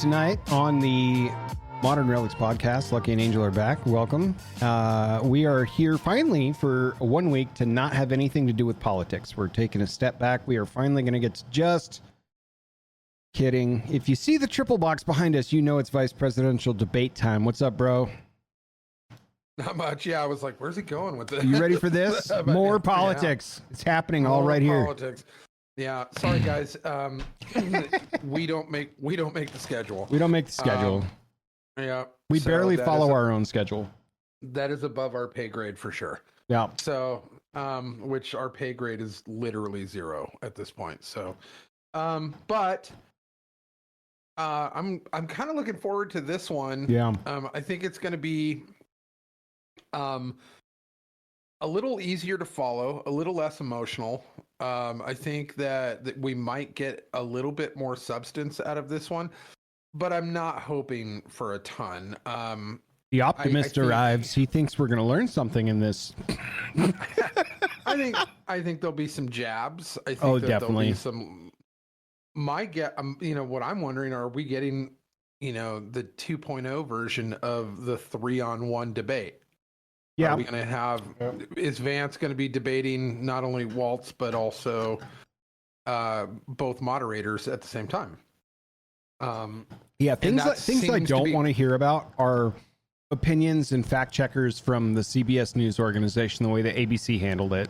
tonight on the Modern Relics podcast. Lucky and Angel are back. Welcome. We are here finally for 1 week to not have anything to do with politics. We're taking a step back. We are finally going to get to just kidding. If you see the triple box behind us, you know it's vice presidential debate time. What's up, bro? Not much. Yeah, I was like, where's he going with this? You ready for this? More politics. Yeah. It's happening all right here. Politics. Yeah. Sorry, guys. We don't make the schedule. We don't make the schedule. Yeah. We barely follow our own schedule. That is above our pay grade for sure. Yeah. So, which our pay grade is literally 0 at this point. So, but I'm kind of looking forward to this one. Yeah. I think it's going to be a little easier to follow, a little less emotional. I think that we might get a little bit more substance out of this one, but I'm not hoping for a ton. The optimist arrives. He thinks we're going to learn something in this. I think there'll be some jabs. I think definitely. There'll be some. What I'm wondering, are we getting, the 2.0 version of the 3-on-1 debate? Yeah. Are we going to have? Is Vance going to be debating not only Waltz but also both moderators at the same time? Things I don't want to hear about are opinions and fact checkers from the CBS News organization, the way that ABC handled it.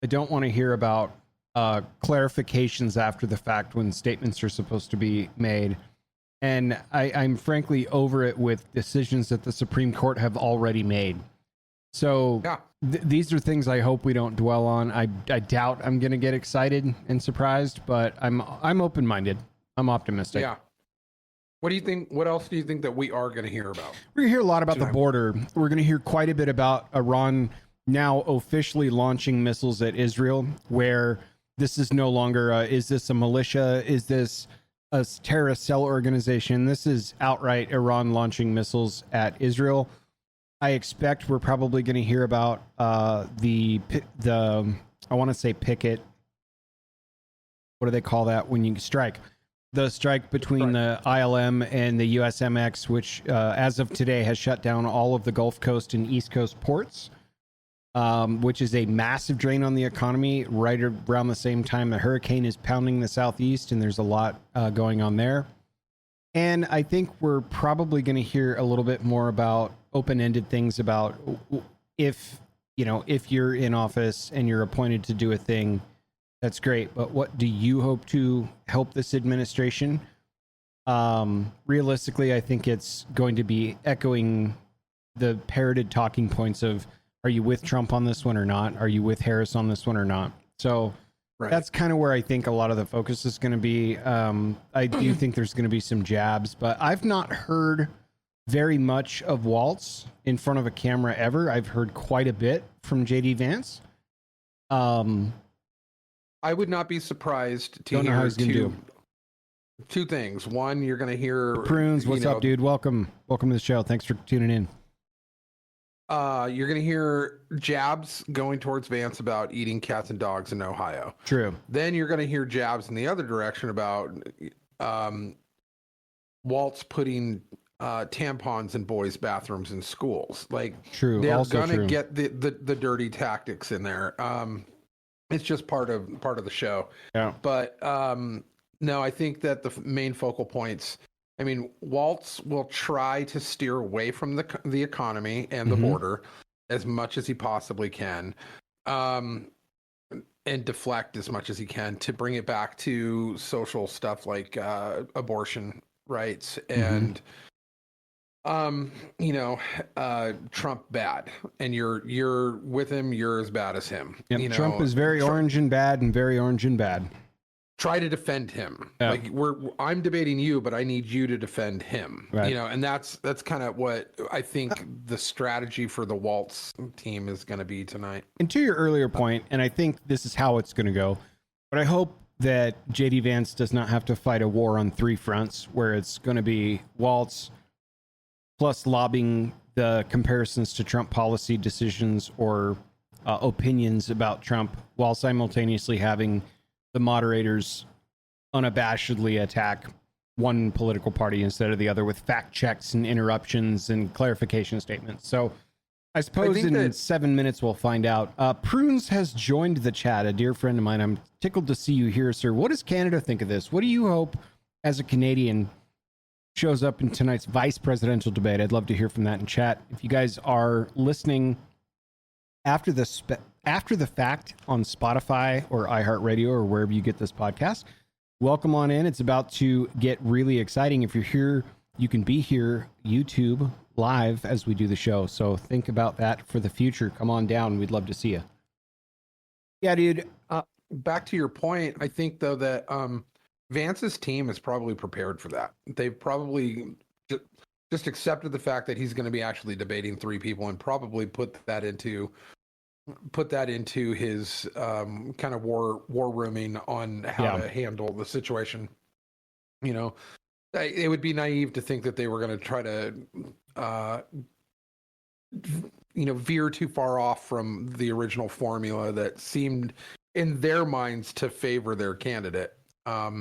I don't want to hear about clarifications after the fact when statements are supposed to be made. And I'm frankly over it with decisions that the Supreme Court have already made. So these are things I hope we don't dwell on. I doubt I'm going to get excited and surprised, but I'm open-minded. I'm optimistic. Yeah. What do you think? What else do you think that we are going to hear about? We're going to hear a lot about the border. We're going to hear quite a bit about Iran now officially launching missiles at Israel, where this is no longer, is this a militia? Is this a terrorist cell organization? This is outright Iran launching missiles at Israel. I expect we're probably going to hear about the I want to say picket. What do they call that when you strike? The strike between the ILM and the USMX, which as of today has shut down all of the Gulf Coast and East Coast ports, which is a massive drain on the economy. Right around the same time, the hurricane is pounding the southeast, and there's a lot going on there. And I think we're probably going to hear a little bit more about open-ended things about if you're in office and you're appointed to do a thing, that's great. But what do you hope to help this administration? Realistically, I think it's going to be echoing the parroted talking points of, are you with Trump on this one or not? Are you with Harris on this one or not? So that's kind of where I think a lot of the focus is going to be. I do think there's going to be some jabs, but I've not heard very much of Waltz in front of a camera ever. I've heard quite a bit from JD Vance. I would not be surprised to hear two things. One, you're going to hear Prunes. What's up, dude? Welcome to the show. Thanks for tuning in. You're going to hear jabs going towards Vance about eating cats and dogs in Ohio. True. Then you're going to hear jabs in the other direction about Waltz putting tampons in boys' bathrooms in schools. True. They're going to get the dirty tactics in there. It's just part of the show. Yeah. But no, I think that the main focal points. I mean, Waltz will try to steer away from the economy and the border as much as he possibly can, and deflect as much as he can to bring it back to social stuff like abortion rights and Trump bad, and you're with him, you're as bad as him. Yep. Trump is very orange and bad, and very orange and bad. Try to defend him. Yeah. I'm debating you, but I need you to defend him. Right. And that's kind of what I think the strategy for the Waltz team is going to be tonight. And to your earlier point, and I think this is how it's going to go, but I hope that JD Vance does not have to fight a war on 3 fronts, where it's going to be Waltz plus lobbying the comparisons to Trump policy decisions or opinions about Trump, while simultaneously having the moderators unabashedly attack one political party instead of the other with fact checks and interruptions and clarification statements. So I suppose in 7 minutes we'll find out. Prunes has joined the chat, a dear friend of mine. I'm tickled to see you here, sir. What does Canada think of this? What do you hope as a Canadian shows up in tonight's vice presidential debate? I'd love to hear from that in chat. If you guys are listening after the fact on Spotify or iHeartRadio or wherever you get this podcast, welcome on in. It's about to get really exciting. If you're here, you can be here YouTube live as we do the show. So think about that for the future. Come on down. We'd love to see you. Yeah, dude. Back to your point, I think though that Vance's team is probably prepared for that. They've probably just accepted the fact that he's going to be actually debating three people and probably put that into his kind of war rooming on how to handle the situation. You know, it would be naive to think that they were going to try to veer too far off from the original formula that seemed in their minds to favor their candidate. I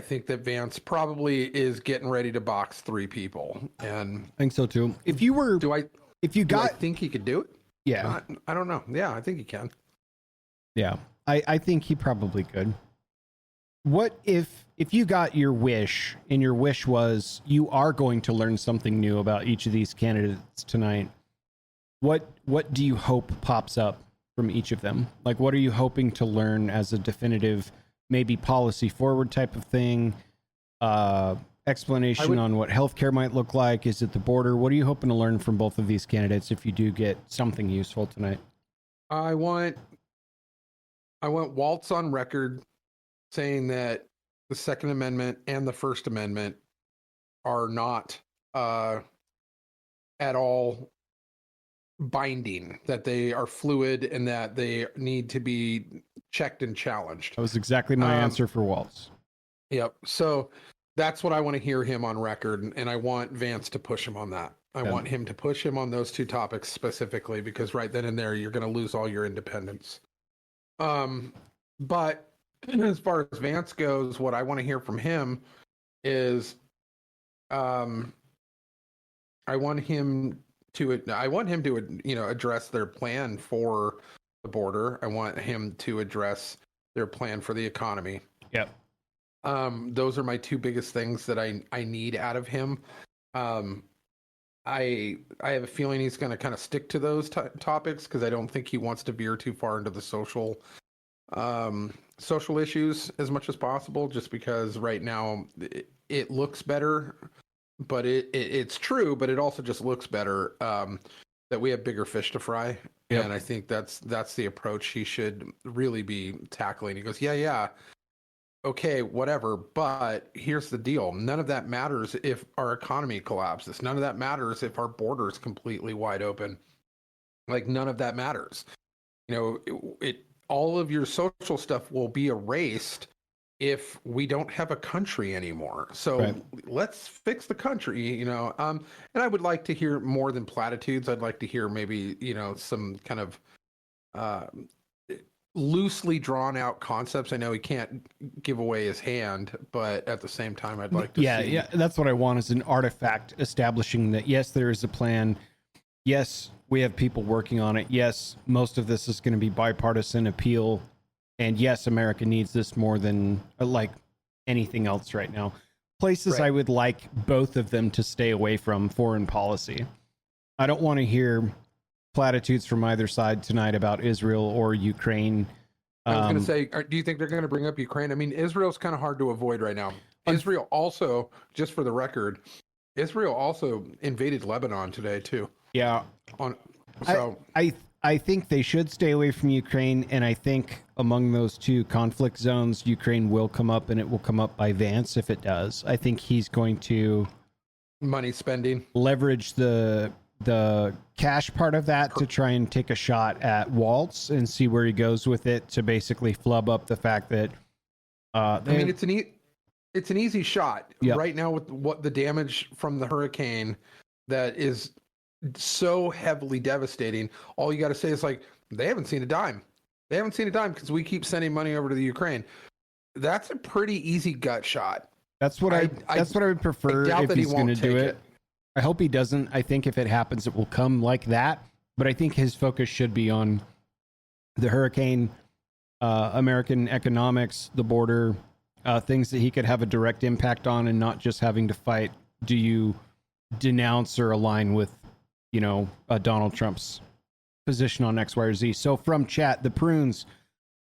think that Vance probably is getting ready to box three people, and I think so too. If you were, I think he could do it. Yeah, I don't know. Yeah, I think he can. Yeah, I think he probably could. What if you got your wish, and your wish was you are going to learn something new about each of these candidates tonight? What do you hope pops up from each of them? Like, what are you hoping to learn as a definitive, maybe policy forward type of thing? Explanation on what healthcare might look like. Is it the border? What are you hoping to learn from both of these candidates if you do get something useful tonight? I want Waltz on record saying that the Second Amendment and the First Amendment are not at all binding, that they are fluid and that they need to be checked and challenged. That was exactly my answer for Waltz. Yep. So that's what I want to hear him on record, and I want Vance to push him on that. I want him to push him on those two topics specifically, because right then and there, you're going to lose all your independence. But as far as Vance goes, what I want to hear from him is, I want him to address their plan for the border. I want him to address their plan for the economy. Yep. Those are my two biggest things that I need out of him. I have a feeling he's going to kind of stick to those topics, because I don't think he wants to veer too far into the social issues as much as possible, just because right now it looks better, but it's true, but it also just looks better that we have bigger fish to fry. Yep. And I think that's the approach he should really be tackling. He goes, yeah, okay, whatever, but here's the deal. None of that matters if our economy collapses. None of that matters if our border is completely wide open. Like, none of that matters. All of your social stuff will be erased if we don't have a country anymore. So let's fix the country, and I would like to hear more than platitudes. I'd like to hear maybe, some kind of loosely drawn out concepts. I know he can't give away his hand, but at the same time, I'd like to see. Yeah, that's what I want, is an artifact establishing that, yes, there is a plan. Yes, we have people working on it. Yes, most of this is going to be bipartisan appeal. And yes, America needs this more than like anything else right now. Places I would like both of them to stay away from: foreign policy. I don't want to hear platitudes from either side tonight about Israel or Ukraine. I was going to say, do you think they're going to bring up Ukraine? I mean, Israel's kind of hard to avoid right now. Israel also, just for the record, Israel also invaded Lebanon today too. Yeah. I think they should stay away from Ukraine, and I think among those two conflict zones, Ukraine will come up, and it will come up by Vance if it does. I think he's going to money spending, leverage the cash part of that to try and take a shot at Waltz and see where he goes with it, to basically flub up the fact that it's an easy shot right now with what the damage from the hurricane that is so heavily devastating. All you got to say is, like, they haven't seen a dime. They haven't seen a dime because we keep sending money over to the Ukraine. That's a pretty easy gut shot. That's what that's what I would prefer if he's going to do it. I hope he doesn't. I think if it happens, it will come like that. But I think his focus should be on the hurricane, American economics, the border, things that he could have a direct impact on, and not just having to fight. Do you denounce or align with, Donald Trump's position on X, Y, or Z? So from chat, the prunes.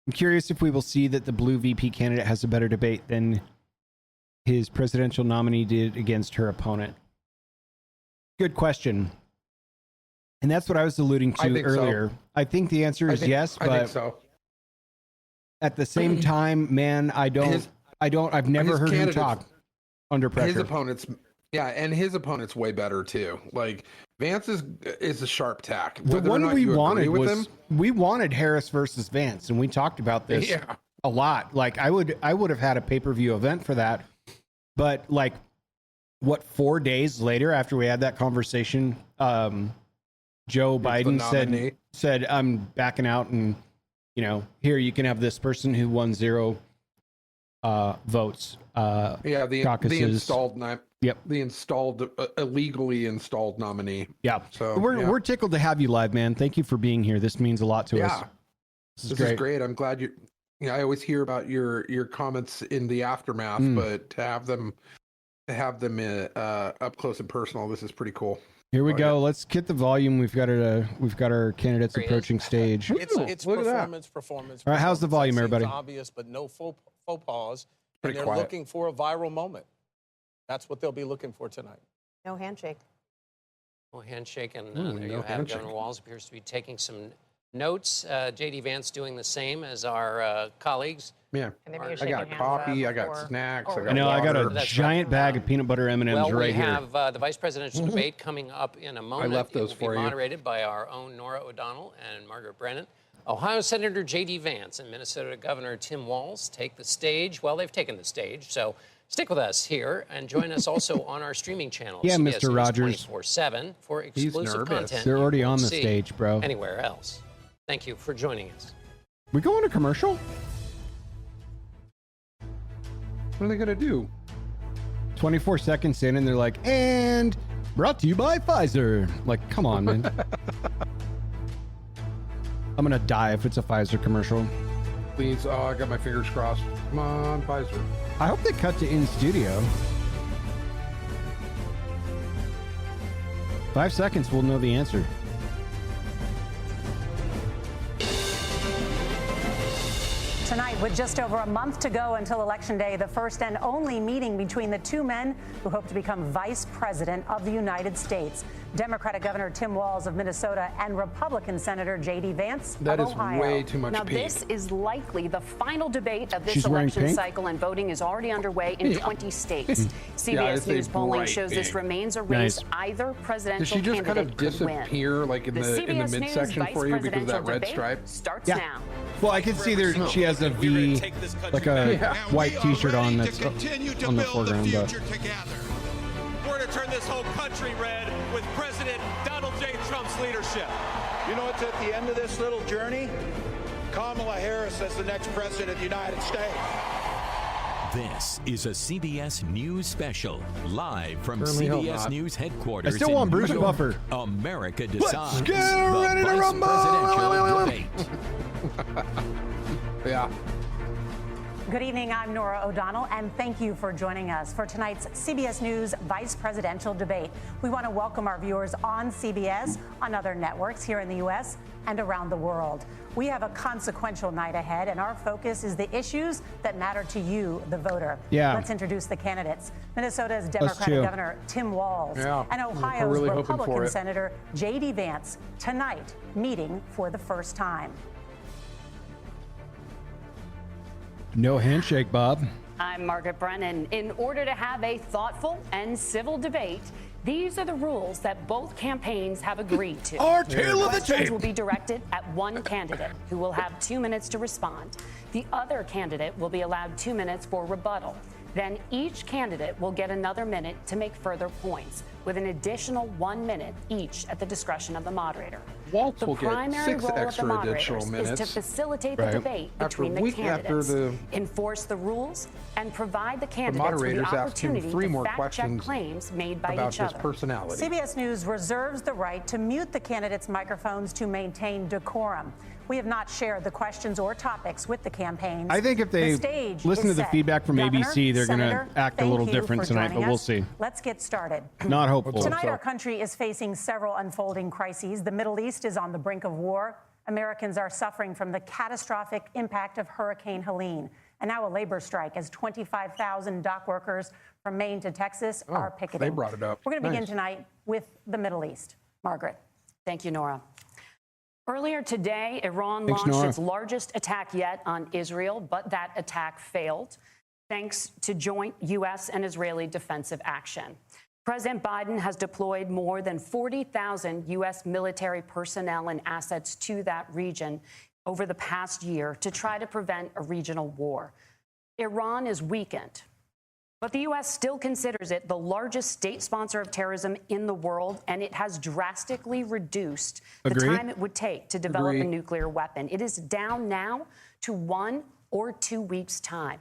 I'm curious if we will see that the blue VP candidate has a better debate than his presidential nominee did against her opponent. Good question. And that's what I was alluding to earlier. So. I think the answer is yes, but I think so. At the same time, man, I've never heard him talk under pressure. His opponent's way better too. Like Vance is a sharp tack. The one we wanted was we wanted Harris versus Vance, and we talked about this a lot. Like I would have had a pay-per-view event for that, but 4 days later after we had that conversation, Joe Biden said I'm backing out, and here you can have this person who won 0 votes. The installed illegally installed nominee. Yeah. So we're tickled to have you live, man. Thank you for being here. This means a lot to us. This is great. I'm glad you. I always hear about your comments in the aftermath, but to have them up close and personal, this is pretty cool. Here we go. Let's get the volume. We've got our candidates approaching stage. It's performance. All right, how's the volume, everybody? Obvious, but no faux pause. Pretty and they're quiet. Looking for a viral moment. That's what they'll be looking for tonight. No handshake. No handshake, and there you have Governor Walz appears to be taking some notes. J.D. Vance doing the same as our colleagues. Yeah, I got coffee, I got snacks. I got a giant bag of peanut butter M&Ms right here. Well, we have the vice presidential debate coming up in a moment. I left those for you. It will be moderated by our own Nora O'Donnell and Margaret Brennan. Ohio Senator J.D. Vance and Minnesota Governor Tim Walz take the stage. Well, they've taken the stage, so stick with us here and join us also on our streaming channel. Yeah, CBS Mr. Rogers. 24/7 for exclusive content. They're already on the stage, bro. Anywhere else. Thank you for joining us. We going to commercial? What are they gonna do? 24 seconds in, and they're like, and brought to you by Pfizer. Like, come on, man. I'm gonna die if it's a Pfizer commercial. Please, I got my fingers crossed. Come on, Pfizer. I hope they cut to in studio. 5 seconds, we'll know the answer. Tonight, with just over a month to go until Election Day, the first and only meeting between the two men who hope to become Vice President of the United States. Democratic Governor Tim Walz of Minnesota and Republican Senator J.D. Vance of Ohio. That is way too much Now, pink. this is likely the final debate of this election cycle, and voting is already underway in 20 states. CBS News polling shows this remains a race either presidential candidate could win. Does she just kind of disappear like in the midsection for you because of that red stripe? Starts now. Well, I can see there she has a V, like a white T-shirt on that's on the foreground. But we're to turn this whole country red with President Donald J. Trump's leadership. You know what's at the end of this little journey? Kamala Harris as the next president of the United States. This is a CBS News special, live from CBS News headquarters. I still want Bruce Buffer. America decides. Let's get ready to rumble. Presidential debate. Yeah. Good evening, I'm Nora O'Donnell, and thank you for joining us for tonight's CBS News Vice Presidential Debate. We want to welcome our viewers on CBS, on other networks here in the U.S. and around the world. We have a consequential night ahead, and our focus is the issues that matter to you, the voter. Yeah. Let's introduce the candidates. Minnesota's Democratic Governor Tim Walz and Ohio's Republican Senator J.D. Vance tonight meeting for the first time. No handshake, Bob. I'm Margaret Brennan. In order to have a thoughtful and civil debate, these are the rules that both campaigns have agreed to. Our tail of the tape. Questions will be directed at one candidate who will have 2 minutes to respond. The other candidate will be allowed 2 minutes for rebuttal. Then each candidate will get another minute to make further points. with an additional 1 minute each at the discretion of the moderator. Waltz The will get primary 6 role of the extra additional moderators is minutes. to facilitate the debate between the candidates, enforce the rules, and provide the candidates with the opportunity to fact-check claims made by each other. Personality. CBS News reserves the right to mute the candidates' microphones to maintain decorum. We have not shared the questions or topics with the campaigns. I think if they listen to the feedback from ABC, they're going to act a little different tonight, but we'll see. Let's get started. Not hopeful. Tonight, our country is facing several unfolding crises. The Middle East is on the brink of war. Americans are suffering from the catastrophic impact of Hurricane Helene. And now a labor strike as 25,000 dock workers from Maine to Texas are picketing. They brought it up. We're going to begin tonight with the Middle East. Margaret. Thank you, Nora. Earlier today, Iran launched its largest attack yet on Israel, but that attack failed thanks to joint U.S. and Israeli defensive action. President Biden has deployed more than 40,000 U.S. military personnel and assets to that region over the past year to try to prevent a regional war. Iran is weakened, but the U.S. still considers it the largest state sponsor of terrorism in the world, and it has drastically reduced the time it would take to develop a nuclear weapon. It is down now to 1 or 2 weeks' time.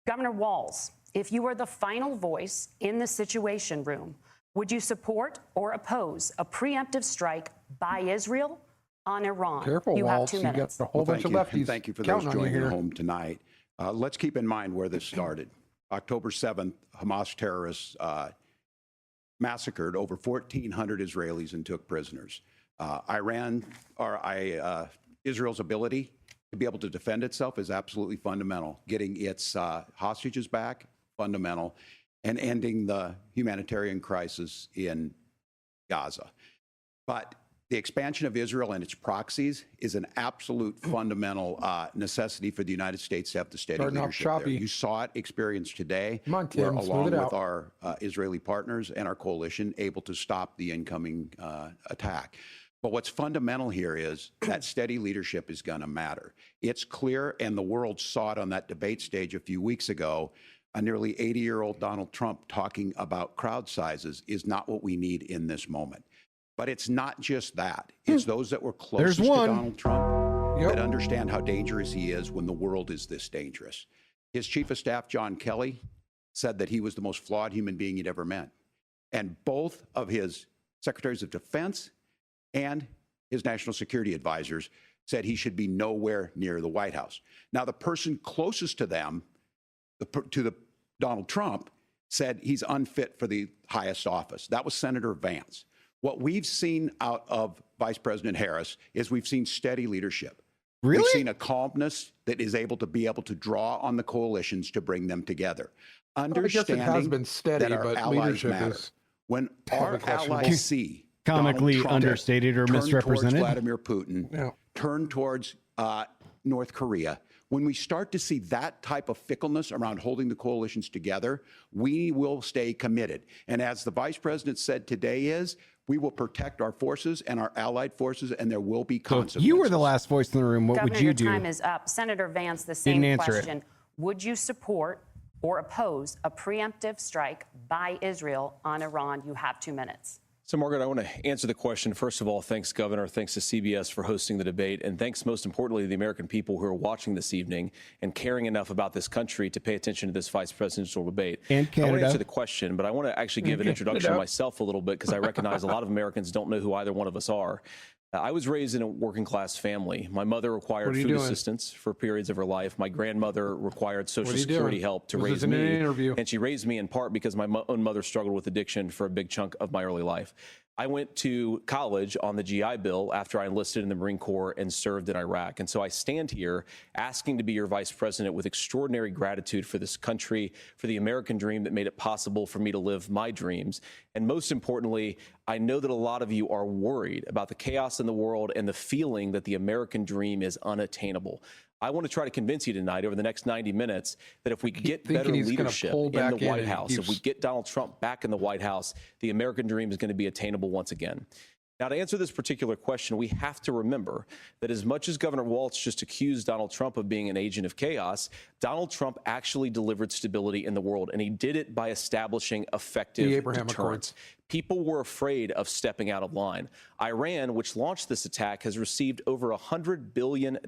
Governor Walz, if you were the final voice in the Situation Room, would you support or oppose a preemptive strike by Israel on Iran? Careful, you Walz. have 2 minutes. You got a whole bunch of lefties. Thank you for those joining at home tonight. Let's keep in mind where this started. October 7th, Hamas terrorists massacred over 1,400 Israelis and took prisoners. Israel's ability to be able to defend itself is absolutely fundamental. Getting its hostages back, fundamental, and ending the humanitarian crisis in Gaza. But the expansion of Israel and its proxies is an absolute fundamental necessity for the United States to have the steady leadership there. You saw it experienced today, where along with our Israeli partners and our coalition, able to stop the incoming attack. But what's fundamental here is that steady leadership is going to matter. It's clear, and the world saw it on that debate stage a few weeks ago, a nearly 80-year-old Donald Trump talking about crowd sizes is not what we need in this moment. But it's not just that. It's those that were closest to Donald Trump that understand how dangerous he is when the world is this dangerous. His chief of staff, John Kelly, said that he was the most flawed human being he'd ever met. And both of his secretaries of defense and his national security advisors said he should be nowhere near the White House. Now, the person closest to them, Donald Trump, said he's unfit for the highest office. That was Senator Vance. What we've seen out of Vice President Harris is we've seen steady leadership. Really? We've seen a calmness that is able to be able to draw on the coalitions to bring them together. Understanding it has been steady, that our but allies matter. is When our allies see comically Donald Trump understated or turn misrepresented, towards Vladimir Putin, turn towards North Korea, when we start to see that type of fickleness around holding the coalitions together, we will stay committed. And as the vice president said today we will protect our forces and our allied forces, and there will be consequences. So if you were the last voice in the room, what would you do? Governor, your time is up. Senator Vance, the same question. Would you support or oppose a preemptive strike by Israel on Iran? You have 2 minutes. So, Margaret, I want to answer the question. First of all, thanks, Governor. Thanks to CBS for hosting the debate. And thanks, most importantly, to the American people who are watching this evening and caring enough about this country to pay attention to this vice presidential debate. And Canada. I want to answer the question, but I want to actually give an introduction to myself a little bit because I recognize a lot of Americans don't know who either one of us are. I was raised in a working-class family. My mother required food assistance for periods of her life. My grandmother required Social Security help to raise me. And she raised me in part because my own mother struggled with addiction for a big chunk of my early life. I went to college on the GI Bill after I enlisted in the Marine Corps and served in Iraq. And so I stand here asking to be your vice president with extraordinary gratitude for this country, for the American dream that made it possible for me to live my dreams. And most importantly, I know that a lot of you are worried about the chaos in the world and the feeling that the American dream is unattainable. I want to try to convince you tonight over the next 90 minutes that if we get better leadership in the White House, if we get Donald Trump back in the White House, the American dream is going to be attainable once again. Now, to answer this particular question, we have to remember that as much as Governor Walz just accused Donald Trump of being an agent of chaos, Donald Trump actually delivered stability in the world, and he did it by establishing effective deterrence. People were afraid of stepping out of line. Iran, which launched this attack, has received over $100 billion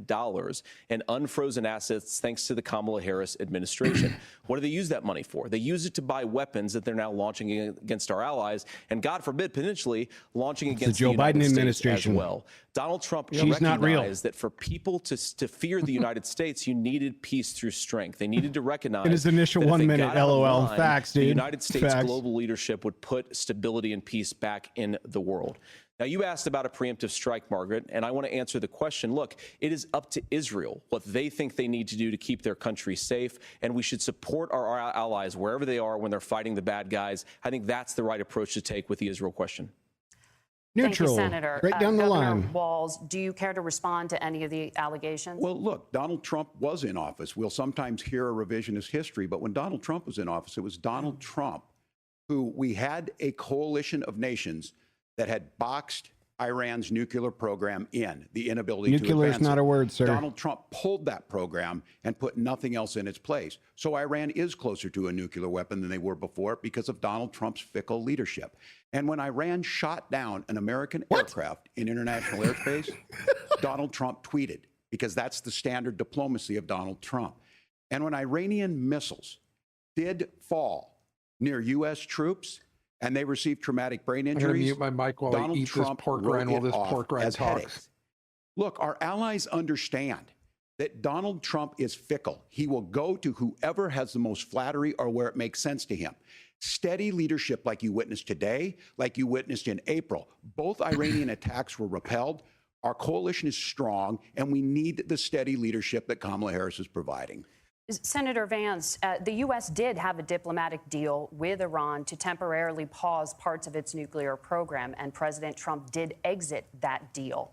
in unfrozen assets thanks to the Kamala Harris administration. What do they use that money for? They use it to buy weapons that they're now launching against our allies, and God forbid, potentially launching against the Joe Biden administration as well. Donald Trump recognized that for people to fear the United States, you needed peace through strength. They needed to recognize in his initial 1 minute LOL facts, dude. The United States facts. Global leadership would put stability and peace back in the world. Now, you asked about a preemptive strike, Margaret, and I want to answer the question. Look, it is up to Israel what they think they need to do to keep their country safe, and we should support our allies wherever they are when they're fighting the bad guys. I think that's the right approach to take with the Israel question. Neutral. Thank you, Senator. Right down the Governor line. Walz, do you care to respond to any of the allegations? Well, look, Donald Trump was in office. We'll sometimes hear a revisionist history, but when Donald Trump was in office, it was Donald Trump who we had a coalition of nations that had boxed Iran's nuclear program in, the inability to advance Nuclear is not it. a word, sir. Donald Trump pulled that program and put nothing else in its place. So Iran is closer to a nuclear weapon than they were before because of Donald Trump's fickle leadership. And when Iran shot down an American aircraft in international airspace, Donald Trump tweeted, because that's the standard diplomacy of Donald Trump. And when Iranian missiles did fall near U.S. troops, and they received traumatic brain injuries. I'm going to mute my mic while Donald I eat Trump this pork rind while this pork rind talks. Headaches. Look, our allies understand that Donald Trump is fickle. He will go to whoever has the most flattery or where it makes sense to him. Steady leadership like you witnessed today, like you witnessed in April. Both Iranian attacks were repelled. Our coalition is strong, and we need the steady leadership that Kamala Harris is providing. Senator Vance, the U.S. did have a diplomatic deal with Iran to temporarily pause parts of its nuclear program, and President Trump did exit that deal.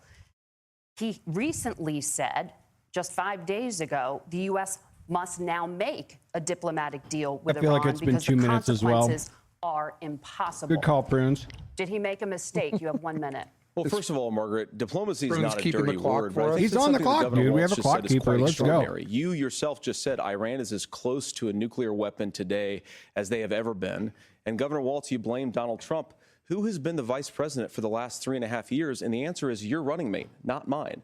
He recently said, just 5 days ago, the U.S. must now make a diplomatic deal with Iran like it's been 2 minutes as well. Consequences are impossible. Good call, Prunes. Did he make a mistake? You have 1 minute. Well, first of all, Margaret, diplomacy is not a dirty word. But He's on the clock, dude. We have a clock keeper. Let's go. You yourself just said Iran is as close to a nuclear weapon today as they have ever been. And Governor Walz, you blame Donald Trump. Who has been the vice president for the last 3.5 years? And the answer is your running mate, not mine.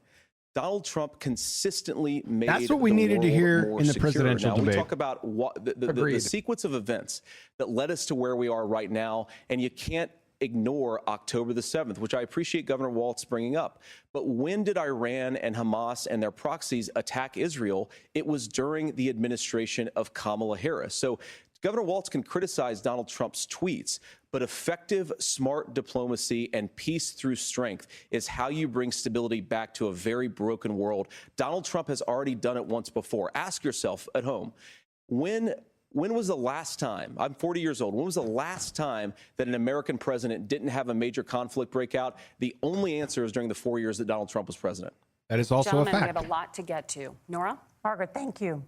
Donald Trump consistently made That's what we needed to hear in the presidential debate. We talk about what the sequence of events that led us to where we are right now, and you can't ignore October the 7th, which I appreciate Governor Walz bringing up. But when did Iran and Hamas and their proxies attack Israel? It was during the administration of Kamala Harris. So Governor Walz can criticize Donald Trump's tweets, but effective, smart diplomacy and peace through strength is how you bring stability back to a very broken world. Donald Trump has already done it once before. Ask yourself at home, when was the last time, I'm 40 years old, when was the last time that an American president didn't have a major conflict break out? The only answer is during the 4 years that Donald Trump was president. That is also Gentlemen, a fact. we have a lot to get to. Nora? Margaret, thank you.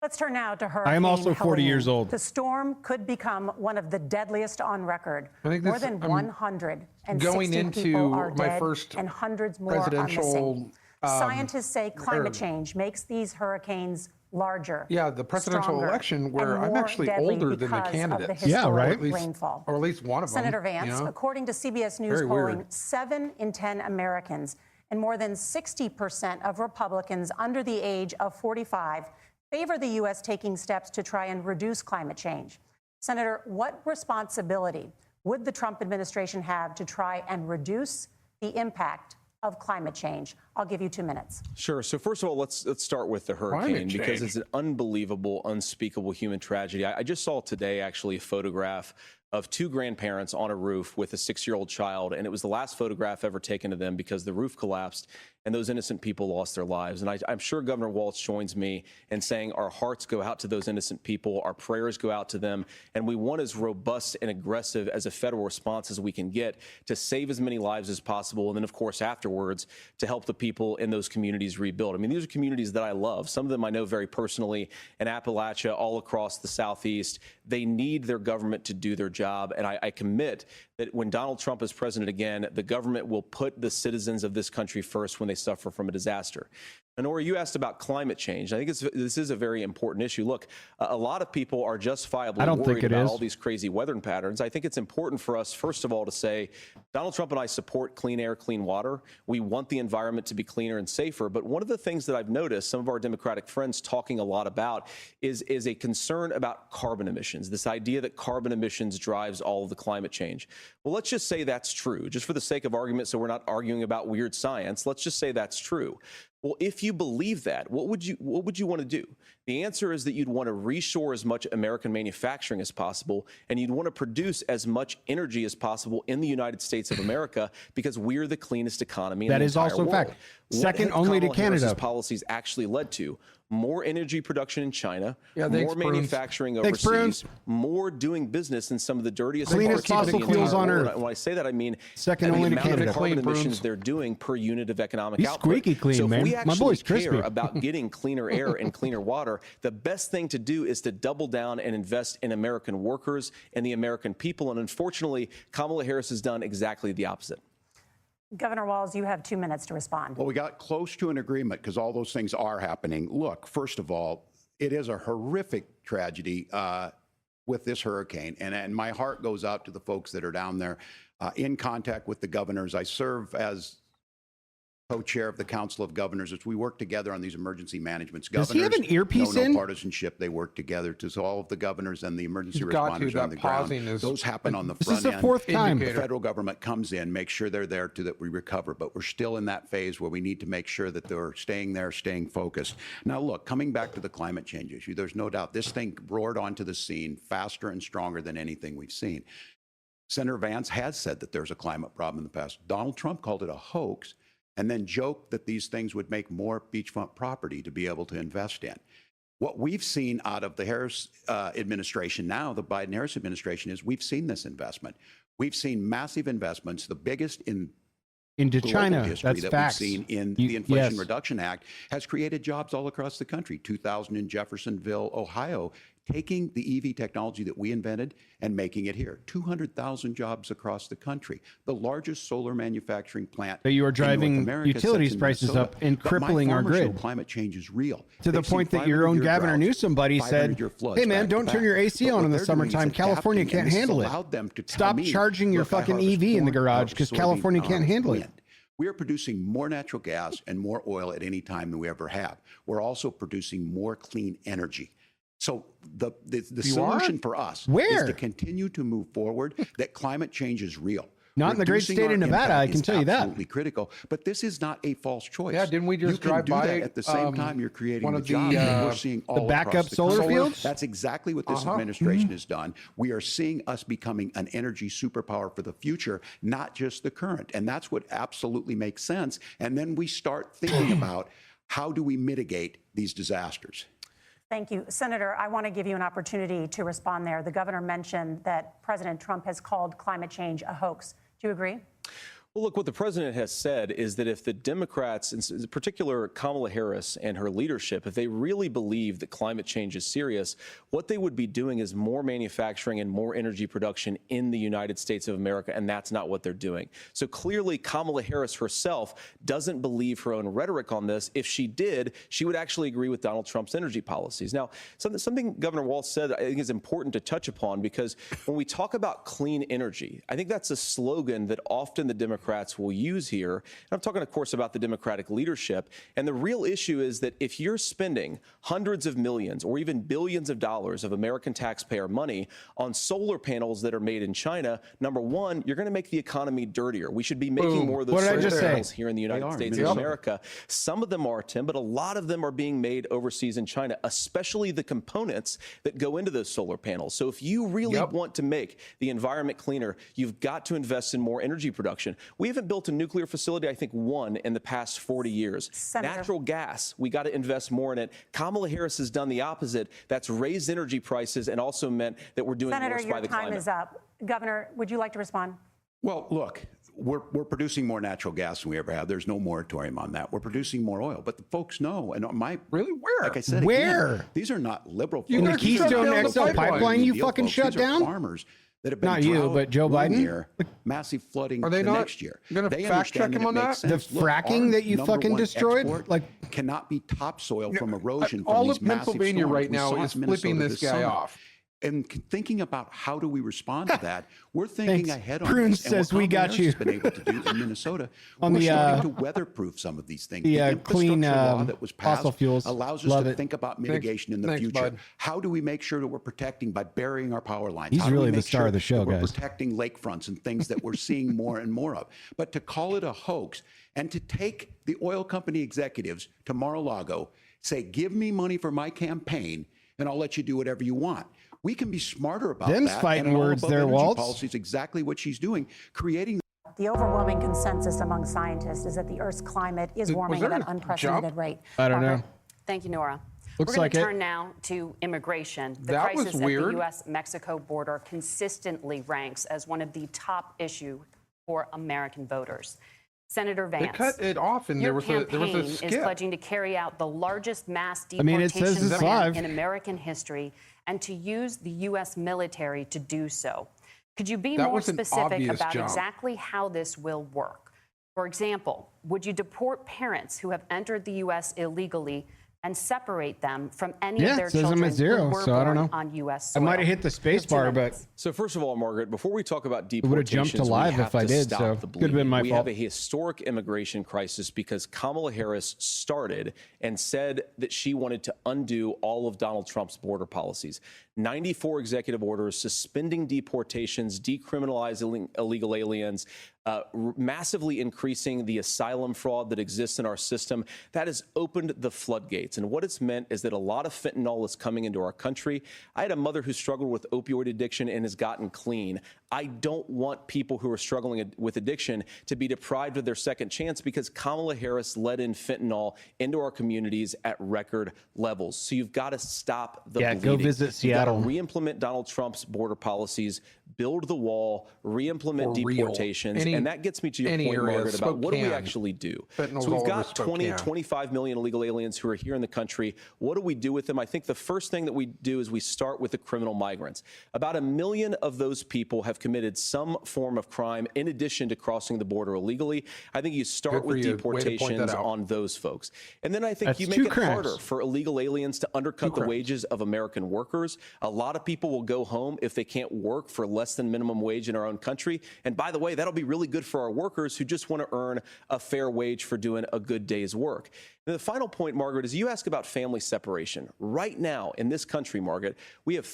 Let's turn now to Hurricane I am also 40 Helene. years old. The storm could become one of the deadliest on record. I think more than 160 going into people are my dead first and hundreds more are presidential, missing. Scientists say climate change makes these hurricanes larger. Yeah, the presidential stronger, election where and I'm more actually deadly older than the because of candidates. historic Yeah, right. Rainfall. Or at least one of them. Senator Vance, you know? according to CBS News Very polling, weird. 7 in 10 Americans and more than 60% of Republicans under the age of 45 favor the U.S. taking steps to try and reduce climate change. Senator, what responsibility would the Trump administration have to try and reduce the impact of climate change? I'll give you 2 minutes. Sure. So first of all, let's start with the hurricane because it's an unbelievable, unspeakable human tragedy. I just saw today actually a photograph of 2 grandparents on a roof with a 6-year-old child, and it was the last photograph ever taken of them because the roof collapsed and those innocent people lost their lives. And I'm sure Governor Walz joins me in saying our hearts go out to those innocent people, our prayers go out to them, and we want as robust and aggressive as a federal response as we can get to save as many lives as possible, and then, of course, afterwards, to help the people in those communities rebuild. I mean, these are communities that I love. Some of them I know very personally in Appalachia, all across the Southeast. They need their government to do their job, and I commit that when Donald Trump is president again, the government will put the citizens of this country first when they suffer from a disaster. And Nora, you asked about climate change. I think this is a very important issue. Look, a lot of people are justifiably worried about all these crazy weather patterns. I think it's important for us, first of all, to say Donald Trump and I support clean air, clean water. We want the environment to be cleaner and safer. But one of the things that I've noticed some of our Democratic friends talking a lot about is a concern about carbon emissions, this idea that carbon emissions drives all of the climate change. Well, let's just say that's true, just for the sake of argument, so we're not arguing about weird science. Let's just say that's true. Well, if you believe that, what would you want to do? The answer is that you'd want to reshore as much American manufacturing as possible, and you'd want to produce as much energy as possible in the United States of America because we're the cleanest economy in the entire world. That is also a fact. Second only to Canada. Harris's policies actually led to more energy production in China, more manufacturing overseas, more doing business in some of the dirtiest cleanest fossil fuels on Earth. When I say that, I mean second only to Canada. The carbon emissions they're doing per unit of economic output. Squeaky clean, so if man. we actually My boy's crispy. care about getting cleaner air and cleaner water, the best thing to do is to double down and invest in American workers and the American people. And unfortunately, Kamala Harris has done exactly the opposite. Governor Walz, you have 2 minutes to respond. Well, we got close to an agreement because all those things are happening. Look, first of all, it is a horrific tragedy with this hurricane. And my heart goes out to the folks that are down there in contact with the governors. I serve as co-chair of the Council of Governors as we work together on these emergency managements. Does he have an earpiece no in? partisanship. They work together to all of the governors and the emergency responders on the ground. Those happen on the front end. This is the fourth time. The federal government comes in, makes sure they're there that we recover. But we're still in that phase where we need to make sure that they're staying there, staying focused. Now, look, coming back to the climate change issue, there's no doubt this thing roared onto the scene faster and stronger than anything we've seen. Senator Vance has said that there's a climate problem in the past. Donald Trump called it a hoax, and then joked that these things would make more beachfront property to be able to invest in. What we've seen out of the Harris administration now, the Biden-Harris administration, is we've seen this investment. We've seen massive investments, the biggest into global China. history That's that facts. we've seen in the Inflation Reduction Act, has created jobs all across the country. 2,000 in Jeffersonville, Ohio, taking the EV technology that we invented and making it here. 200,000 jobs across the country. The largest solar manufacturing plant. But you are driving in North America utilities sits in prices Minnesota. up and But my crippling our farmers know grid. Climate change is real. To the They've seen point that your own 500-year Governor droughts, Newsom buddy said, 500-year floods hey man, back to don't turn back. your AC But on what in the they're doing summertime. is California adapting, can't and this handle allowed it. them to tell Stop me, charging your look, I fucking harvest EV in the corn, garage because soybean, California can't handle it. wind. We are producing more natural gas and more oil at any time than we ever have. We're also producing more clean energy. So the solution for us is to continue to move forward, that climate change is real. Not in the great state of Nevada, I can tell you that. Absolutely critical. But this is not a false choice. Yeah, didn't we just drive you can do by that at the same time you're creating one the of the, jobs that we're seeing all the backup across the solar country. fields? That's exactly what this administration has done. We are seeing us becoming an energy superpower for the future, not just the current. And that's what absolutely makes sense. And then we start thinking about how do we mitigate these disasters. Thank you. Senator, I want to give you an opportunity to respond there. The governor mentioned that President Trump has called climate change a hoax. Do you agree? Well, look, what the president has said is that if the Democrats, in particular Kamala Harris and her leadership, if they really believe that climate change is serious, what they would be doing is more manufacturing and more energy production in the United States of America, and that's not what they're doing. So clearly, Kamala Harris herself doesn't believe her own rhetoric on this. If she did, she would actually agree with Donald Trump's energy policies. Now, something Governor Walz said I think is important to touch upon, because when we talk about clean energy, I think that's a slogan that often the Democrats will use here. And I'm talking, of course, about the Democratic leadership. And the real issue is that if you're spending hundreds of millions or even billions of dollars of American taxpayer money on solar panels that are made in China, number one, you're going to make the economy dirtier. We should be making more of those solar panels here in the United States of America. Some of them are, Tim, but a lot of them are being made overseas in China, especially the components that go into those solar panels. So if you really want to make the environment cleaner, you've got to invest in more energy production. We haven't built a nuclear facility, I think, one in the past 40 years. Senator. Natural gas, we got to invest more in it. Kamala Harris has done the opposite. That's raised energy prices and also meant that we're doing worse by the climate. Senator, your time is up. Governor, would you like to respond? Well, look, we're producing more natural gas than we ever have. There's no moratorium on that. We're producing more oil. But the folks know, and Really? Where? like I said, Where? Again, these are not liberal In folks. the Keystone XL pipeline you fucking shut down? Farmers that have been Not you, drought but Joe one Biden? year, massive flooding Are they the not next year. gonna They fact check understand him that on it that? makes The sense. Look, fracking our that you number fucking one destroyed? export Like, cannot be topsoil from erosion from all these of massive Pennsylvania storms. right We now saw is it in Minnesota flipping this guy summer. off. And thinking about how do we respond to that, we're thinking Thanks. ahead on Prudence this. And what says we Kamala got Harris you. has been able to do in Minnesota, On we're the, starting to weatherproof some of these things. the, The clean, infrastructure law that was passed fossil fuels. allows us Love to it. think about mitigation in the Thanks, future. bud. How do we make sure that we're protecting by burying our power lines? He's How do we really the make star sure of the show, that we're guys. protecting lakefronts and things that we're seeing more and more of? But to call it a hoax and to take the oil company executives to Mar-a-Lago, say, give me money for my campaign, and I'll let you do whatever you want. We can be smarter about Them's that. fighting and words there, Waltz. Policy is exactly what she's doing, creating. The overwhelming consensus among scientists is that the Earth's climate is warming at there an a unprecedented jump? rate. I don't know. Margaret? Thank you, Nora. Looks We're going like to it. turn now to immigration. The That was crisis at weird. the U.S.-Mexico border consistently ranks as one of the top issues for American voters. Senator Vance, They cut it off, and your there was a campaign is skip. pledging to carry out the largest mass I mean, it deportation says it's plan live. in American history and to use the U.S. military to do so. Could you be That more was an specific obvious about jump. exactly how this will work? For example, would you deport parents who have entered the U.S. illegally and separate them from any Yeah, of their it says I'm children at 0, who were so I don't born know. on U.S. I soil? might have hit the space You have 2 bar, minutes. but So first of all, Margaret, before we talk about would've deportations, jumped to live we have if I to did, stop so the could've been bleeding. my We fault. have a historic immigration crisis because Kamala Harris started and said that she wanted to undo all of Donald Trump's border policies. 94 executive orders suspending deportations, decriminalizing illegal aliens, massively increasing the asylum fraud that exists in our system. That has opened the floodgates. And what it's meant is that a lot of fentanyl is coming into our country. I had a mother who struggled with opioid addiction and has gotten clean. I don't want people who are struggling with addiction to be deprived of their second chance because Kamala Harris let in fentanyl into our communities at record levels. So you've got to stop the bleeding. Go visit Seattle. You've got to re-implement Donald Trump's border policies, build the wall, re-implement For real. deportations. Any- And that gets me to your any point, area, Margaret, about what do we Spokane. actually do? Fentanyl's So we've all over got 20, Spokane. 25 million illegal aliens who are here in the country. What do we do with them? I think the first thing that we do is we start with the criminal migrants. About 1 million of those people have committed some form of crime in addition to crossing the border illegally. I think you start Good for with you. Way to point that deportations out. on those folks. And then I think That's you make two it crimes. harder for illegal aliens to undercut the wages of American workers. A lot of people will go home if they can't work for less than minimum wage in our own country. And by the way, that'll be really good for our workers who just want to earn a fair wage for doing a good day's work. And the final point, Margaret, is you ask about family separation. Right now in this country, Margaret, we have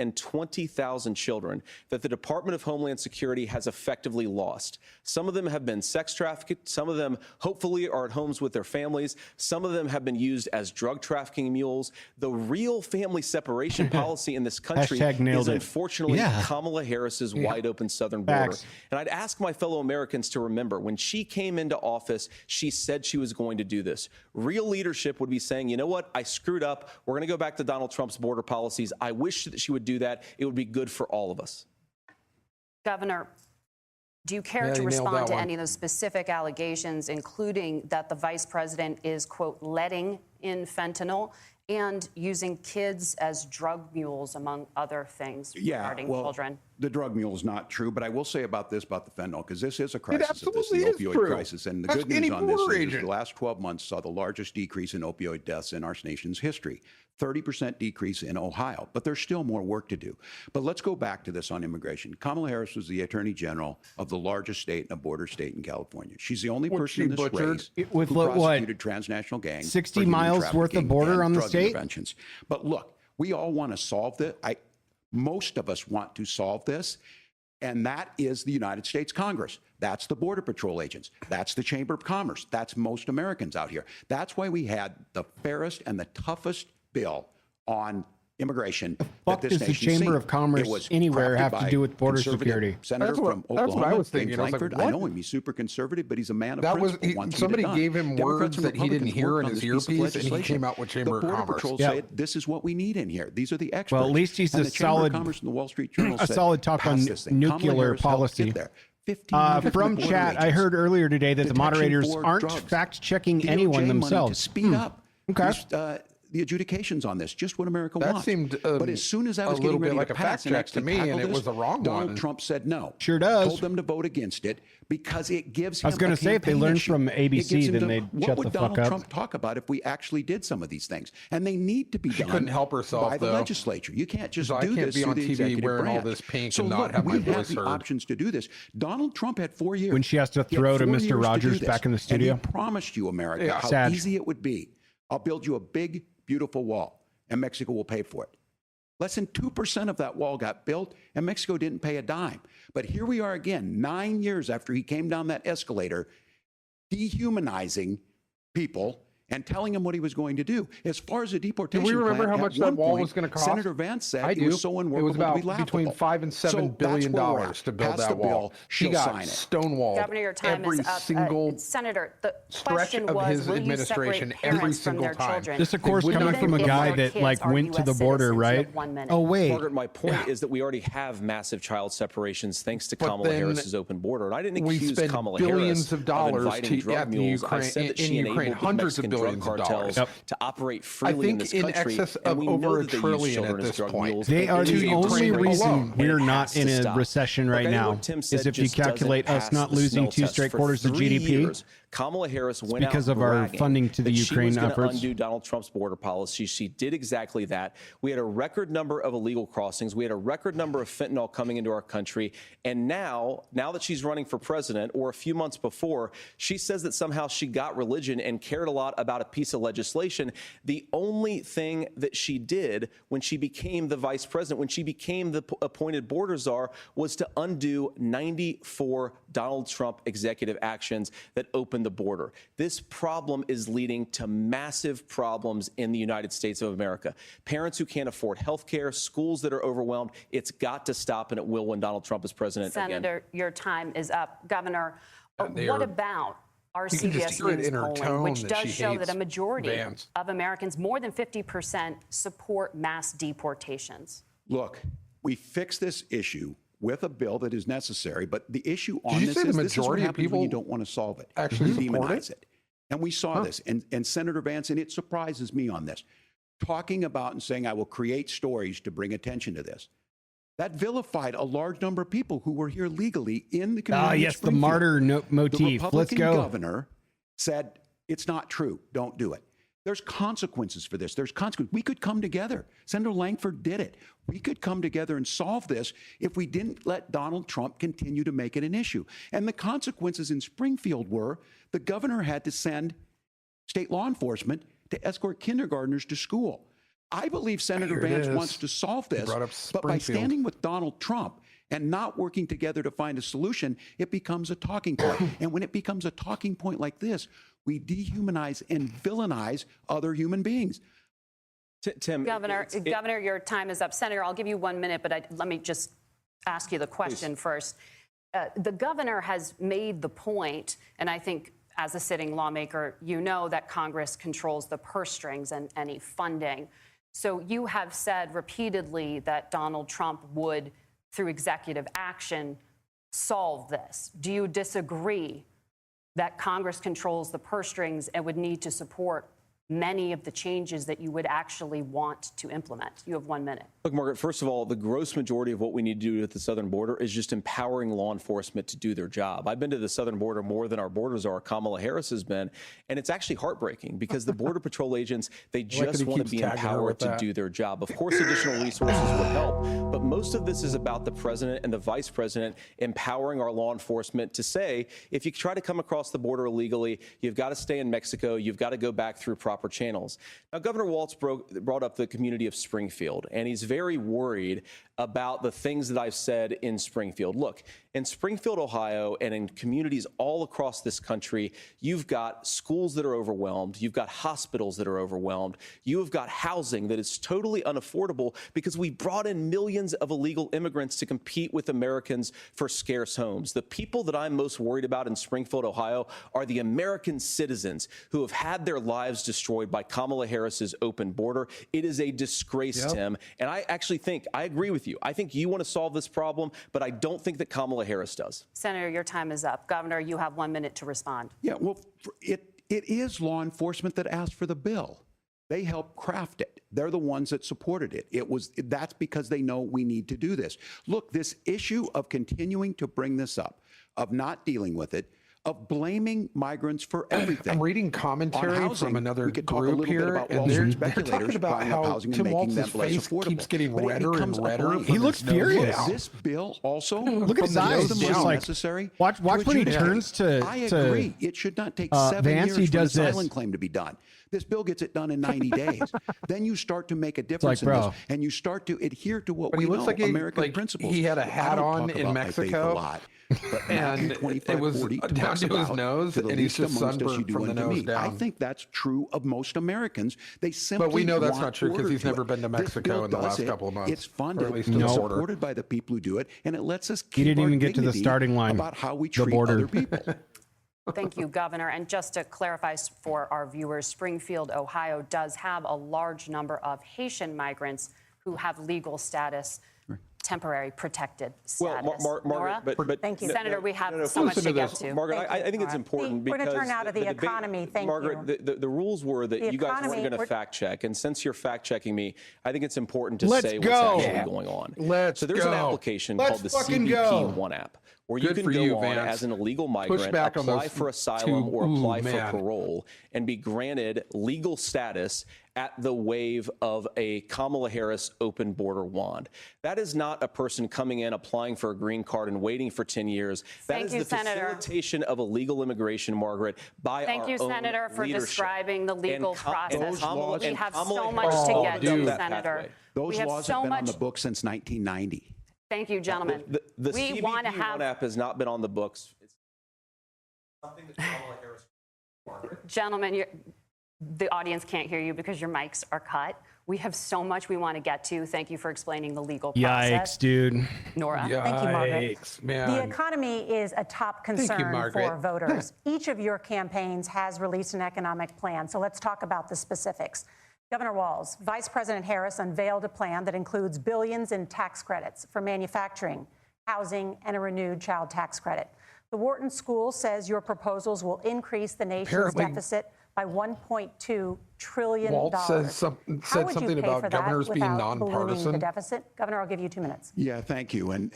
320,000 children that the Department of Homeland Security has effectively lost. Some of them have been sex trafficked. Some of them hopefully are at homes with their families. Some of them have been used as drug trafficking mules. The real family separation policy in this country Hashtag nailed is it. unfortunately Yeah. Kamala Harris's wide open southern border. Facts. And I'd ask my fellow Americans to remember when she came into office, she said she was going to do this. Real leadership would be saying, you know what, I screwed up. We're going to go back to Donald Trump's border policies. I wish that she would do that. It would be good for all of us. Governor, do you care Yeah, to you nailed respond that to one. any of those specific allegations, including that the vice president is, quote, letting in fentanyl and using kids as drug mules, among other things regarding children? The drug mule is not true, but I will say about this, about the fentanyl, because this is a crisis of this, absolutely the is opioid true. crisis. And the Ask good any news on this border is agent. the last 12 months saw the largest decrease in opioid deaths in our nation's history. 30% decrease in Ohio, but there's still more work to do. But let's go back to this on immigration. Kamala Harris was the Attorney General of the largest state and a border state in California. She's the only person she in this butchered? race With who what, prosecuted transnational gangs 60 for human miles worth of trafficking border and on the drug state? interventions. But look, we all want to solve this. Most of us want to solve this. And that is the United States Congress. That's the Border Patrol agents. That's the Chamber of Commerce. That's most Americans out here. That's why we had the fairest and the toughest bill on immigration. Fuck does the Chamber of Commerce anywhere have to do with border security? Senator That's what- from that's Oklahoma, what I was James thinking. I was like, Lankford. I what? know him. He's super conservative, but he's a man of That was principle. Wants to get it somebody done. gave him Democrats words and that he didn't Republicans hear worked in on his this piece of earpiece, and he legislation. came out with Chamber of The Border Commerce. Patrol Yeah. said this is what we need in here. These are the experts. Well, at least he's And a the Chamber solid- of Commerce and the Wall Street Journal a said, solid talk pass on this thing. Kamala nuclear Harris helped policy. get there. 1,500 From border chat, I agents. heard earlier today that the Detection moderators for aren't drugs. fact-checking DOJ anyone money themselves. to speed up Okay. the adjudications on this, just what America That wants. seemed but as soon as I was getting ready like to a pass fact and check actually to me, tackle and it this, was the wrong Donald one. Trump said no. Sure does. Told them to vote against it because it gives him I was going a to say, if they campaign learned issue. from It gives ABC, him then to- they'd what shut would the fuck Donald up. Trump talk about if we actually did some of these things? And they need to be done couldn't help herself, by the though. legislature. You can't just So I do can't this be through on the TV executive wearing all branch. this pink so and not look, have my we have voice the heard. options to do this. Donald Trump had 4 years. When she has to He had throw to 4 Mr. years do Rogers this. back in the And studio. he promised you, America, how Sad. easy it would be. I'll build you a big, beautiful wall, and Mexico will pay for it. Less than 2% of that wall got built, and Mexico didn't pay a dime. But here we are again, 9 years after he came down that escalator, dehumanizing people and telling them what he was going to do. As far as the deportation Do we remember plan, how at much that one wall point, was going to cost? Senator Vance said I it do. was so unworkable It was about to be laughable. between $5 and So $7 that's billion where we're at. to build Pass that the wall. bill, She she'll got sign it. stonewalled. Governor, your time every is up. single Senator, the stretch question of was, his will you administration separate every parents from single their time. children? This, of course, would coming not from a give guy up. that like went to the border, right? Oh wait, Margaret, my point is that we already have massive child separations thanks to But Kamala then Harris's open border. And I didn't we accuse spend Kamala billions Harris of dollars inviting to- drug at the mules. I Ukraine- said that in she Ukraine, enabled the hundreds of Mexican drug billions of dollars. cartels to operate I freely in think this in country. excess and of we know over that they $1 use trillion children at as this drug point. mules. they It are is the only Ukraine reason alone. we're It not has in to a stop. recession Look, right I think now. what Tim Is said if you just doesn't calculate us pass not the losing smell 2 test. straight For quarters of 3 GDP. years, Kamala Harris went because out of our bragging funding to the that Ukraine she was gonna efforts. undo Donald Trump's border policy. She did exactly that. We had a record number of illegal crossings. We had a record number of fentanyl coming into our country. And now that she's running for president, or a few months before, she says that somehow she got religion and cared a lot about a piece of legislation. The only thing that she did when she became the vice president, when she became the appointed border czar, was to undo 94 Donald Trump executive actions that opened the border. This problem is leading to massive problems in the United States of America. Parents who can't afford health care, schools that are overwhelmed. It's got to stop, and it will when Donald Trump is president Senator, again. your time is up. Governor, they what are- about our You can just CBS hear it News in her polling, tone which that does she show that hates a majority Vance. of Americans, more than 50%, support mass deportations? Look, we fix this issue with a bill that is necessary, but the issue on you this say the is this is what majority of happens when you people don't want to solve it. actually You support demonize it? it. And we saw this. And Senator Vance, and it surprises me on this, talking about and saying, I will create stories to bring attention to this. That vilified a large number of people who were here legally in the community. Ah, of yes, the Springfield. martyr motif. The Let's Republican go. governor said, it's not true. Don't do it. There's consequences for this. There's consequences. We could come together. Senator Langford did it. We could come together and solve this if we didn't let Donald Trump continue to make it an issue. And the consequences in Springfield were the governor had to send state law enforcement to escort kindergartners to school. I believe Senator Here it Vance is. wants to solve this, brought up but by Springfield. standing with Donald Trump and not working together to find a solution, it becomes a talking point. And when it becomes a talking point like this, we dehumanize and villainize other human beings. Tim, Governor, your time is up. Senator, I'll give you 1 minute, but let me just ask you the question first. The governor has made the point, and I think as a sitting lawmaker, you know that Congress controls the purse strings and any funding. So you have said repeatedly that Donald Trump would, through executive action, solve this. Do you disagree that Congress controls the purse strings and would need to support many of the changes that you would actually want to implement? You have 1 minute. Look, Margaret, first of all, the gross majority of what we need to do at the southern border is just empowering law enforcement to do their job. I've been to the southern border more than our border czar, Kamala Harris, has been, and it's actually heartbreaking because the Border Patrol agents, they just want to be empowered to do their job. Of course, additional resources would help, but most of this is about the president and the vice president empowering our law enforcement to say, if you try to come across the border illegally, you've got to stay in Mexico, you've got to go back through proper channels. Now, Governor Walz brought up the community of Springfield, and he's very worried about the things that I've said in Springfield. Look, in Springfield, Ohio, and in communities all across this country, you've got schools that are overwhelmed. You've got hospitals that are overwhelmed. You have got housing that is totally unaffordable because we brought in millions of illegal immigrants to compete with Americans for scarce homes. The people that I'm most worried about in Springfield, Ohio, are the American citizens who have had their lives destroyed by Kamala Harris's open border. It is a disgrace, Tim. And I actually think, I agree with you. I think you want to solve this problem, but I don't think that Kamala Harris does. Senator, your time is up. Governor, you have 1 minute to respond. Yeah, well, it is law enforcement that asked for the bill. They helped craft it. They're the ones that supported it. That's because they know we need to do this. Look, this issue of continuing to bring this up, of not dealing with it, of blaming migrants for everything. I'm reading commentary housing, from another we could talk a group little here, bit about and Wall they're Street talking speculators about buying up how housing and Tim making them Walz's less face affordable. keeps getting But it redder and becomes a redder. blame. He looks furious. Is this bill also Look at his eyes. the Just money like necessary? watch when he adjudicate? turns to. I agree. It should not take 7 Vance, years he for does an this. asylum claim to be done. This bill gets it done in 90 days. Then you start to make a difference like, in bro. this, and you start to adhere to what But we he looks know, like American principles. he had a I hat don't on talk in about my faith Mexico, a lot, but and Matthew 25, it was 40 down talks to his about, nose, "To the and he's least just amongst us, you sunburned do from the unto nose me." I down. think that's true of most Americans. They simply But we know that's want not true because order he's to never it. been to This Mexico bill in the does last it. couple of months. It's funded, Or at least it's to the border. supported by the people who do it, and it lets us keep He didn't our even get to the dignity starting line. about how we The treat border. other people. Thank you, Governor. And just to clarify for our viewers, Springfield, Ohio does have a large number of Haitian migrants who have legal status, temporary protected status. Well, Nora? but Thank you, Senator. We have so Listen much to to get this. to. Margaret, Thank I you, think it's Nora. important We're because going to turn out of the debate- economy. Thank Margaret, you. the rules were that The you guys economy, weren't going to we're- fact check, and since you're fact checking me, I think it's important to Let's say go. what's actually Yeah. going on. Let's so there's an go. application Let's called the fucking CBP-1 app, where you Good can for go you, on Vance. as an illegal Push migrant, back on apply those for asylum or two- apply man. for parole, and be granted legal status at the wave of a Kamala Harris open border wand. That is not a person coming in, applying for a green card and waiting for 10 years. That Thank is you, the Senator. facilitation of illegal immigration, Margaret, by Thank our you, own Senator, for leadership. describing the legal And process. Kamala- We and have Kamala so Harris much to opened get up to, that Senator. pathway. Those We have laws so have been on much. the books since 1990. Thank you, gentlemen. The we want to CBP-1 have app has not been on the books. It's something that Kamala Harris. Margaret. Gentlemen, the audience can't hear you because your mics are cut. We have so much we want to get to. Thank you for explaining the legal process. Yikes, dude. Nora. Thank you, Margaret. Yikes, man. The economy is a top concern Margaret. for voters. Each of your campaigns has released an economic plan, so let's talk about the specifics. Governor Walz, Vice President Harris unveiled a plan that includes billions in tax credits for manufacturing, housing, and a renewed child tax credit. The Wharton School says your proposals will increase the nation's Apparently- deficit by $1.2 trillion. Walt said How something would you pay about for that governors being without ballooning nonpartisan. the deficit? Governor, I'll give you 2 minutes. Yeah, thank you. And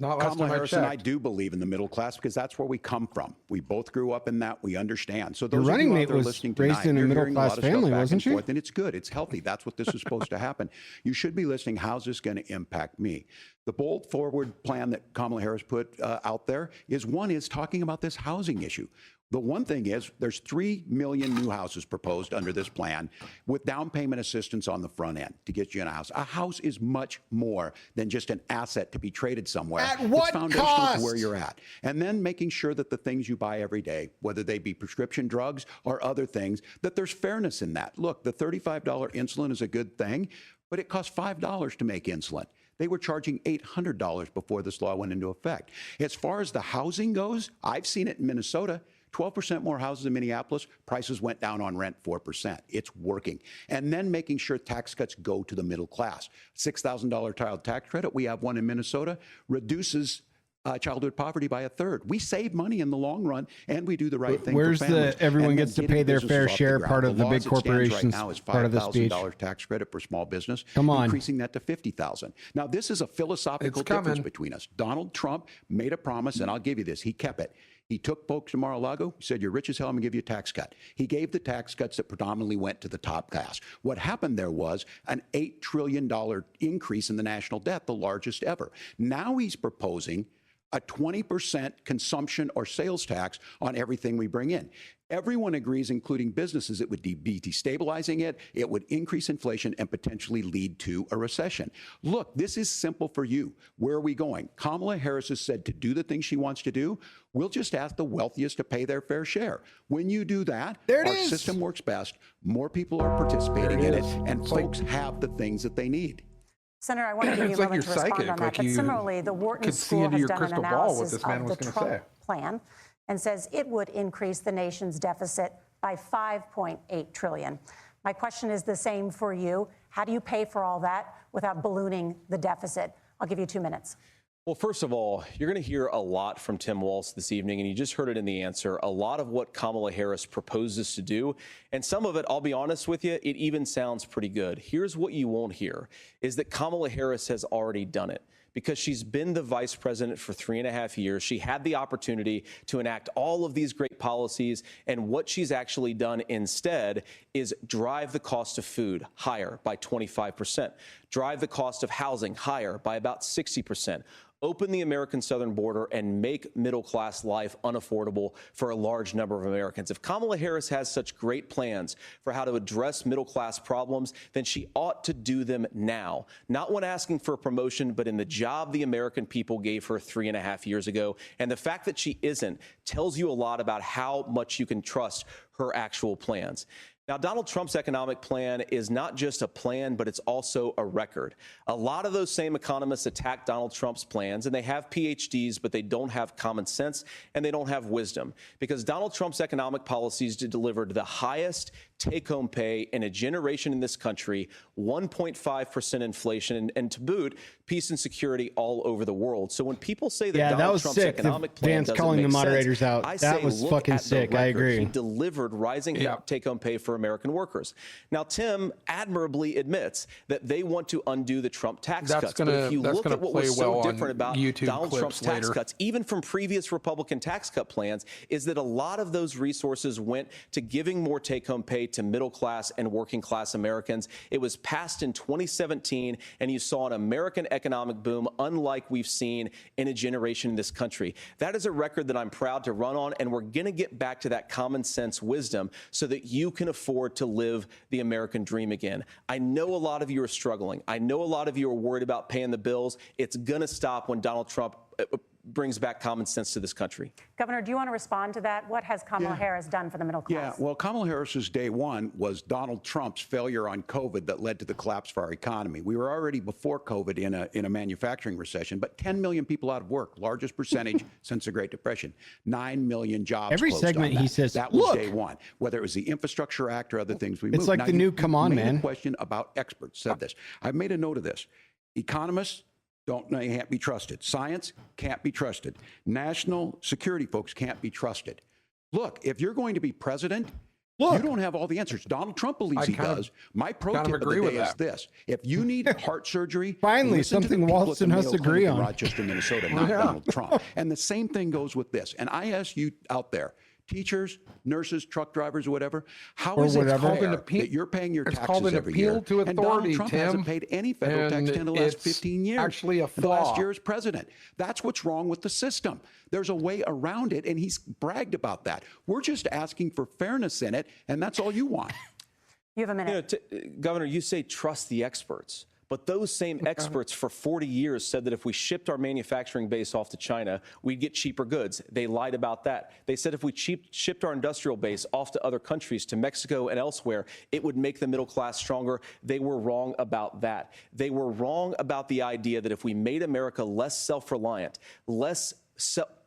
not last Kamala time I Harris and I checked. do believe in the middle class because that's where we come from. We both grew up in that. We understand. So those Your of running you out mate there was listening raised tonight, in a you're middle hearing class lot of stuff family, back wasn't and she? forth, and it's good. It's healthy. That's what this is supposed to happen. You should be listening. How's this going to impact me? The bold forward plan that Kamala Harris put out there is talking about this housing issue. The one thing is there's 3 million new houses proposed under this plan with down payment assistance on the front end to get you in a house. A house is much more than just an asset to be traded somewhere. At what it's foundational cost? to where you're at. And then making sure that the things you buy every day, whether they be prescription drugs or other things, that there's fairness in that. Look, the $35 insulin is a good thing, but it costs $5 to make insulin. They were charging $800 before this law went into effect. As far as the housing goes, I've seen it in Minnesota. 12% more houses in Minneapolis, prices went down on rent 4%. It's working. And then making sure tax cuts go to the middle class. $6,000 child tax credit, we have one in Minnesota, reduces childhood poverty by 1/3. We save money in the long run, and we do the right thing Where's for families. the everyone And then gets to getting pay their businesses fair off the share ground. part of the law big as it stands corporations right now is part of the speech? $5,000 tax credit for small business. Come on. Increasing that to $50,000. Now, this is a philosophical It's difference coming. between us. Donald Trump made a promise, and I'll give you this. He kept it. He took folks to Mar-a-Lago, said, you're rich as hell, I'm going to give you a tax cut. He gave the tax cuts that predominantly went to the top class. What happened there was an $8 trillion increase in the national debt, the largest ever. Now he's proposing a 20% consumption or sales tax on everything we bring in. Everyone agrees, including businesses, it would be destabilizing it, it would increase inflation and potentially lead to a recession. Look, this is simple for you. Where are we going? Kamala Harris has said to do the things she wants to do, we'll just ask the wealthiest to pay their fair share. When you do that, our system works best, more people are participating in it, and folks have the things that they need. Senator, I want to give you It's a like moment you're to respond psychic, on that. like But you similarly, the Wharton could see School into has your done an crystal ball what analysis this man of was the gonna Trump say. plan and says it would increase the nation's deficit by $5.8 trillion. My question is the same for you. How do you pay for all that without ballooning the deficit? I'll give you 2 minutes. Well, first of all, you're going to hear a lot from Tim Walz this evening, and you just heard it in the answer. A lot of what Kamala Harris proposes to do, and some of it, I'll be honest with you, it even sounds pretty good. Here's what you won't hear, is that Kamala Harris has already done it. Because she's been the vice president for 3.5 years. She had the opportunity to enact all of these great policies. And what she's actually done instead is drive the cost of food higher by 25%, drive the cost of housing higher by about 60%. Open the American southern border and make middle-class life unaffordable for a large number of Americans. If Kamala Harris has such great plans for how to address middle-class problems, then she ought to do them now. Not when asking for a promotion, but in the job the American people gave her 3.5 years ago. And the fact that she isn't tells you a lot about how much you can trust her actual plans. Now, Donald Trump's economic plan is not just a plan, but it's also a record. A lot of those same economists attack Donald Trump's plans, and they have PhDs, but they don't have common sense and they don't have wisdom, because Donald Trump's economic policies delivered the highest take-home pay in a generation in this country, 1.5% inflation, and to boot, peace and security all over the world. So when people say that Donald Trump's economic plan doesn't calling make the moderators sense, out. I say, That was look fucking at the sick. I record. agree. He delivered rising take-home pay for American workers. Now, Tim admirably admits that they want to undo the Trump tax cuts. But if you look at what was so different about Donald Trump's tax cuts, even from previous Republican tax cut plans, is that a lot of those resources went to giving more take-home pay to middle-class and working-class Americans. It was passed in 2017, and you saw an American economic boom unlike we've seen in a generation in this country. That is a record that I'm proud to run on, and we're going to get back to that common sense wisdom so that you can afford to live the American dream again. I know a lot of you are struggling. I know a lot of you are worried about paying the bills. It's going to stop when Donald Trump brings back common sense to this country. Governor, do you want to respond to that? What has Kamala Harris done for the middle class? Yeah, well, Kamala Harris's day one was Donald Trump's failure on COVID that led to the collapse of our economy. We were already before COVID in a manufacturing recession, but 10 million people out of work, largest percentage since the Great Depression. 9 million jobs. Every segment he says, that was day one. Whether it was the Infrastructure Act or other things we moved. It's like now, the new come on, man. A question about experts said this. I've made a note of this. Economists can't be trusted. Science can't be trusted. National security folks can't be trusted. Look, if you're going to be president, you don't have all the answers. Donald Trump believes he does. My pro tip of the day is this. If you need heart surgery, finally something Walz and us agree on. Rochester, Minnesota, not Donald Trump. And the same thing goes with this. And I ask you out there, teachers, nurses, truck drivers, or whatever, how is it fair that you're paying your taxes every year? To authority, and Donald Trump hasn't paid any federal tax in the last 15 years. Actually a flaw. The last year as president. That's what's wrong with the system. There's a way around it, and he's bragged about that. We're just asking for fairness in it, and that's all you want. You have a minute. Governor, you say trust the experts. But those same experts for 40 years said that if we shipped our manufacturing base off to China, we'd get cheaper goods. They lied about that. They said if we shipped our industrial base off to other countries, to Mexico and elsewhere, it would make the middle class stronger. They were wrong about that. They were wrong about the idea that if we made America less self-reliant, less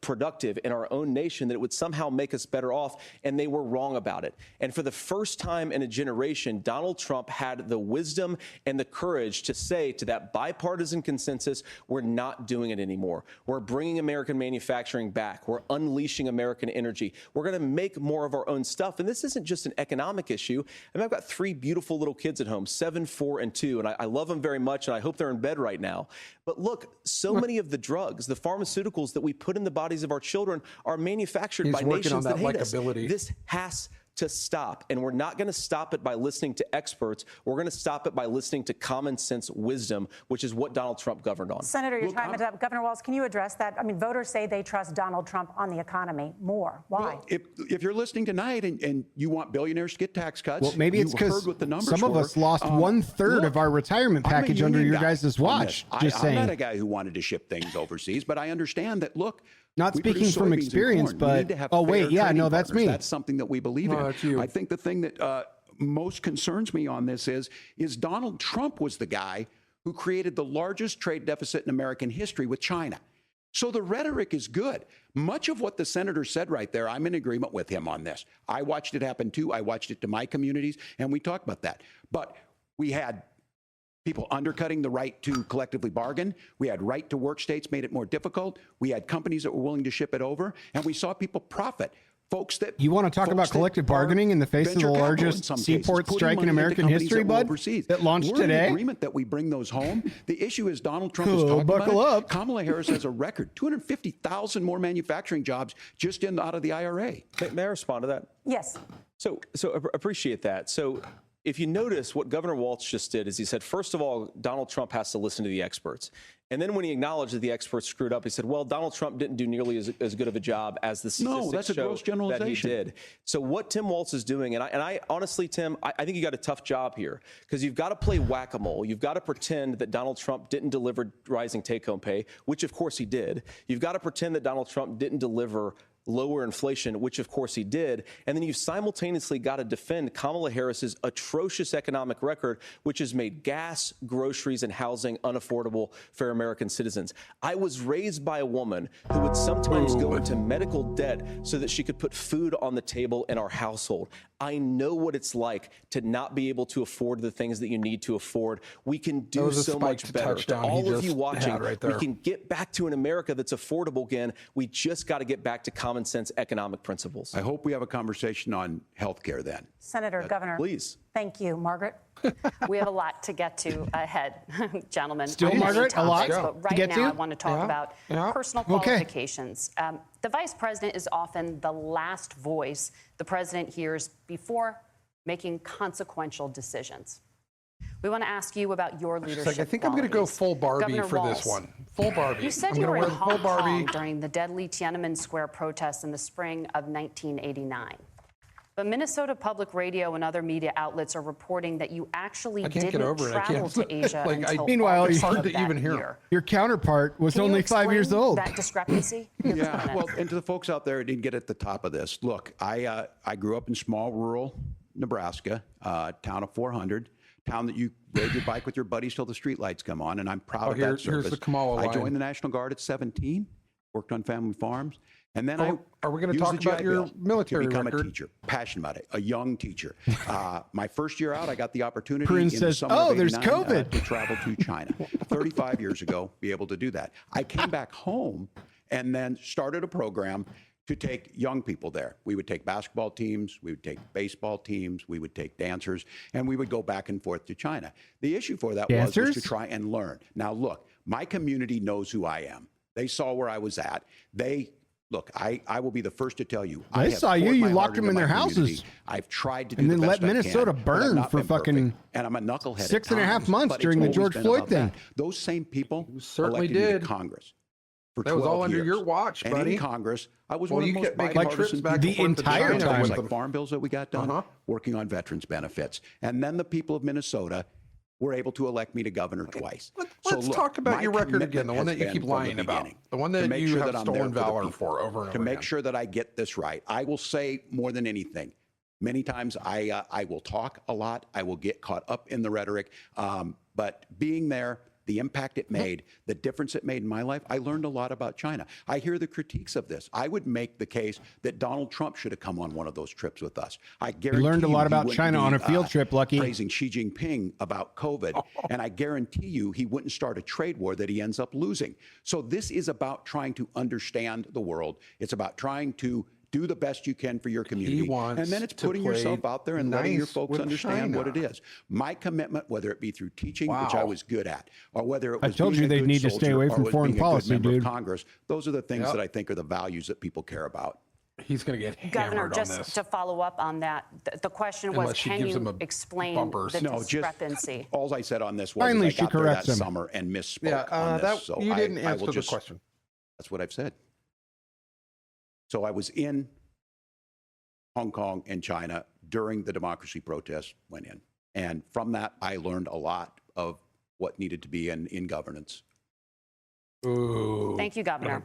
productive in our own nation, that it would somehow make us better off, and they were wrong about it. And for the first time in a generation, Donald Trump had the wisdom and the courage to say to that bipartisan consensus, we're not doing it anymore. We're bringing American manufacturing back. We're unleashing American energy. We're going to make more of our own stuff. And this isn't just an economic issue. I mean, I've got 3 beautiful little kids at home, 7, 4, and 2, and I love them very much, and I hope they're in bed right now. But look, so many of the drugs, the pharmaceuticals that we put in the bodies of our children are manufactured by nations that hate us. This has to stop, and we're not going to stop it by listening to experts. We're going to stop it by listening to common sense wisdom, which is what Donald Trump governed on. Senator, your time is up. Governor Walz, can you address that? I mean, voters say they trust Donald Trump on the economy more. Why? Well, if you're listening tonight and you want billionaires to get tax cuts, well, maybe it's because some of us lost 1/3 of our retirement package under your guys' watch. Just saying. I'm not a guy who wanted to ship things overseas, but I understand that, look, not speaking from experience, but that's me. That's something that we believe in. I think the thing that most concerns me on this is Donald Trump was the guy who created the largest trade deficit in American history with China. So the rhetoric is good. Much of what the senator said right there, I'm in agreement with him on this. I watched it happen too. I watched it to my communities, and we talked about that. But we had people undercutting the right to collectively bargain. We had right to work states made it more difficult. We had companies that were willing to ship it over, and we saw people profit. Folks that you want to talk about collective bargaining in the face of the largest seaport strike in American history, bud, that launched today? In agreement that we bring those home. The issue is Donald Trump is talking about it. Kamala Harris has a record 250,000 more manufacturing jobs just out of the IRA. May I respond to that? Yes. So appreciate that. So if you notice, what Governor Walz just did is he said, first of all, Donald Trump has to listen to the experts. And then when he acknowledged that the experts screwed up, he said, well, Donald Trump didn't do nearly as good of a job as the statistics that's a gross generalization. that he did. So what Tim Walz is doing, and I honestly, Tim, I think you got a tough job here because you've got to play whack-a-mole. You've got to pretend that Donald Trump didn't deliver rising take-home pay, which of course he did. You've got to pretend that Donald Trump didn't deliver lower inflation, which of course he did. And then you've simultaneously got to defend Kamala Harris's atrocious economic record, which has made gas, groceries, and housing unaffordable for American citizens. I was raised by a woman who would sometimes go into medical debt so that she could put food on the table in our household. I know what it's like to not be able to afford the things that you need to afford. We can do so much better. To all of you watching, we can get back to an America that's affordable again. We just got to get back to common sense economic principles. I hope we have a conversation on health care then. Senator, Governor. Please. Thank you. Margaret? We have a lot to get to ahead, gentlemen. Still, Margaret, a lot but right to get now, to? I want to talk about personal qualifications. The vice president is often the last voice the president hears before making consequential decisions. We want to ask you about your leadership. I think I'm going to go full Barbie Governor for Walz, this one. Full Barbie. You said you were in Hong Kong during the deadly Tiananmen Square protests in the spring of 1989. But Minnesota Public Radio and other media outlets are reporting that you actually didn't travel to Asia until meanwhile, August hard of to that even hear. year. Your counterpart was Can only you 5 years explain old. that discrepancy? Yeah, well, and to the folks out there who didn't get at the top of this, look, I grew up in small rural Nebraska, town of 400, town that you ride your bike with your buddies till the streetlights come on, and I'm proud of that service. Here's the Kamala line. I joined the National Guard at 17, worked on family farms, and then are we going to talk about your military to become record? a teacher, passionate about it, a young teacher. My first year out, I got the opportunity Prince in says, the summer of there's 89, COVID. to travel to China. 35 years ago, be able to do that. I came back home and then started a program to take young people there. We would take basketball teams, we would take baseball teams, we would take dancers, and we would go back and forth to China. The issue for that was to try and learn. Now, look, my community knows who I am. They saw where I was at. Look, I will be the first to tell you. They saw you. You locked them in their houses. I've tried to do and the then best let Minnesota burn for fucking and I'm a knucklehead 6.5 months during the George Floyd thing. Those same people certainly elected me did to Congress. That was all under your watch, and buddy. in Congress, I was Well, one of you the most kept making bipartisan trips back people the entire for time. like farm bills that we got done, working on veterans benefits. And then the people of Minnesota were able to elect me to governor twice. Let's talk about your record again, the one that you keep lying about, the one that you have stolen valor for over and over to make sure that I get this right. I will say more than anything. Many times I will talk a lot. I will get caught up in the rhetoric. But being there, the impact it made, the difference it made in my life, I learned a lot about China. I hear the critiques of this. I would make the case that Donald Trump should have come on one of those trips with us. I guarantee you learned a lot about China on a field trip, Lucky. Praising Xi Jinping about COVID. And I guarantee you he wouldn't start a trade war that he ends up losing. So this is about trying to understand the world. It's about trying to do the best you can for your community. And then it's putting yourself out there and letting your folks understand what it is. My commitment, whether it be through teaching, which I was good at, or whether it was I told you they'd need to stay away from foreign policy, dude. Congress, those are the things that I think are the values that people care about. He's going to get hammered Governor, on just this. to follow up on that, the question was, can you explain the discrepancy? All I said on this was Finally, I got there that summer and misspoke on this. So you didn't answer the question. That's what I've said. So I was in Hong Kong and China during the democracy protests went in. And from that, I learned a lot of what needed to be in governance. Ooh. Thank you, Governor.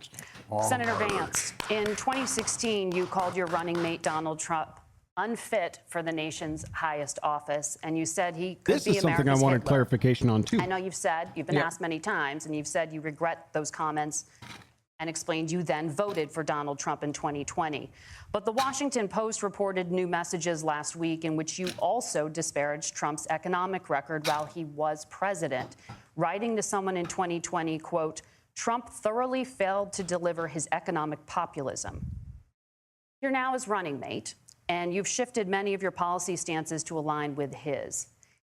Senator Vance, in 2016, you called your running mate, Donald Trump, unfit for the nation's highest office, and you said he could this be is something America's I wanted Hitler. clarification on, too. I know you've been asked many times, and you've said you regret those comments. and explained you then voted for Donald Trump in 2020. But the Washington Post reported new messages last week in which you also disparaged Trump's economic record while he was president, writing to someone in 2020, quote, Trump thoroughly failed to deliver his economic populism. You're now his running mate, and you've shifted many of your policy stances to align with his.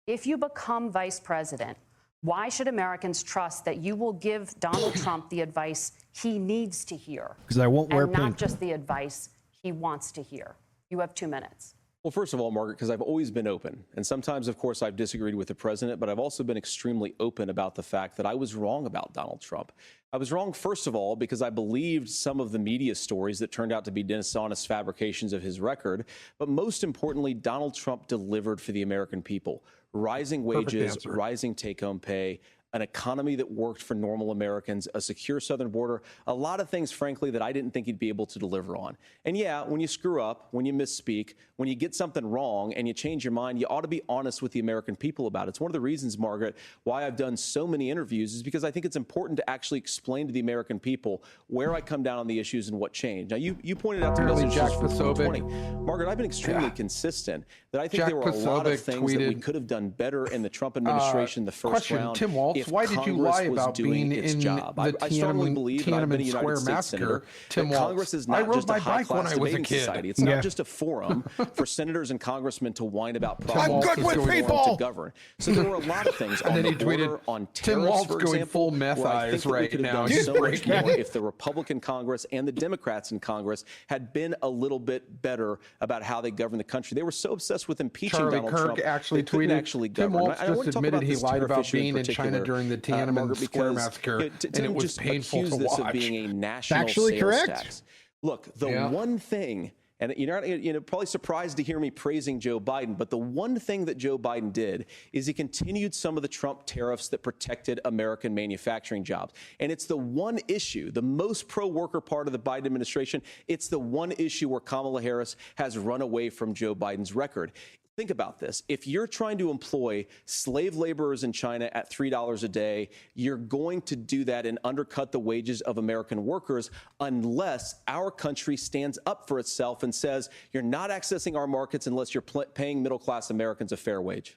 If you become vice president, why should Americans trust that you will give Donald Trump the advice he needs to hear? Because I won't wear and pink. not just the advice he wants to hear. You have 2 minutes. Well, first of all, Margaret, because I've always been open. And sometimes, of course, I've disagreed with the president, but I've also been extremely open about the fact that I was wrong about Donald Trump. I was wrong, first of all, because I believed some of the media stories that turned out to be dishonest fabrications of his record. But most importantly, Donald Trump delivered for the American people. Rising wages, rising take-home pay, an economy that worked for normal Americans, a secure southern border, a lot of things, frankly, that I didn't think he'd be able to deliver on. And yeah, when you screw up, when you misspeak, when you get something wrong and you change your mind, you ought to be honest with the American people about it. It's one of the reasons, Margaret, why I've done so many interviews is because I think it's important to actually explain to the American people where I come down on the issues and what changed. Now, you pointed out the messages for 2020. Margaret, I've been extremely consistent that I think there were a lot of things that we could have done better in the Trump administration the first round. Tim Walz, why did you lie about being in job. the I strongly believe that I've been a Tiananmen United Square States senator. Tim That Congress is not just a high-class debating society. It's not just a forum for senators and congressmen to whine about problems. I'm good with people. To govern. So there were a lot of things on the border, on Tim tariffs, Walz for going example, full meth where I eyes think that we right could have now. done so much more if the Republican Congress and the Democrats in Congress had been a little bit better about how they govern the country. They were so obsessed with impeaching Charlie Donald Kirk Trump, actually they couldn't tweeted. actually Tim govern. Walz just admitted he lied about being in China during the Tiananmen Margaret, Square because, massacre, and it was just painful accuse to this watch. of being a national Factually sales correct. tax. Look, the one thing, and you're probably surprised to hear me praising Joe Biden, but the one thing that Joe Biden did is he continued some of the Trump tariffs that protected American manufacturing jobs. And it's the one issue, the most pro-worker part of the Biden administration, it's the one issue where Kamala Harris has run away from Joe Biden's record. Think about this. If you're trying to employ slave laborers in China at $3 a day, you're going to do that and undercut the wages of American workers unless our country stands up for itself and says, you're not accessing our markets unless you're paying middle-class Americans a fair wage.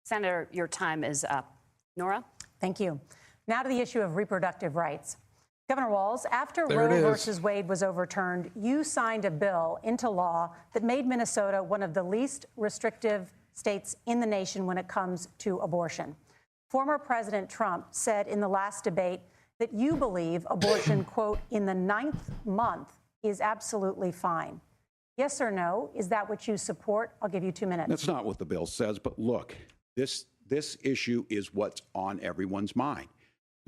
Senator, your time is up. Nora? Thank you. Now to the issue of reproductive rights. Governor Walz, after Roe versus Wade was overturned, you signed a bill into law that made Minnesota one of the least restrictive states in the nation when it comes to abortion. Former President Trump said in the last debate that you believe abortion, quote, in the 9th month is absolutely fine. Yes or no? Is that what you support? I'll give you 2 minutes. That's not what the bill says, but look, this issue is what's on everyone's mind.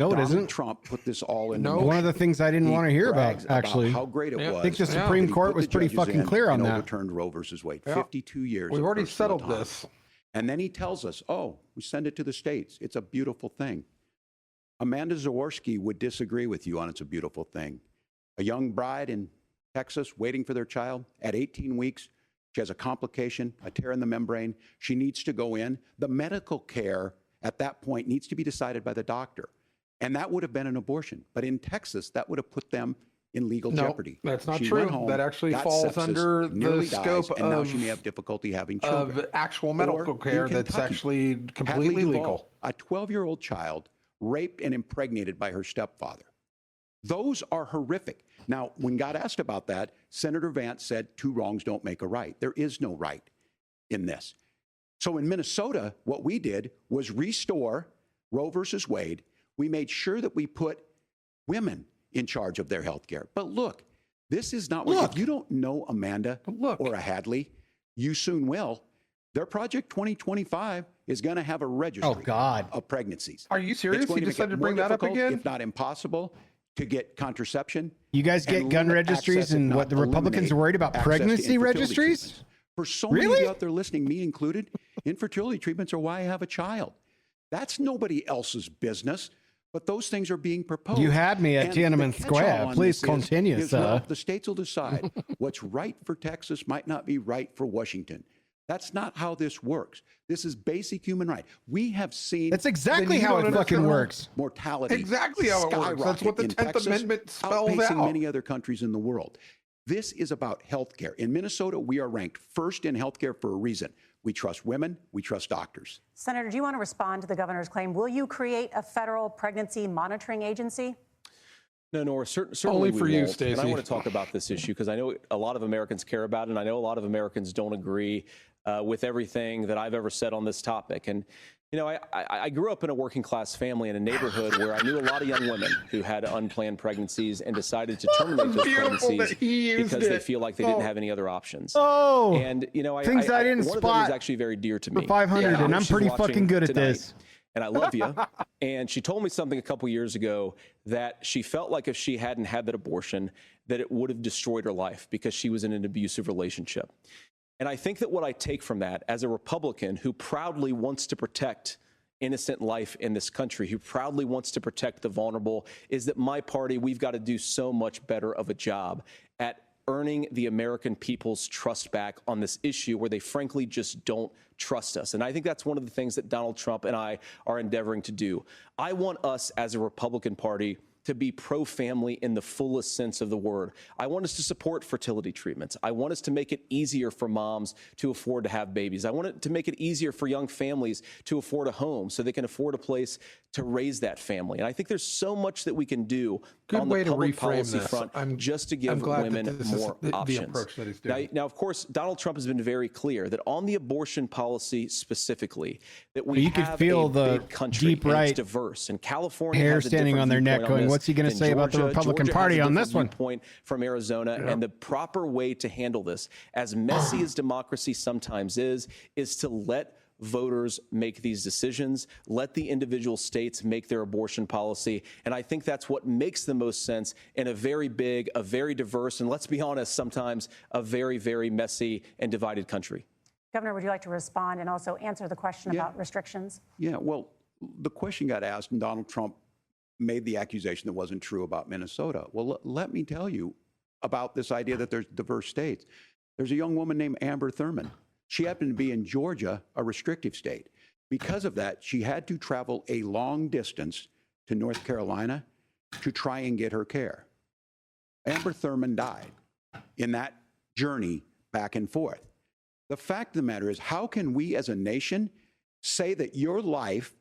No, it Donald isn't. Trump put this all in. One of the things I didn't want to hear about, actually. How great it was. I think the Supreme Court was pretty fucking clear on that. Overturned Roe versus Wade. 52 years. We've already settled this. And then he tells us, oh, we send it to the states. It's a beautiful thing. Amanda Zaworski would disagree with you on it's a beautiful thing. A young bride in Texas waiting for their child at 18 weeks. She has a complication, a tear in the membrane. She needs to go in. The medical care at that point needs to be decided by the doctor. And that would have been an abortion. But in Texas, that would have put them in legal jeopardy. That's not She true. went home, That actually got falls sepsis, under the nearly dies, scope and now of, she may have difficulty having children. of actual medical Or care in that's Kentucky, actually completely Hadley legal. Duvall, a 12-year-old child raped and impregnated by her stepfather. Those are horrific. Now, when God asked about that, Senator Vance said 2 wrongs don't make a right. There is no right in this. So in Minnesota, what we did was restore Roe versus Wade. We made sure that we put women in charge of their health care. But look, this is not what, if you don't know Amanda or a Hadley, you soon will. Their Project 2025 is going to have a registry of pregnancies. Are you serious? It's going You to make decided it to bring more that up difficult, again? if not impossible, to get contraception. You guys get and gun limit registries access, if and not what the Republicans are worried about access to pregnancy infertility registries? treatments. For so many of you out there listening, me included, infertility treatments are why I have a child. That's nobody else's business, but those things are being proposed. You had me at And Tiananmen the Square. catch-all on Please this continue, is, sir. well, the states will decide what's right for Texas might not be right for Washington. That's not how this works. This is basic human right. We have seen. That's exactly how it fucking works. Mortality. Exactly how it works. That's what the 10th Amendment spells outpacing out. many other countries in the world. This is about healthcare. In Minnesota, we are ranked first in healthcare for a reason. We trust women. We trust doctors. Senator, do you want to respond to the governor's claim? Will you create a federal pregnancy monitoring agency? No, Nora, certainly Only for you, won't. Stacey. And I want to talk about this issue because I know a lot of Americans care about it, and I know a lot of Americans don't agree with everything that I've ever said on this topic. And, you know, I grew up in a working class family in a neighborhood where I knew a lot of young women who had unplanned pregnancies and decided to terminate those pregnancies because they feel like they didn't have any other options. Oh, and, you know, things I didn't one spot of them is actually very dear to me. For 500, and I'm pretty fucking good at this. And I love you. And she told me something a couple years ago that she felt like if she hadn't had that abortion, that it would have destroyed her life because she was in an abusive relationship. And I think that what I take from that as a Republican who proudly wants to protect innocent life in this country, who proudly wants to protect the vulnerable, is that my party, we've got to do so much better of a job at earning the American people's trust back on this issue where they frankly just don't trust us. And I think that's one of the things that Donald Trump and I are endeavoring to do. I want us as a Republican Party to be pro-family in the fullest sense of the word. I want us to support fertility treatments. I want us to make it easier for moms to afford to have babies. I want it to make it easier for young families to afford a home so they can afford a place to raise that family. And I think there's so much that we can do on the public policy front just to give women more options. Now, of course, Donald Trump has been very clear that on the abortion policy specifically, that we have a big country deep right and it's diverse. And California hair has a standing different on their neck viewpoint going, this what's he going to than say about the Georgia. Republican Georgia Party has a on this different one? Point from Arizona, and the proper way to handle this, as messy as democracy sometimes is to let voters make these decisions, let the individual states make their abortion policy. And I think that's what makes the most sense in a very big, a very diverse, and let's be honest, sometimes a very, very messy and divided country. Governor, would you like to respond and also answer the question about restrictions? Yeah, well, the question got asked, and Donald Trump made the accusation that wasn't true about Minnesota. Well, let me tell you about this idea that there's diverse states. There's a young woman named Amber Thurman. She happened to be in Georgia, a restrictive state. Because of that, she had to travel a long distance to North Carolina to try and get her care. Amber Thurman died in that journey back and forth. The fact of the matter is, how can we as a nation say that your life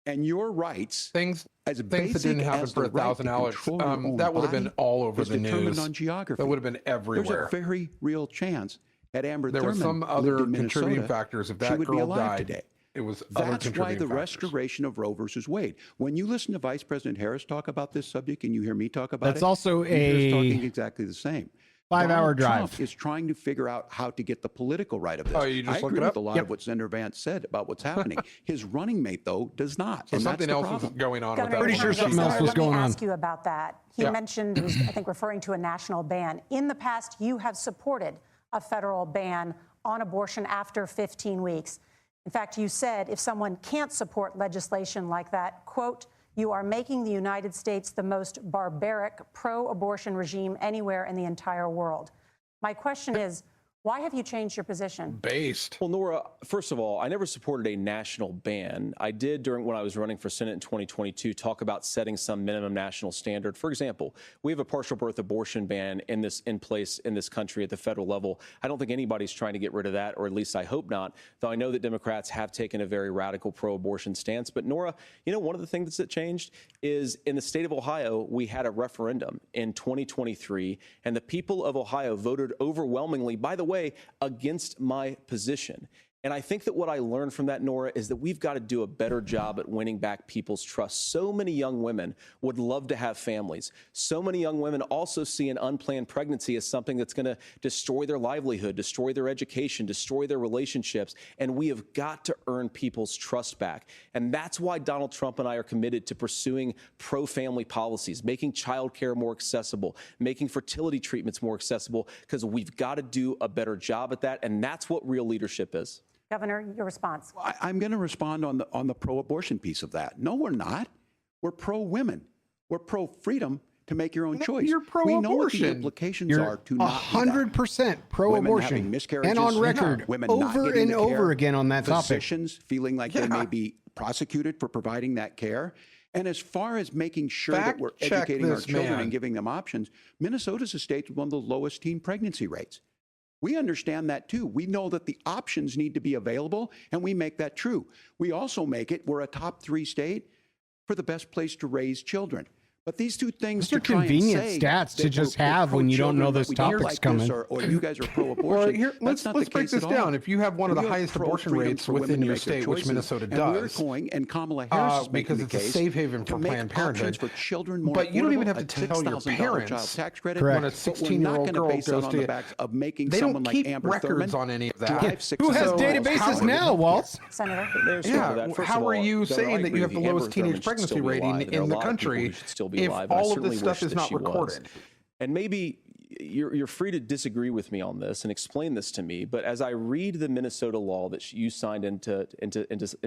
and your rights, things that didn't happen for 1,000 hours, that would have been all over the news. On geography. That would have been everywhere. There's a very real chance had Amber there Thurman were some other lived in contributing Minnesota, factors. If that she would be girl alive died today. It was That's why the restoration of Roe versus Wade. When you listen to Vice President Harris talk about this subject and you hear me talk about That's also you hear us a talking exactly the same. 5-hour drive. Trump is trying to figure out how to get the political right of this. Oh, you just I looked agree it with up? a lot of what Senator Vance said about what's happening. His running mate, though, does not. So and something that's the else was problem. going on. Governor, with that. Pretty sure something else was going on. Let me ask you about that. He mentioned, he was, I think, referring to a national ban. In the past, you have supported a federal ban on abortion after 15 weeks. In fact, you said if someone can't support legislation like that, quote, you are making the United States the most barbaric pro-abortion regime anywhere in the entire world. My question is, why have you changed your position? Well, Nora, first of all, I never supported a national ban. I did when I was running for Senate in 2022 talk about setting some minimum national standard. For example, we have a partial birth abortion ban in place in this country at the federal level. I don't think anybody's trying to get rid of that, or at least I hope not, though I know that Democrats have taken a very radical pro-abortion stance. But Nora, you know, one of the things that changed is in the state of Ohio, we had a referendum in 2023, and the people of Ohio voted overwhelmingly, by the way, against my position. And I think that what I learned from that, Nora, is that we've got to do a better job at winning back people's trust. So many young women would love to have families. So many young women also see an unplanned pregnancy as something that's going to destroy their livelihood, destroy their education, destroy their relationships. And we have got to earn people's trust back. And that's why Donald Trump and I are committed to pursuing pro-family policies, making childcare more accessible, making fertility treatments more accessible, because we've got to do a better job at that. And that's what real leadership is. Governor, your response. I'm going to respond on the pro-abortion piece of that. No, we're not. We're pro-women. We're pro-freedom to make your own choice. You're we know what the pro-abortion. implications You're are to not 100% pro-abortion, miscarriages, and on record women not over getting and the over care, again on that topic. physicians feeling like they may be prosecuted for providing that care. And as far as making sure that we're educating our children and giving them options, Minnesota's a state with one of the lowest teen pregnancy rates. We understand that too. We know that the options need to be available, and we make that true. We also make it, we're a top 3 state for the best place to raise children. But these two things Those are convenient stats to just have when you don't know this topic's coming. Or you guys are pro-abortion. Let's break this down. If you have one of the highest abortion rates within your state, which Minnesota does, and Kamala Harris is because it's a safe haven for Planned Parenthood, for children more but you don't even have to affordable, tell your $6,000 parents child tax credit. when a 16-year-old girl goes on the to. backs of making They someone don't like keep Amber records Thurman on any of that. Who has databases now, Waltz? Senator. How are you saying that you have the lowest teenage pregnancy rating in the country if all of this stuff is not recorded? And maybe you're free to disagree with me on this and explain this to me, but as I read the Minnesota law that you signed into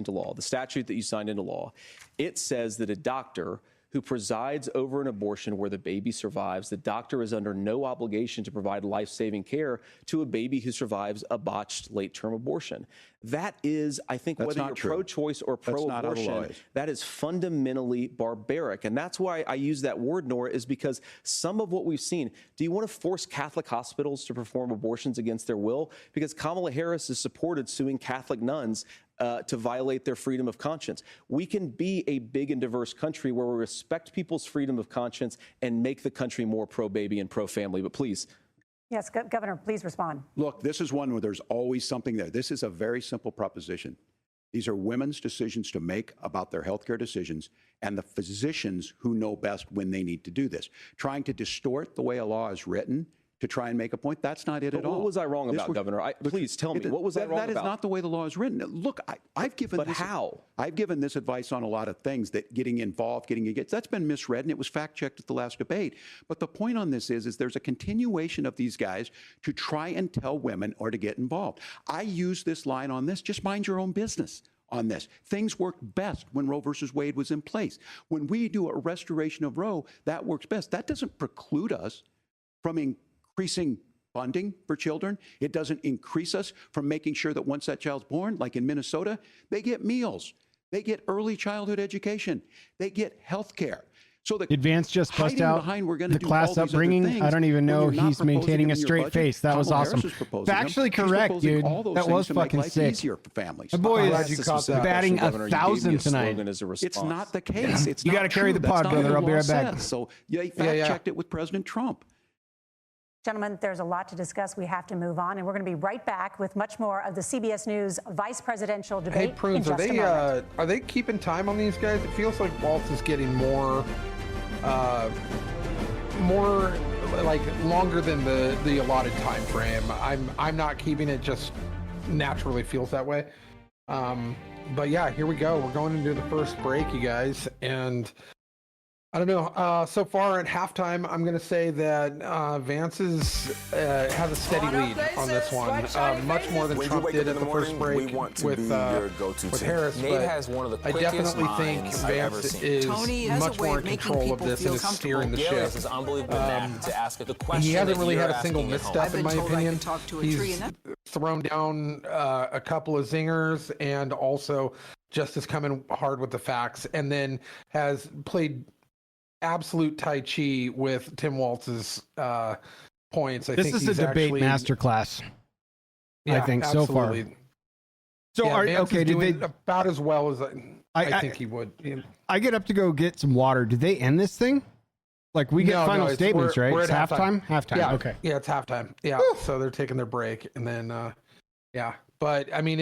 law, the statute that you signed into law, it says that a doctor who presides over an abortion where the baby survives, the doctor is under no obligation to provide life-saving care to a baby who survives a botched late-term abortion. That is, I think, whether you're pro-choice or pro-abortion, that is fundamentally barbaric. And that's why I use that word, Nora, is because some of what we've seen, do you want to force Catholic hospitals to perform abortions against their will? Because Kamala Harris has supported suing Catholic nuns to violate their freedom of conscience. We can be a big and diverse country where we respect people's freedom of conscience and make the country more pro-baby and pro-family. But please. Yes, Governor, please respond. Look, this is one where there's always something there. This is a very simple proposition. These are women's decisions to make about their healthcare decisions, and the physicians who know best when they need to do this. Trying to distort the way a law is written to try and make a point, that's not it at all. What was I wrong about, Governor? Please tell me, what was I wrong about? That is not the way the law is written. Look, I've given I've given this advice on a lot of things, that getting involved, that's been misread, and it was fact-checked at the last debate. But the point on this is there's a continuation of these guys to try and tell women or to get involved. I use this line on this, just mind your own business on this. Things worked best when Roe versus Wade was in place. When we do a restoration of Roe, that works best. That doesn't preclude us from increasing funding for children. It doesn't increase us from making sure that once that child's born, like in Minnesota, they get meals, they get early childhood education, they get health care. So the Advance just bust out the class upbringing. I don't even know he's maintaining a straight face. That was awesome. Factually correct, dude. That was fucking sick. My boy is batting 1,000 tonight. It's not the case. It's you got to carry the pod, brother. I'll be right back. So they fact-checked it with President Trump. Gentlemen, there's a lot to discuss. We have to move on, and we're going to be right back with much more of the CBS News vice presidential debate. Hey, Prunes, are they keeping time on these guys? It feels like Waltz is getting more like longer than the allotted time frame. I'm not keeping it; just naturally feels that way. But yeah, here we go. We're going into the first break, you guys, and I don't know. So far at halftime, I'm going to say that Vance has a steady lead on this one, much more than Trump did at the first break with Harris. Nate has one of the quickest I definitely think Vance is much more in control of this and is steering the ship. This is unbelievable to ask the question. He hasn't really had a single misstep, in my opinion. He's thrown down a couple of zingers and also just is coming hard with the facts, and then has played absolute Tai Chi with Tim Waltz's points. This is a debate masterclass. I think so far. So okay, did they about as well as I think he would? I get up to go get some water. Did they end this thing? Like we get final statements, right? It's halftime. Halftime. Yeah, okay. Yeah, it's halftime. Yeah. Whew. So they're taking their break, and then but I mean,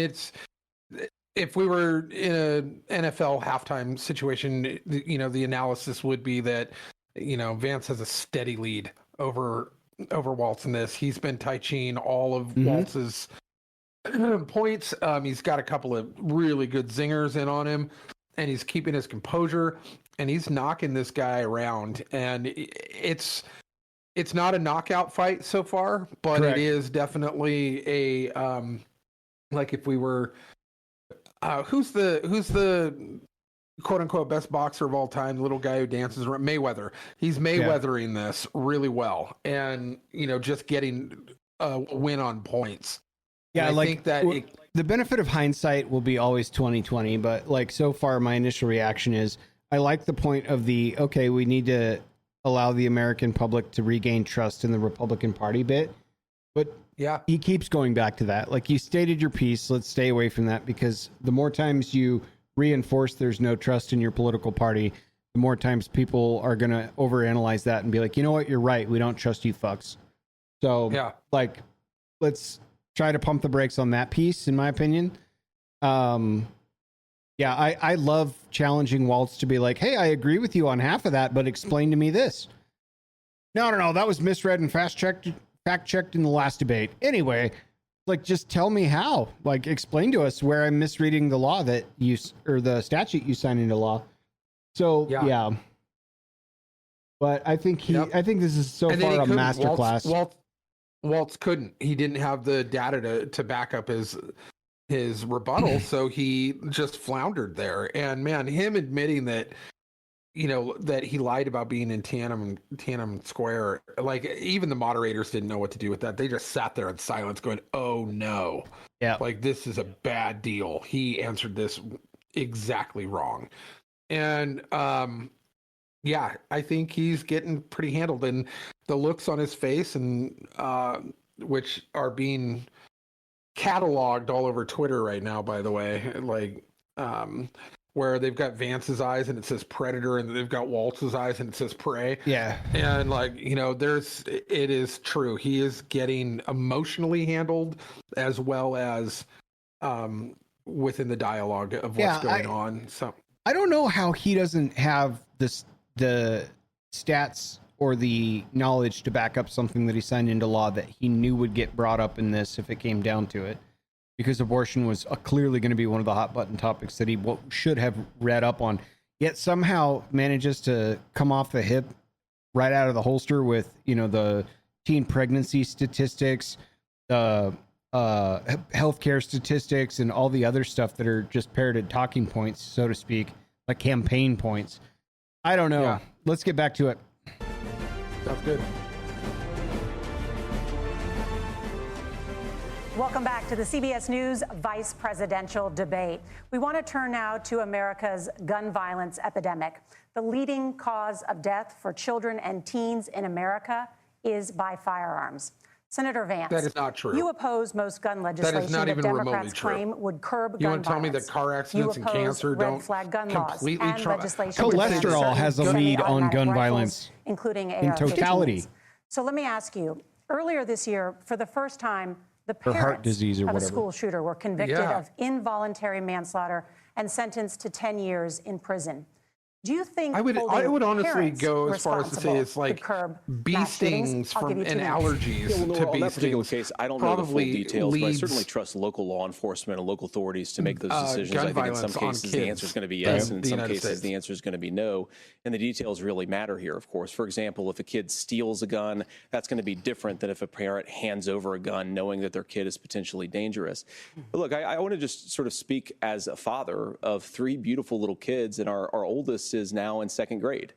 if we were in an NFL halftime situation, the analysis would be that, Vance has a steady lead over Waltz in this. He's been Tai Chiing all of Waltz's points. He's got a couple of really good zingers in on him, and he's keeping his composure, and he's knocking this guy around. And it's not a knockout fight so far, but Correct. It is definitely a like if we were. Who's the quote unquote best boxer of all time, the little guy who dances around, Mayweather. He's Mayweathering this really well, and just getting a win on points. Yeah, and I think that the benefit of hindsight will be always 2020, but like so far, my initial reaction is I like the point of okay, we need to allow the American public to regain trust in the Republican Party bit, but yeah, he keeps going back to that. Like, you stated your piece, let's stay away from that, because the more times you reinforce there's no trust in your political party, the more times people are going to overanalyze that and be like, you know what, you're right, we don't trust you fucks. So yeah, like, let's try to pump the brakes on that piece, in my opinion. Yeah, I love challenging Waltz to be like, hey, I agree with you on half of that, but explain to me this. No, that was misread and fact-checked in the last debate. Anyway, like, just tell me how. Like, explain to us where I'm misreading the law that or the statute you signed into law. So, yeah. But I think I think this is so far a masterclass. Waltz couldn't. He didn't have the data to back up his rebuttal, so he just floundered there. And man, him admitting that that he lied about being in Tiananmen Square, like, even the moderators didn't know what to do with that. They just sat there in silence going, oh no, yeah, like, this is a bad deal. He answered this exactly wrong. And yeah, I think he's getting pretty handled, and the looks on his face, and which are being cataloged all over Twitter right now, by the way, like, where they've got Vance's eyes and it says Predator, and they've got Waltz's eyes and it says Prey. Yeah. And like, it is true. He is getting emotionally handled, as well as within the dialogue of what's going on. So I don't know how he doesn't have the stats or the knowledge to back up something that he signed into law that he knew would get brought up in this if it came down to it, because abortion was clearly going to be one of the hot button topics that he should have read up on, yet somehow manages to come off the hip right out of the holster with, the teen pregnancy statistics, healthcare statistics, and all the other stuff that are just parroted talking points, so to speak, like campaign points. I don't know. Yeah. Let's get back to it. Sounds good. Welcome back to the CBS News Vice Presidential Debate. We want to turn now to America's gun violence epidemic. The leading cause of death for children and teens in America is by firearms. Senator Vance, that is not true. You oppose most gun legislation that Democrats claim would curb gun violence. You want to tell me that car accidents and cancer don't flag gun completely laws and legislation cholesterol has a lead on gun violence, including in totality. So let me ask you, earlier this year, for the first time, the parents of a school shooter were convicted of involuntary manslaughter and sentenced to 10 years in prison. Do you think I would honestly go as far as to say it's like bee stings and allergies to bee stings. In that particular case, I don't know the full details, but I certainly trust local law enforcement and local authorities to make those decisions. I think in some cases the answer is going to be yes, and in some cases the answer is going to be no. And the details really matter here, of course. For example, if a kid steals a gun, that's going to be different than if a parent hands over a gun knowing that their kid is potentially dangerous. But look, I want to just sort of speak as a father of 3 beautiful little kids, and our oldest is now in 2nd grade.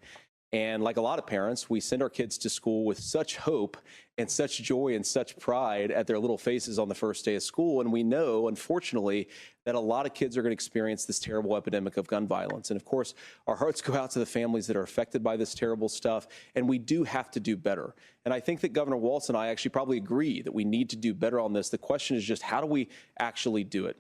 And like a lot of parents, we send our kids to school with such hope and such joy and such pride at their little faces on the first day of school. And we know, unfortunately, that a lot of kids are going to experience this terrible epidemic of gun violence. And of course, our hearts go out to the families that are affected by this terrible stuff. And we do have to do better. And I think that Governor Waltz and I actually probably agree that we need to do better on this. The question is just, how do we actually do it?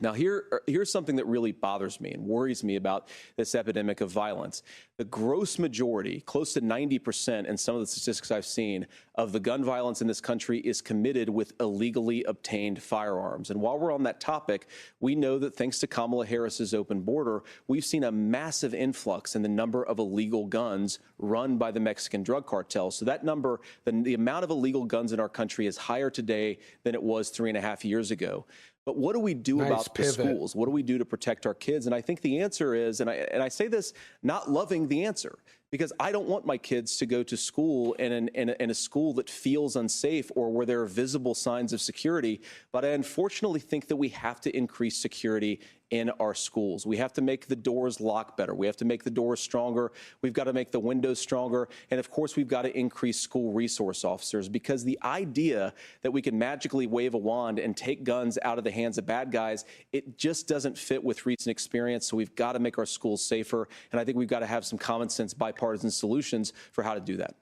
Now, here's something that really bothers me and worries me about this epidemic of violence. The gross majority, close to 90% in some of the statistics I've seen, of the gun violence in this country is committed with illegally obtained firearms. And while we're on that topic, we know that thanks to Kamala Harris's open border, we've seen a massive influx in the number of illegal guns run by the Mexican drug cartels. So that number, the amount of illegal guns in our country is higher today than it was 3.5 years ago. But what do we do about the schools? What do we do to protect our kids? And I think the answer is, and I say this not loving the answer, because I don't want my kids to go to school in a school that feels unsafe or where there are visible signs of security. But I unfortunately think that we have to increase security in our schools. We have to make the doors lock better. We have to make the doors stronger. We've got to make the windows stronger. And of course, we've got to increase school resource officers, because the idea that we can magically wave a wand and take guns out of the hands of bad guys, it just doesn't fit with recent experience. So we've got to make our schools safer. And I think we've got to have some common sense bipartisan solutions for how to do that.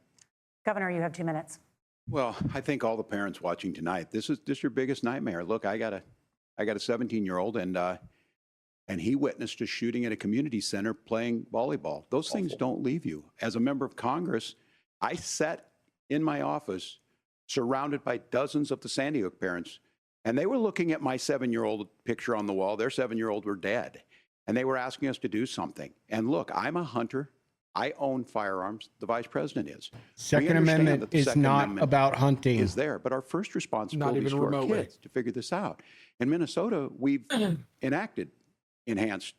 Governor, you have 2 minutes. Well, I think all the parents watching tonight, this is your biggest nightmare. Look, I got a 17-year-old, and he witnessed a shooting at a community center playing volleyball. Those things don't leave you. As a member of Congress, I sat in my office surrounded by dozens of the Sandy Hook parents, and they were looking at my 7-year-old picture on the wall. Their 7-year-old were dead, and they were asking us to do something. And look, I'm a hunter. I own firearms. The vice president is. Second Amendment is not about hunting. Is there, but our first responsibility is to our kids to figure this out. In Minnesota, we've enacted enhanced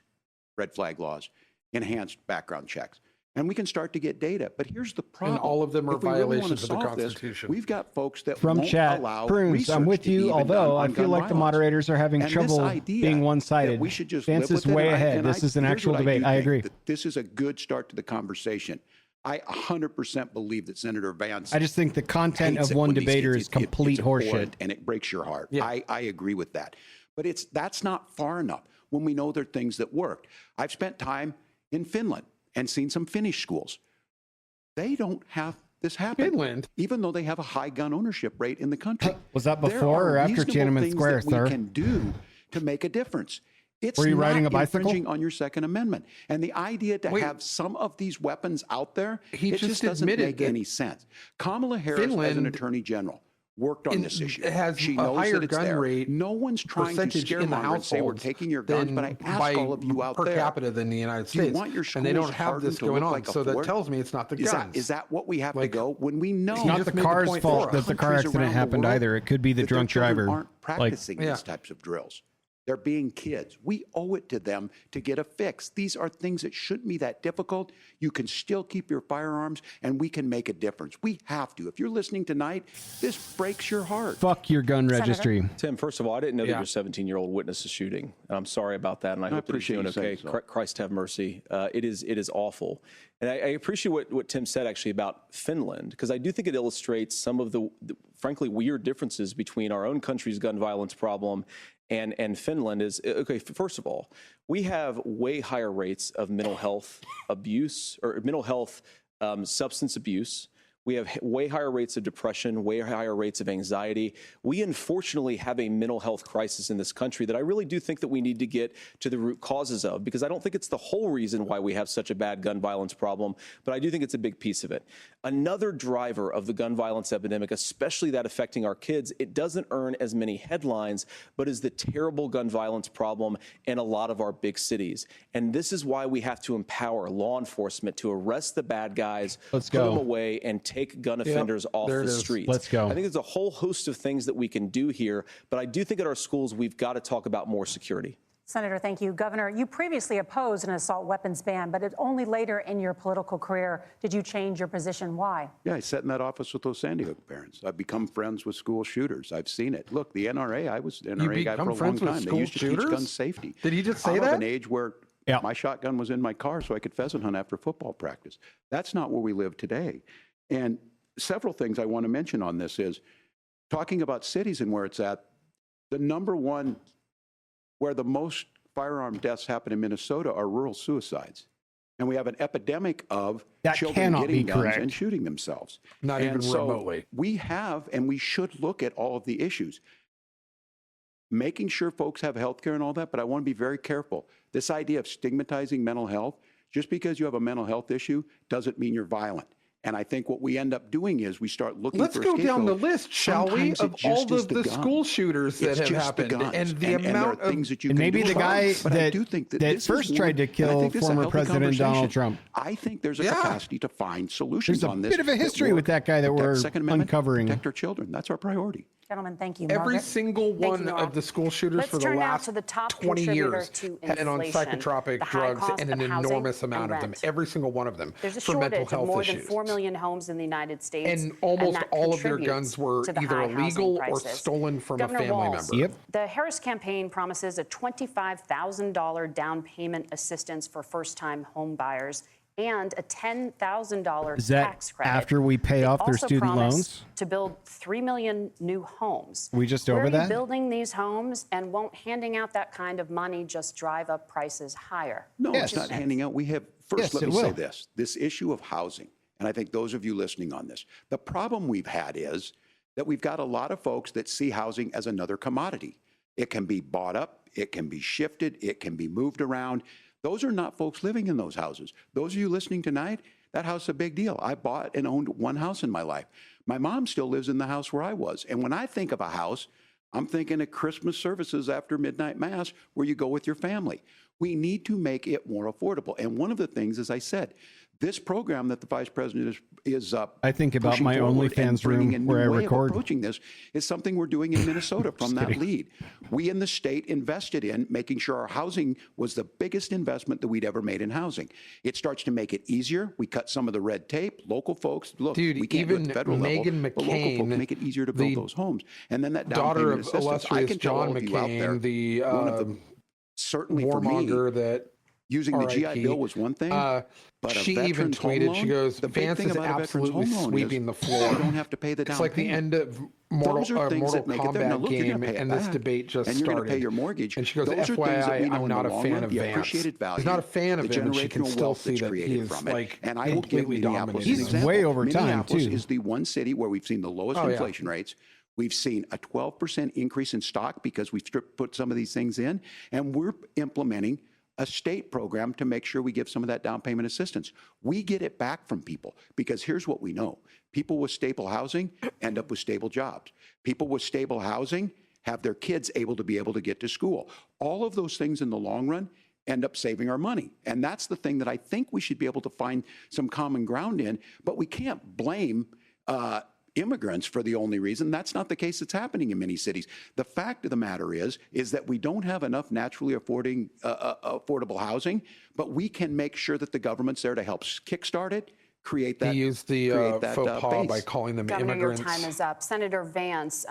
red flag laws, enhanced background checks, and we can start to get data. But here's the problem. And all of them are If we really violations of the wanna solve this, Constitution. we've got folks that From won't chat, allow Prunes, I'm research with to be you, even although done I on feel gun like the violence. moderators are having And trouble this idea being one-sided. that we should just Vance live is with it, way and ahead. This is an here's actual what debate. do I think, agree. that this is a good start to the conversation. I 100% believe that Senator Vance. I just think the content hates of it one when these debater kids- is complete it's horseshit. abhorrent and it breaks your heart. Yeah. I agree with that. But that's not far enough when we know there are things that worked. I've spent time in Finland and seen some Finnish schools. They don't have this happen. Finland? Even though they have a high gun ownership rate in the country. Was that There before are or after reasonable Tiananmen things Square, that sir? we can do to make a difference. It's Were you not riding a bicycle? infringing on your Second Amendment. And the idea to Wait. have some of these weapons out there, He it just just doesn't admitted make that any sense. Kamala Harris, as an Finland attorney general, worked on this issue. It has She a knows higher that it's gun there. rate No one's trying to percentage scare in the monger and say we're households taking your guns, but I ask by all of you out per there, capita than the United do you States. want your And they don't schools have hardened this to going look on. like a So that fort? tells me it's not the guns. Is that what we have to Like, go when we know It's not just the made the car's point fault for that us. the car countries accident around the happened world either. It could be the that their drunk children driver. aren't practicing these types of drills. They're being kids. We owe it to them to get a fix. These are things that shouldn't be that difficult. You can still keep your firearms, and we can make a difference. We have to. If you're listening tonight, this breaks your heart. Fuck your gun registry. Tim, first of all, I didn't know that Yeah. your 17-year-old witnessed a shooting. I'm sorry about that, and I hope that he's appreciate doing you okay. saying so. Christ have mercy. It is awful. And I appreciate what Tim said actually about Finland, because I do think it illustrates some of the frankly weird differences between our own country's gun violence problem and Finland. Is okay. First of all, we have way higher rates of mental health abuse or mental health substance abuse. We have way higher rates of depression, way higher rates of anxiety. We unfortunately have a mental health crisis in this country that I really do think that we need to get to the root causes of, because I don't think it's the whole reason why we have such a bad gun violence problem, but I do think it's a big piece of it. Another driver of the gun violence epidemic, especially that affecting our kids, it doesn't earn as many headlines, but is the terrible gun violence problem in a lot of our big cities. And this is why we have to empower law enforcement to arrest the bad guys, Let's put go. them away, and take gun offenders off there the it is. streets. Let's go. I think there's a whole host of things that we can do here, but I do think at our schools we've got to talk about more security. Senator, thank you. Governor, you previously opposed an assault weapons ban, but it only later in your political career did you change your position. Why? Yeah, I sat in that office with those Sandy Hook parents. I've become friends with school shooters. I've seen it. Look, the NRA, I was an NRA guy for a long friends with time. They school used to teach shooters? gun safety. Did he just say I'm that? of an age where Yeah. my shotgun was in my car so I could pheasant hunt after football practice. That's not where we live today. And several things I want to mention on this is talking about cities and where it's at. The number one where the most firearm deaths happen in Minnesota are rural suicides. And we have an epidemic of That children cannot getting be guns correct. and shooting themselves. Not And even so remotely. we have, and we should look at all of the issues. Making sure folks have health care and all that, but I want to be very careful. This idea of stigmatizing mental health, just because you have a mental health issue doesn't mean you're violent. And I think what we end up doing is we start looking Let's for a go down the scapegoat. list, shall we, Sometimes it of just all is of the gun. school shooters that It's have just the happened guns. and the and there amount are of things that you And can maybe do the about guy it. But I that- do think that this is first one- tried to and I kill think this is a former healthy President Donald conversation. Trump. I think there's a Yeah. capacity to find solutions There's a on this. bit of a that history work. with that guy that Protect we're Second Amendment, uncovering. Protect our children. That's our priority. Gentlemen, thank you. Every Margaret? single one Nora. of the school shooters Let's for the turn now last to the top 20 contributor years to had on inflation, psychotropic the high drugs cost and an of housing enormous amount and of them. rent. Every single one of them There's a for mental shortage of health more issues. than 4 million homes in the United States. And almost that all of their contributes guns were to the either high housing illegal or prices. stolen from Governor a family Walz, member. The Harris campaign promises a $25,000 down payment assistance for first-time home buyers and a $10,000 Is that tax credit. after we pay off their Also student promise loans? to build 3 million new homes. We just Where over are you that? building these homes, and won't handing out that kind of money just drive up prices higher? No, Yes. it's not handing out. We have, first, Yes, let it me say will. this issue of housing, and I think those of you listening on this, the problem we've had is that we've got a lot of folks that see housing as another commodity. It can be bought up, it can be shifted, it can be moved around. Those are not folks living in those houses. Those of you listening tonight, that house is a big deal. I bought and owned one house in my life. My mom still lives in the house where I was. And when I think of a house, I'm thinking of Christmas services after midnight mass where you go with your family. We need to make it more affordable. And one of the things, as I said, this program that the vice president is I think about pushing my forward and OnlyFans bringing room a new where I way of record. approaching this is something we're doing in Minnesota from that kidding. lead. We in the state invested in making sure our housing was the biggest investment that we'd ever made in housing. It starts to make it easier. We cut some of the red tape. Local folks, look, Dude, we can't do it at even the federal Meghan level, but local folks McCain, make it easier to build the those homes. And then that down daughter payment of assistance. I illustrious can tell John all of you out there, McCain, the one of the, certainly for me, warmonger that using the GI RIP. Bill was one thing, but a she even veteran's home tweeted, loan, she goes, the big Vance thing is about a veteran's absolutely home loan sweeping is the floor. you don't have to pay the down It's like the payment. end of Those are things Mortal that make it there. Now, Kombat look, you're gonna game, pay it and this back, debate just and you're going started. to pay your mortgage. And she goes, Those are things that we FYI, know I'm in not the a long fan run, of the Vance. appreciated value, He's not a fan of the him, but she can generational still wealth see that's that created he's from it. like And I will give completely Minneapolis dominating. an He's example. way over time, Minneapolis too. is the one city where we've seen the lowest Oh, yeah. inflation rates. We've seen a 12% increase in stock because we've put some of these things in, and we're implementing a state program to make sure we give some of that down payment assistance. We get it back from people because here's what we know. People with stable housing end up with stable jobs. People with stable housing have their kids able to get to school. All of those things in the long run end up saving our money. And that's the thing that I think we should be able to find some common ground in, but we can't blame immigrants for the only reason. That's not the case that's happening in many cities. The fact of the matter is that we don't have enough naturally affordable housing, but we can make sure that the government's there to help kickstart it, create that. He used the faux pas base. by calling them Governor, immigrants. your time is up. Senator Vance,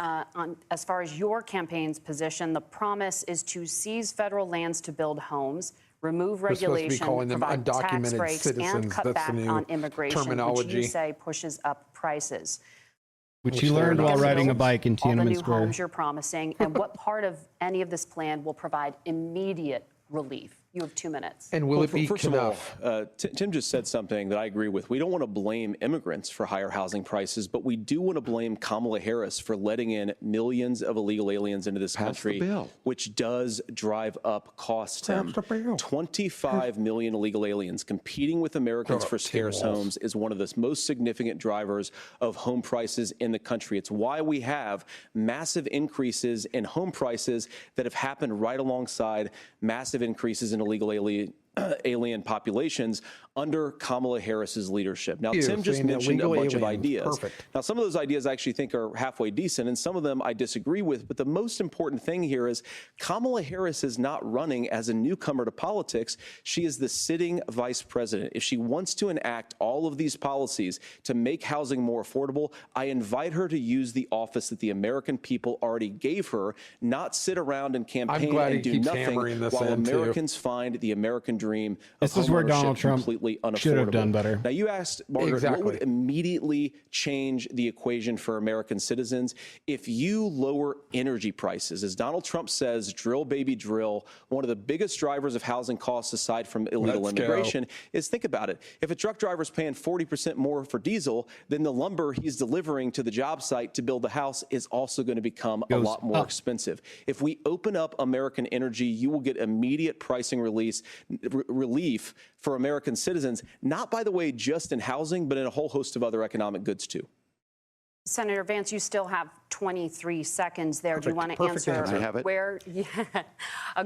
as far as your campaign's position, the promise is to seize federal lands to build homes, remove We're supposed to be regulation, calling them provide tax undocumented breaks, citizens. and cut That's back the new on immigration, which terminology. you say pushes up prices. Which he learned while riding a bike in All the Tiananmen new Square. homes you're promising, and what part of any of this plan will provide immediate relief? You have 2 minutes. And will it be First enough? of all, Tim just said something that I agree with. We don't want to blame immigrants for higher housing prices, but we do want to blame Kamala Harris for letting in millions of illegal aliens into this country, which does drive up costs, Tim. 25 million illegal aliens competing with Americans for scarce homes is one of the most significant drivers of home prices in the country. It's why we have massive increases in home prices that have happened right alongside massive increases in illegal alien populations under Kamala Harris's leadership. Now, Tim just mentioned a bunch of ideas. Perfect. Now, some of those ideas I actually think are halfway decent, and some of them I disagree with. But the most important thing here is Kamala Harris is not running as a newcomer to politics. She is the sitting vice president. If she wants to enact all of these policies to make housing more affordable, I invite her to use the office that the American people already gave her, not sit around and campaign and do nothing while Americans find the American dream of this is where Donald homeownership Trump completely unaffordable. should have done better. Now, you asked, Margaret, what would immediately change the equation for American citizens? If you lower energy prices, as Donald Trump says, drill, baby, drill, one of the biggest drivers of housing costs aside from illegal immigration is, think about it. If a truck driver's paying 40% more for diesel, then the lumber he's delivering to the job site to build the house is also going to become a lot more expensive. If we open up American energy, you will get immediate pricing relief for American citizens, not, by the way, just in housing, but in a whole host of other economic goods, too. Senator Vance, you still have 23 seconds there. Do you want to answer where? Yeah.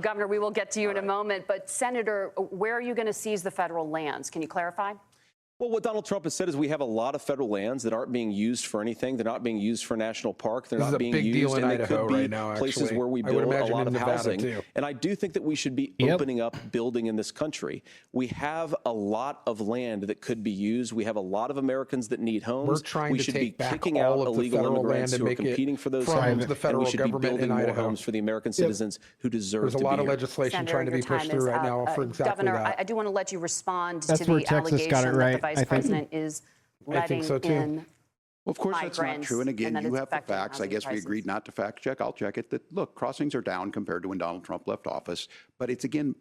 Governor, we will get to you in a moment. But, Senator, where are you going to seize the federal lands? Can you clarify? Well, what Donald Trump has said is we have a lot of federal lands that aren't being used for anything. They're not being used for national park. They're not being used, and they could be places where we build a lot of housing. And I do think that we should be opening up building in this country. We have a lot of land that could be used. We have a lot of Americans that need homes. We're trying to take back kicking out all of the illegal federal immigrants land who and are make it competing for those from homes. the federal And we should be government building in more Idaho. homes for the American citizens who deserve There's to be a lot here. of legislation Senator, trying to be your time pushed through is right up. now for exactly Governor, that. I do want to let you respond That's to where the Texas allegation got it right, that the I vice think. president is letting so, too. in Well, of course, that's not migrants, true. And again, that you it's have the affecting facts. I housing guess we prices. agreed not to fact check. I'll check it. That look, crossings are down compared to when Donald Trump left office. But it's again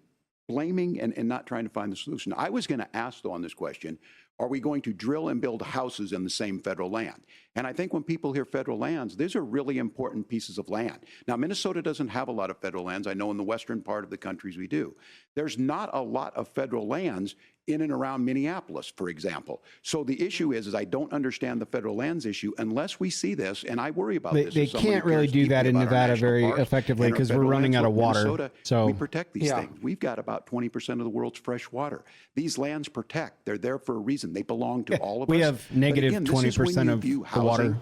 blaming and not trying to find the solution. I was going to ask though on this question, are we going to drill and build houses in the same federal land? And I think when people hear federal lands, these are really important pieces of land. Now, Minnesota doesn't have a lot of federal lands. I know in the western part of the countries we do. There's not a lot of federal lands in and around Minneapolis, for example. So the issue is I don't understand the federal lands issue unless we see this, and I worry about this. They can't really do that in Nevada very effectively because we're running out of water. Minnesota, so we protect these things. We've got about 20% of the world's fresh water. These lands protect. They're there for a reason. They belong to all of us. We have negative 20% of the water.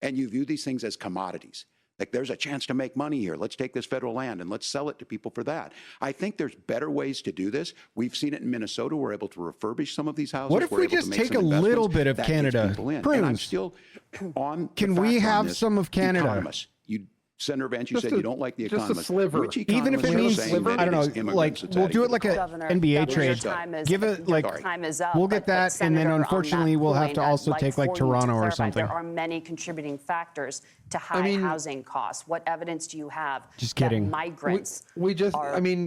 And you view these things as commodities. Like there's a chance to make money here. Let's take this federal land and let's sell it to people for that. I think there's better ways to do this. We've seen it in Minnesota. We're able to refurbish some of these houses. What if we just take a little bit of Canada? And I'm still on. Can we have some of Canada? Economists. Senator Vance, you said you don't like the economists. Just a sliver. Which Even if it means, I don't know, like we'll do it like a NBA trade. Give it like, time is up, we'll get that, and then unfortunately we'll have to also take like Toronto or something. There are many contributing factors to high housing costs. What evidence do you have that migrants are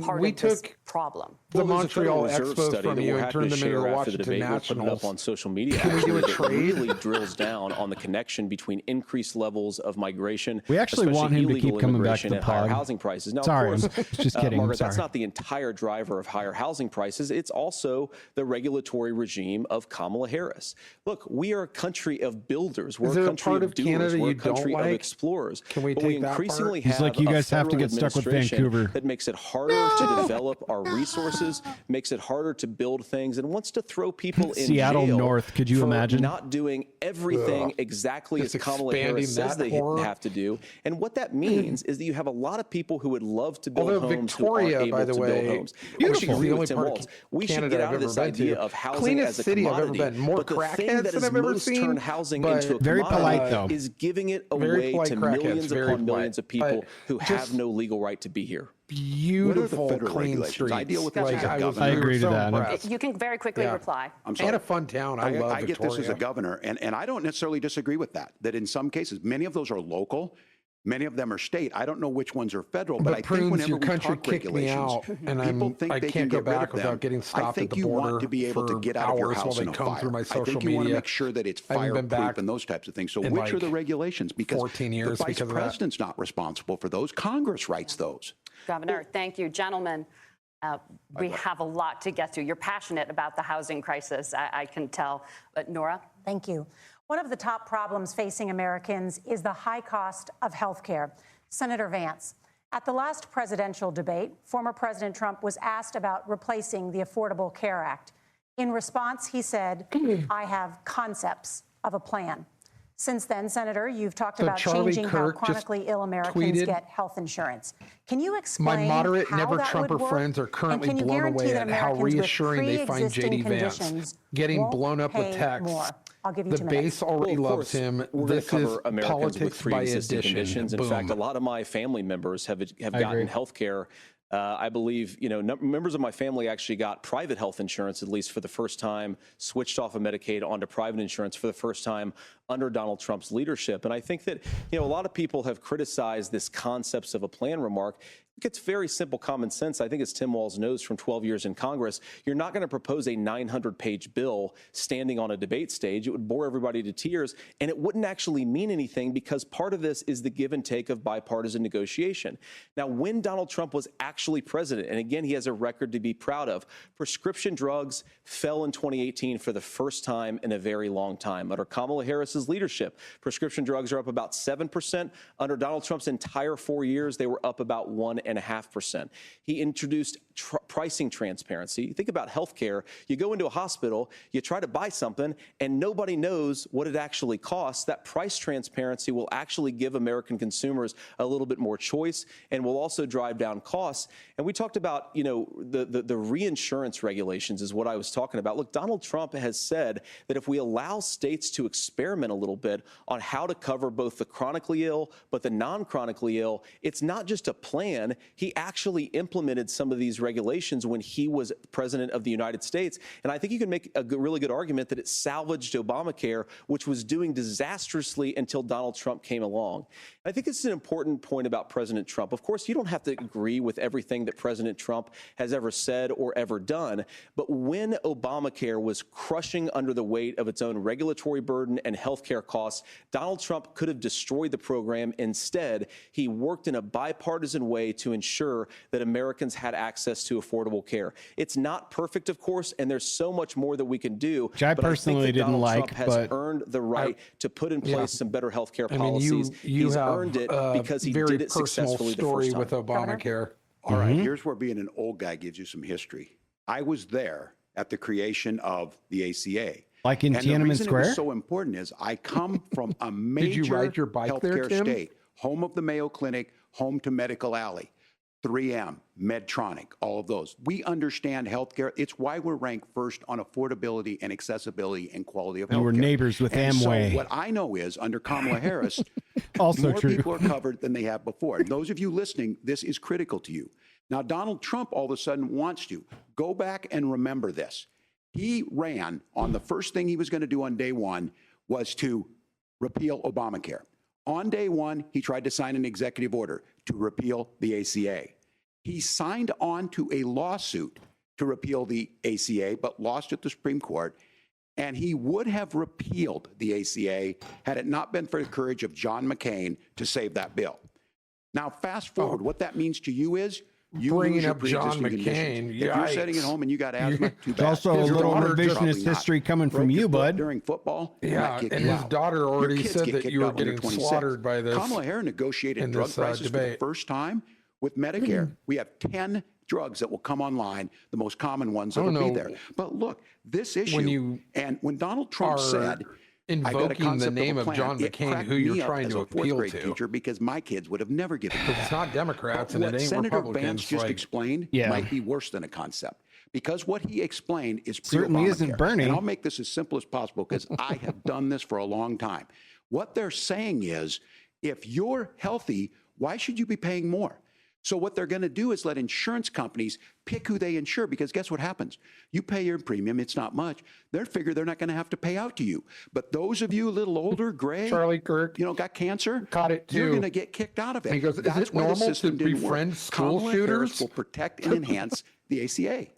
part of this problem? The Montreal Reserve Expos study from that you we're and happy turned to them into share the after the Washington debate. We'll put it up Nationals. on social media. Can we do a That trade? really drills down on the connection between increased levels of migration. We actually want him to keep coming back to the and higher pod. housing prices. Now, Sorry, of course, I'm just kidding. Margaret, I'm that's sorry. not the entire driver of higher housing prices. It's also the regulatory regime of Kamala Harris. Look, we are a country of builders. We're a country of doers. We're a country of explorers. Can we but take we that increasingly He's have like, you a guys have to federal get stuck with administration Vancouver. that makes it harder to develop our resources, makes it harder to build things, and wants to throw people in Seattle jail North, could you for imagine? not doing everything exactly Just as Kamala expanding Harris says that they horror. have to do. And what that means is that you have a lot of people who would love to build Although homes Victoria, who by aren't the able to way, build homes. beautiful. We should agree The only with Tim part of Walz. We should Canada get I've out of ever this been idea to. of housing Cleanest as a city I've ever commodity. been. More But the thing crackheads that than has I've ever most seen, turned housing but into a Very commodity polite, though. is giving it Very away polite to crackheads, millions very upon millions of polite. people But who just have no legal right to be here. Beautiful, federal clean regulations? streets. I deal with this Like, as a I was governor. I agree to so that. impressed. You can very quickly reply. I'm sorry. And a fun town. I love I get this as a Victoria. governor, and I don't necessarily disagree with that. That in some cases, many of those are local, many of them are state. I don't know which ones are federal, but I think Prunes, whenever your we country talk kicked me regulations, out, and people think I they can't can go get rid back of them. without getting I stopped think at the you border want to be able to for get out of your hours house while they in a comb fire. through my I social think you want to media. make sure that it's I haven't been fireproof back and those types of things. So in which are like the regulations? Because 14 years the vice because of that. president's not responsible for those. Congress writes those. Governor, thank you. Gentlemen, we have a lot to get to. You're passionate about the housing crisis, I can tell. But Nora? Thank you. One of the top problems facing Americans is the high cost of health care. Senator Vance, at the last presidential debate, former President Trump was asked about replacing the Affordable Care Act. In response, he said, I have concepts of a plan. Since then, Senator, you've talked about Charlie changing how Kirk just chronically ill Americans tweeted, get health insurance. Can you explain My moderate, how never that Trumper would work? friends are And currently can you blown guarantee away that at how Americans with reassuring they find pre-existing JD Vance. conditions Getting won't blown up with pay texts. more? I'll give you The 2 minutes. base already Well, of loves course, him. We're going This to cover is Americans with politics by pre-existing addition. conditions. In Boom. fact, a lot of my family members have gotten health care. I believe, members of my family actually got private health insurance, at least for the first time, switched off of Medicaid onto private insurance for the first time under Donald Trump's leadership. And I think that, a lot of people have criticized this concepts of a plan remark. It's very simple common sense. I think as Tim Walz knows from 12 years in Congress, you're not going to propose a 900-page bill standing on a debate stage. It would bore everybody to tears, and it wouldn't actually mean anything because part of this is the give and take of bipartisan negotiation. Now, when Donald Trump was actually president, and again, he has a record to be proud of, prescription drugs fell in 2018 for the first time in a very long time. Under Kamala Harris's Harris's leadership. Prescription drugs are up about 7%. Under Donald Trump's entire 4 years, they were up about 1.5%. He introduced pricing transparency. Think about healthcare. You go into a hospital, you try to buy something, and nobody knows what it actually costs. That price transparency will actually give American consumers a little bit more choice and will also drive down costs. And we talked about, the reinsurance regulations is what I was talking about. Look, Donald Trump has said that if we allow states to experiment a little bit on how to cover both the chronically ill but the non-chronically ill, it's not just a plan. He actually implemented some of these regulations when he was president of the United States. And I think you can make a really good argument that it salvaged Obamacare, which was doing disastrously until Donald Trump came along. I think it's an important point about President Trump. Of course, you don't have to agree with everything that President Trump has ever said or ever done. But when Obamacare was crushing under the weight of its own regulatory burden and healthcare costs, Donald Trump could have destroyed the program. Instead, he worked in a bipartisan way to ensure that Americans had access to affordable care. It's not perfect, of course, and there's so much more that we can do. Which I personally didn't Donald like, Trump has earned the right to put in place some better healthcare policies. You He's have earned it because he very did it personal successfully story the first time. with Obamacare. All right, here's where being an old guy gives you some history. I was there at the creation of the ACA. Like in And the Tiananmen reason it Square? was so important is I come from a major Did you ride your bike there, healthcare Tim? state, home of the Mayo Clinic, home to Medical Alley, 3M, Medtronic, all of those. We understand healthcare. It's why we're ranked first on affordability and accessibility and quality of healthcare. You were neighbors with And Amway. So what I know is under Kamala Harris, Also more true. people are covered than they have before. And those of you listening, this is critical to you. Now, Donald Trump all of a sudden wants to go back and remember this. He ran on the first thing he was going to do on day one was to repeal Obamacare. On day one, he tried to sign an executive order to repeal the ACA. He signed on to a lawsuit to repeal the ACA, but lost at the Supreme Court. And he would have repealed the ACA had it not been for the courage of John McCain to save that bill. Now, fast forward, what that means to you is you Bringing lose your up John pre-existing McCain, conditions. If you're sitting at home and you got asthma, too bad. also a If your little daughter revisionist probably not history coming from broke you, your foot bud. during football, they Yeah, might kick and you his out. daughter Your already kids said get that kicked you were out when they're getting 26. slaughtered by this. Kamala Harris negotiated in drug this, prices for the debate. first time with Medicare. We have 10 drugs that will come online, the most common ones that will be there. But look, this issue, when Donald Trump said, I got a invoking concept the name a of plan, John it McCain, cracked who you're me up trying as to a fourth appeal grade to. teacher because my kids would have never given me It's not Democrats and what it ain't Senator Republicans. Vance just like, explained might be worse than a concept. Because what he explained is Certainly isn't pre-Obamacare. Bernie. And I'll make this as simple as possible because I have done this for a long time. What they're saying is, if you're healthy, why should you be paying more? So what they're going to do is let insurance companies pick who they insure, because guess what happens? You pay your premium, it's not much. They figure they're not going to have to pay out to you. But those of you a little older, gray, Charlie Kirk, got cancer, caught it too. you're going to get kicked out of it. And he goes, is That's it why the normal system to didn't befriend work. school Kamala shooters? Harris will protect and enhance the ACA.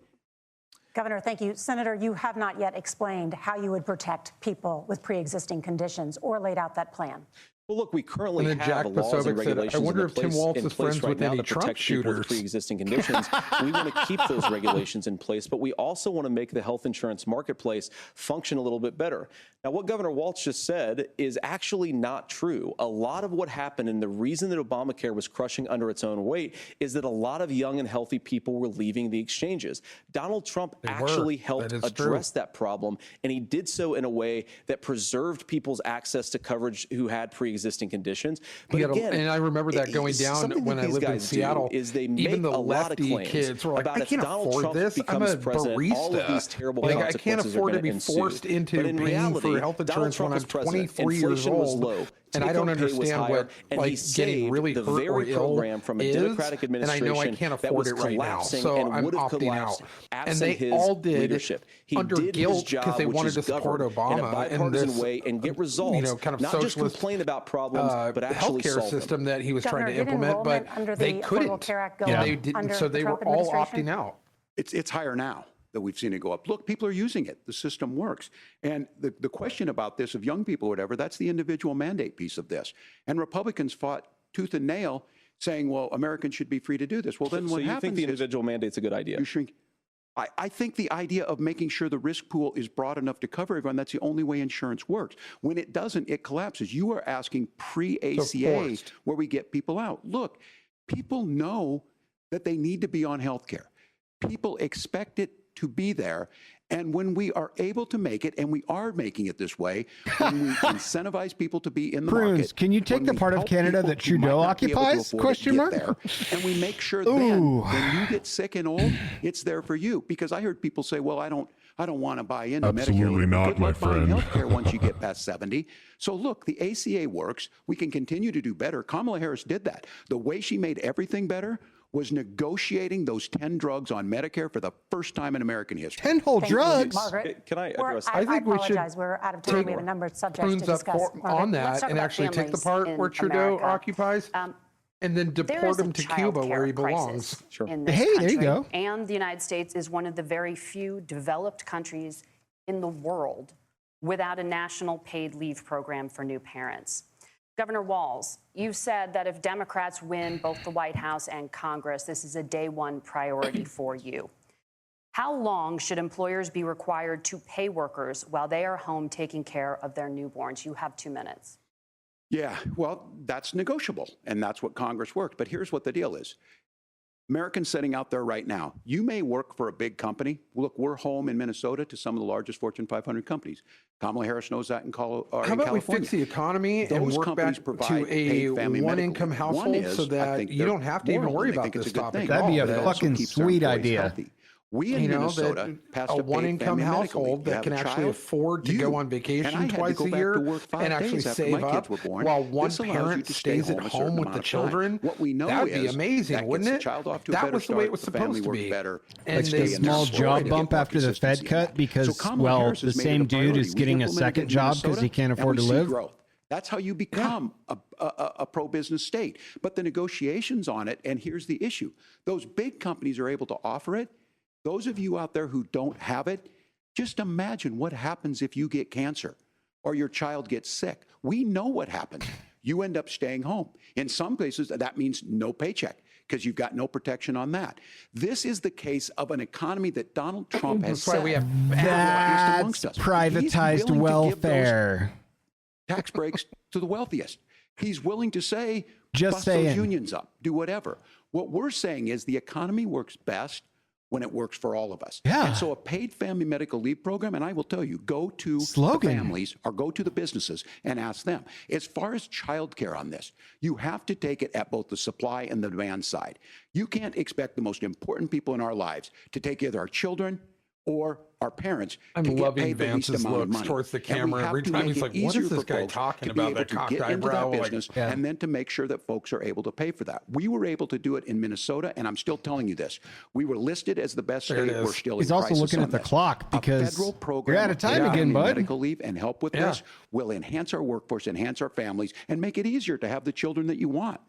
Governor, thank you. Senator, you have not yet explained how you would protect people with pre-existing conditions or laid out that plan. Well, look, we currently And then have Jack laws and Posobiec said, regulations I wonder in if Tim place, Walz in is place friends right with now any to Trump protect people shooters. with pre-existing conditions. We want to keep those regulations in place, but we also want to make the health insurance marketplace function a little bit better. Now, what Governor Walz just said is actually not true. A lot of what happened, and the reason that Obamacare was crushing under its own weight, is that a lot of young and healthy people were leaving the exchanges. Donald Trump actually helped address that problem, and he did so in a way that preserved people's access to coverage who had pre-existing conditions. But again, and I remember that going down when I lived in Seattle. Is they make even the a lot of lefty claims kids were like, about I if can't Donald afford Trump this. I'm becomes a president, barista. all of these terrible Like, I consequences can't afford are to be going to forced ensue. into But in paying reality, for health Donald insurance Trump when was I'm president. 23 years Inflation was old. low. And I don't Take-home pay was understand higher, what and like he getting saved really the hurt or very ill program from a is, Democratic and I administration know I can't that afford was it right now, collapsing so and I'm would have opting collapsed out. absent And they his all did leadership. He under did guilt his job, because they which wanted is to support govern Obama in a bipartisan this, way and get results, kind of not just socialist, complain about problems, but actually healthcare solve system them. that he was Governor, trying to did implement, but enrollment under they the couldn't. Affordable Care Act go And up they didn't, under so the they Trump were all administration? opting out. It's higher now that we've seen it go up. Look, people are using it. The system works. And the question about this of young people or whatever, that's the individual mandate piece of this. And Republicans fought tooth and nail saying, well, Americans should be free to do this. Well, then So what you happens think the is individual mandate's a good idea? you shrink. I think the idea of making sure the risk pool is broad enough to cover everyone, that's the only way insurance works. When it doesn't, it collapses. You are asking pre-ACA where we get people out. Look, people know that they need to be on health care. People expect it to be there. And when we are able to make it, and we are making it this way, when we incentivize people to be in the market. Can you take the part of Canada that Trudeau occupies? Question mark. And we make sure then when you get sick and old, it's there for you. Because I heard people say, well, I don't want to buy into Medicare. Absolutely not, my friend. Healthcare once you get past 70. So look, the ACA works. We can continue to do better. Kamala Harris did that. The way she made everything better was negotiating those 10 drugs on Medicare for the first time in American history. 10 whole drugs? Margaret, can I address? I think we should. We're out of time. We have a number of subjects to discuss. On that, and actually take the part where Trudeau occupies, and then deport him to Cuba where he belongs. In this hey, there you country. go. And the United States is one of the very few developed countries in the world without a national paid leave program for new parents. Governor Walz, you said that if Democrats win both the White House and Congress, this is a day one priority for you. How long should employers be required to pay workers while they are home taking care of their newborns? You have 2 minutes. Yeah, well, that's negotiable, and that's what Congress worked. But here's what the deal is. Americans sitting out there right now, you may work for a big company. Look, we're home in Minnesota to some of the largest Fortune 500 companies. Kamala Harris knows that in California. How about we fix the economy and work back to a one-income household so that you don't have to even worry about this topic? That'd be a fucking sweet idea. We in Minnesota passed a one-income household that can actually afford to go on vacation twice a year and actually save up while one parent stays at home with the children. That would be amazing, wouldn't it? That was the way it was supposed to be. And like a small job bump after the Fed cut because, well, the same dude is getting a second job because he can't afford to live. That's how you become a pro-business state. But the negotiations on it, and here's the issue. Those big companies are able to offer it. Those of you out there who don't have it, just imagine what happens if you get cancer or your child gets sick. We know what happens. You end up staying home. In some cases, that means no paycheck because you've got no protection on that. This is the case of an economy that Donald Trump has set. That's privatized welfare. Tax breaks to the wealthiest. He's willing to say, just bust those unions up, do whatever. What we're saying is the economy works best when it works for all of us. Yeah. And so a paid family medical leave program, and I will tell you, go to the families or go to the businesses and ask them. As far as childcare on this, you have to take it at both the supply and the demand side. You can't expect the most important people in our lives to take either our children or our parents I'm to get loving paid the least Vance's amount of looks money. towards the camera every time. He's like, what is this guy talking about? That cocked eyebrow. And then to make sure that folks are able to pay for that. We were able to do it in Minnesota, and I'm still telling you this. We were listed as the best state. We're still He's in also looking at the clock because federal program you're out of time again, bud. Medical leave and help with this will enhance our workforce, enhance our families, and make it easier to have the children that you want.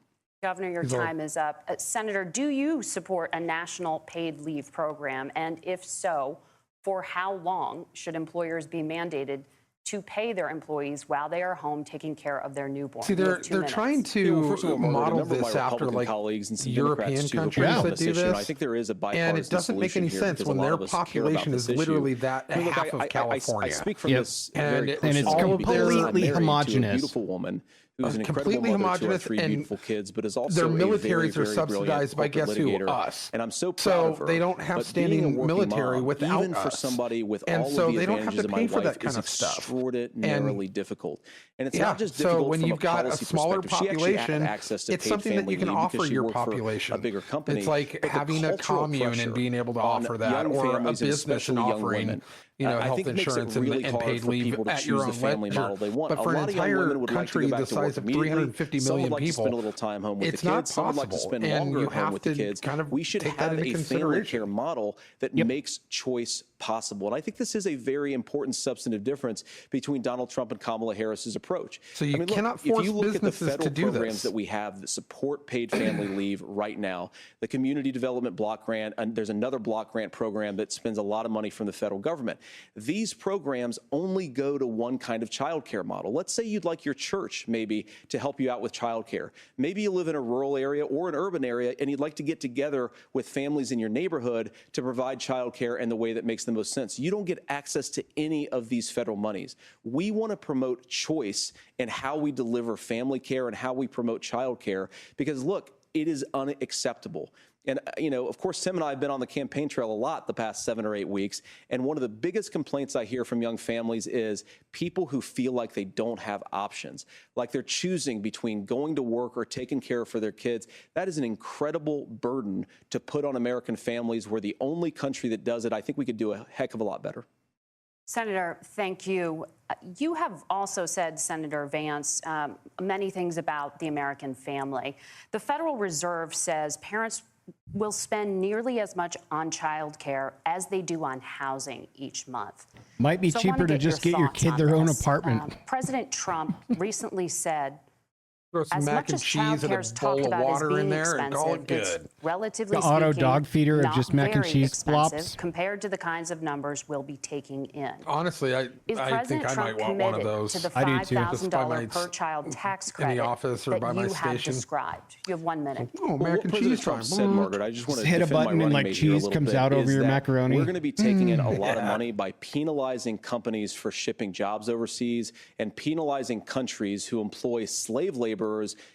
Governor, your time is up. Senator, do you support a national paid leave program? And if so, for how long should employers be mandated to pay their employees while they are home taking care of their newborn? See, they're trying to model this after like colleagues and some European countries that do this. I think there is a bipartisan and it doesn't make any sense when their population is literally that half of California. I speak from this and it's completely homogenous. A beautiful woman who's an completely incredible mother to our homogenous, three and beautiful kids, but is also their a militaries very, are very subsidized by guess who? litigator. Us. And I'm so proud of her. they don't have But standing being a working military mom, without even for us. somebody with And all so of the they don't have advantages to of my pay for life that kind is of stuff. extraordinarily difficult. And it's Yeah, not just so difficult when from you've got a policy smaller perspective. She actually had population, access to it's paid something that family you can leave offer because she your worked for population. a bigger company. It's like But the having a cultural commune pressure and being able to on offer that, young or a families, business and especially young offering women, health I think it makes it insurance really and hard paid for leave people to at your choose own the family leisure. model they want. But for A an lot of young entire women would like to country go back the to work size of immediately. 350 Some million would like to spend a people, little time home with it's the not kids. Some would like to spend possible. And longer you at home have with the to kids. kind of We should take that have into a family consideration. care model that makes choice possible. And I think this is a very important substantive difference between Donald Trump and Kamala Harris's approach. So you cannot look, force if you look at the businesses federal to do programs this. that we have that support paid family leave right now, the Community Development Block Grant, and there's another block grant program that spends a lot of money from the federal government. These programs only go to one kind of childcare model. Let's say you'd like your church maybe to help you out with childcare. Maybe you live in a rural area or an urban area and you'd like to get together with families in your neighborhood to provide childcare in the way that makes the most sense. You don't get access to any of these federal monies. We want to promote choice in how we deliver family care and how we promote childcare because, look, it is unacceptable. And, of course, Tim and I have been on the campaign trail a lot the past 7 or 8 weeks. And one of the biggest complaints I hear from young families is people who feel like they don't have options, like they're choosing between going to work or taking care for their kids. That is an incredible burden to put on American families. We're the only country that does it. I think we could do a heck of a lot better. Senator, thank you. You have also said, Senator Vance, many things about the American family. The Federal Reserve says parents will spend nearly as much on child care as they do on housing each month. Might be cheaper to just get your kid their own apartment. President Trump recently said, Throw some as mac much and as cheese and childcare is a bowl talked of about as water in being there and call it expensive, good. it's relatively The auto speaking, dog feeder of not just mac and very cheese expensive flops. compared to the kinds of numbers we'll be taking in. Honestly, I Is think President I Trump might want one of committed those. to the I do too. $5,000 per child tax credit in the office or that by my you have station. described? You have 1 minute. Oh, mac what and President cheese Trump time. said, Margaret, I just want to Hit a defend my button and, running like, mate here a cheese little comes bit, out over is your that macaroni. We're going to be taking in a lot of Yeah. money by penalizing companies for shipping jobs overseas and penalizing countries who employ slave laborers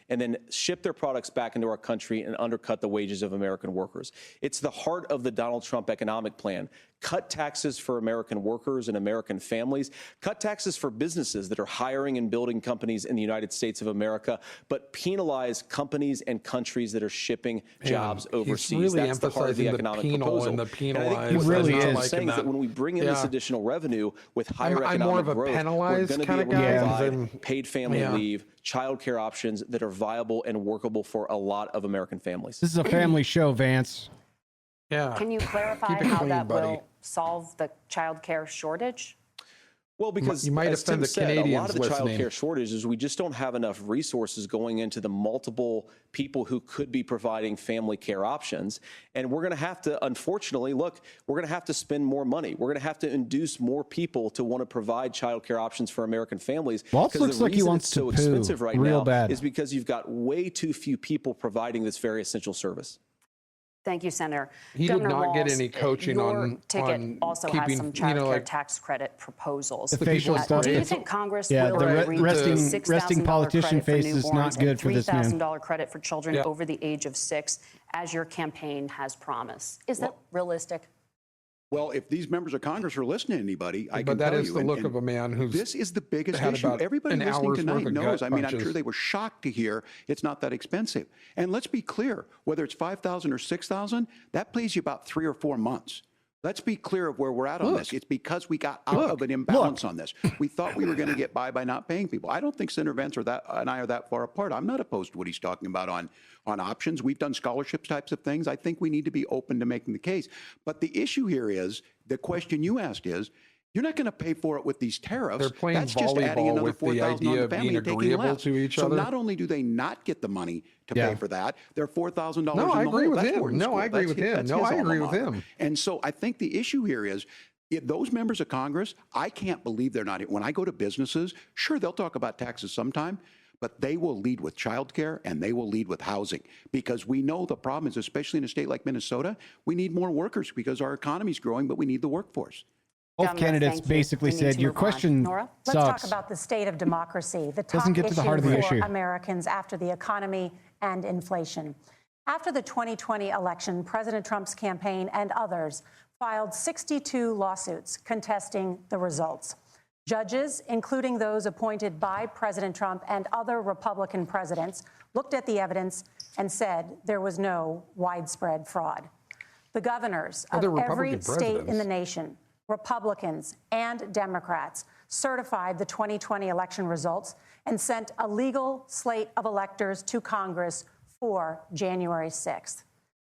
and then ship their products back into our country and undercut the wages of American workers. It's the heart of the Donald Trump economic plan. Cut taxes for American workers and American families. Cut taxes for businesses that are hiring and building companies in the United States of America, but penalize companies and countries that are shipping jobs overseas. He's really That's the heart of the emphasizing the economic penal proposal. and the And I penalized. think what really President is. Trump is saying is that when we bring in this Yeah. additional revenue with higher I'm economic more of a growth, we're penalized going to be kind of able to guy, Yeah. 'cause provide I'm- paid family Yeah. leave, child care options that are viable and workable for a lot of American families. This is a family show, Vance. Yeah. Can you clarify Keep it how clean, that buddy. will solve the child care shortage? Well, because You might as offend Tim the said, a lot Canadians of the child listening. care shortage is we just don't have enough resources going into the multiple people who could be providing family care options. And we're going to have to, unfortunately, look, we're going to have to spend more money. We're going to have to induce more people to want to provide child care options for American families. Waltz Because looks the like he reason wants it's so to poo expensive right real now bad. is because you've got way too few people providing this very essential service. Thank you, Senator. He did Governor not get Walz, any coaching your on- ticket on also has keeping, some you child know, care like- tax credit proposals. The facial stuff. Do you It's- think Congress Yeah, will the agree to resting $6,000 politician credit for face is newborns not good and for this man. $3,000 credit for children Yeah. over the age of 6, as your campaign has promised? Is that realistic? Well, if these members of Congress are listening to anybody, I But can that tell is you. the and- look and of a man who's This is the biggest had issue. about Everybody an listening hour's tonight worth of knows. gut I mean, I'm punches. sure they were shocked to hear it's not that expensive. And let's be clear, whether it's 5,000 or 6,000, that pays you about 3 or 4 months. Let's be clear of where we're at on Look. this. It's because we got out of an imbalance on this. We thought we were going to get by not paying people. I don't think Senator Vance and I are that far apart. I'm not opposed to what he's talking about on options. We've done scholarships types of things. I think we need to be open to making the case. But the issue here is, the question you asked is, you're not going to pay for it with these tariffs. They're playing That's just adding volleyball another with the 4,000 on idea the of family being and taking agreeable less. to each so other. not only do they not get the money to Yeah. pay for that, they're $4,000 No, in I the agree hole. with That's him. boarding No, school. I agree That's with his- him. that's No, his I alma agree with mater. him. And so I think the issue here is, those members of Congress, I can't believe they're not here. When I go to businesses, sure, they'll talk about taxes sometime, but they will lead with childcare and they will lead with housing, because we know the problem is, especially in a state like Minnesota, we need more workers because our economy's growing, but we need the workforce. Both Governor, candidates thank you. basically We need said to your move on. question Nora? Let's sucks. talk about the state of democracy, the top Doesn't get to the heart of the for issue. Americans after the economy and inflation. After the 2020 election, President Trump's campaign and others filed 62 lawsuits contesting the results. Judges, including those appointed by President Trump and other Republican presidents, looked at the evidence and said there was no widespread fraud. The governors of Other every Republican state in the presidents. nation, Republicans and Democrats, certified the 2020 election results and sent a legal slate of electors to Congress for January 6th.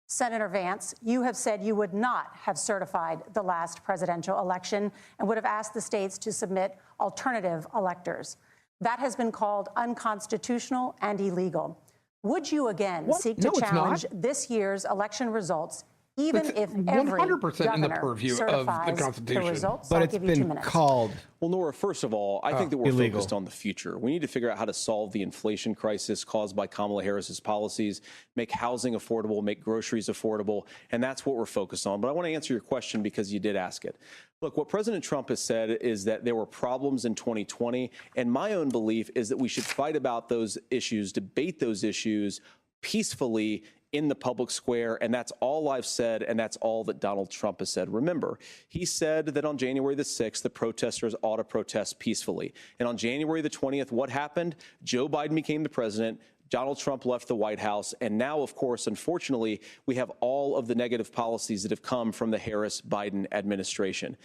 Senator Vance, you have said you would not have certified the last presidential election and would have asked the states to submit alternative electors. That has been called unconstitutional and illegal. Would you again seek to challenge this year's election results, even if every 100% in the governor purview of the certifies Constitution? the results? But I'll it's give you 2 been minutes. called. Well, Nora, first of all, I think that we're illegal. focused on the future. We need to figure out how to solve the inflation crisis caused by Kamala Harris's policies, make housing affordable, make groceries affordable, and that's what we're focused on. But I want to answer your question because you did ask it. Look, what President Trump has said is that there were problems in 2020, and my own belief is that we should fight about those issues, debate those issues peacefully in the public square, and that's all I've said, and that's all that Donald Trump has said. Remember, he said that on January the 6th, the protesters ought to protest peacefully. And on January the 20th, what happened? Joe Biden became the president. Donald Trump left the White House. And now, of course, unfortunately, we have all of the negative policies that have come from the Harris-Biden administration.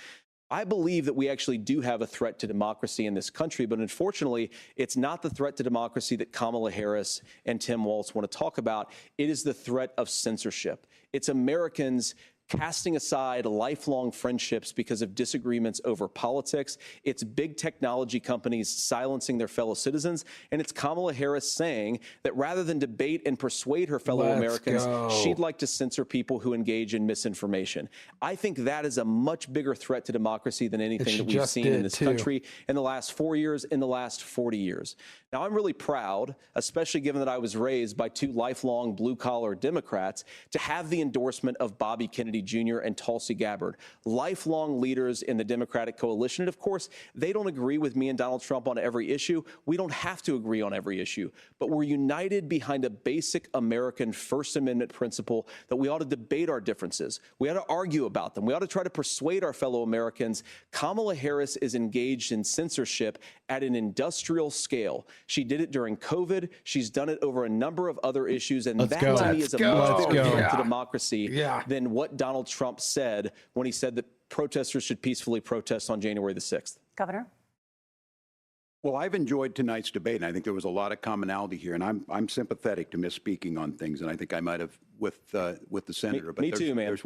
I believe that we actually do have a threat to democracy in this country, but unfortunately, it's not the threat to democracy that Kamala Harris and Tim Walz want to talk about. It is the threat of censorship. It's Americans casting aside lifelong friendships because of disagreements over politics. It's big technology companies silencing their fellow citizens. And it's Kamala Harris saying that rather than debate and persuade her fellow Americans, she'd like to censor people who engage in misinformation. I think that is a much bigger threat to democracy than anything that we've seen in this country in the last 4 years, in the last 40 years. Now, I'm really proud, especially given that I was raised by two lifelong blue-collar Democrats, to have the endorsement of Bobby Kennedy Jr. and Tulsi Gabbard, lifelong leaders in the Democratic coalition. And of course, they don't agree with me and Donald Trump on every issue. We don't have to agree on every issue, but we're united behind a basic American First Amendment principle that we ought to debate our differences. We ought to argue about them. We ought to try to persuade our fellow Americans. Kamala Harris is engaged in censorship at an industrial scale. She did it during COVID. She's done it over a number of other issues. And that to me is a much bigger threat to democracy than what Donald Trump said when he said that protesters should peacefully protest on January the 6th. Governor? Well, I've enjoyed tonight's debate, and I think there was a lot of commonality here. And I'm sympathetic to misspeaking on things, and I think I might have with the senator. Me too, man.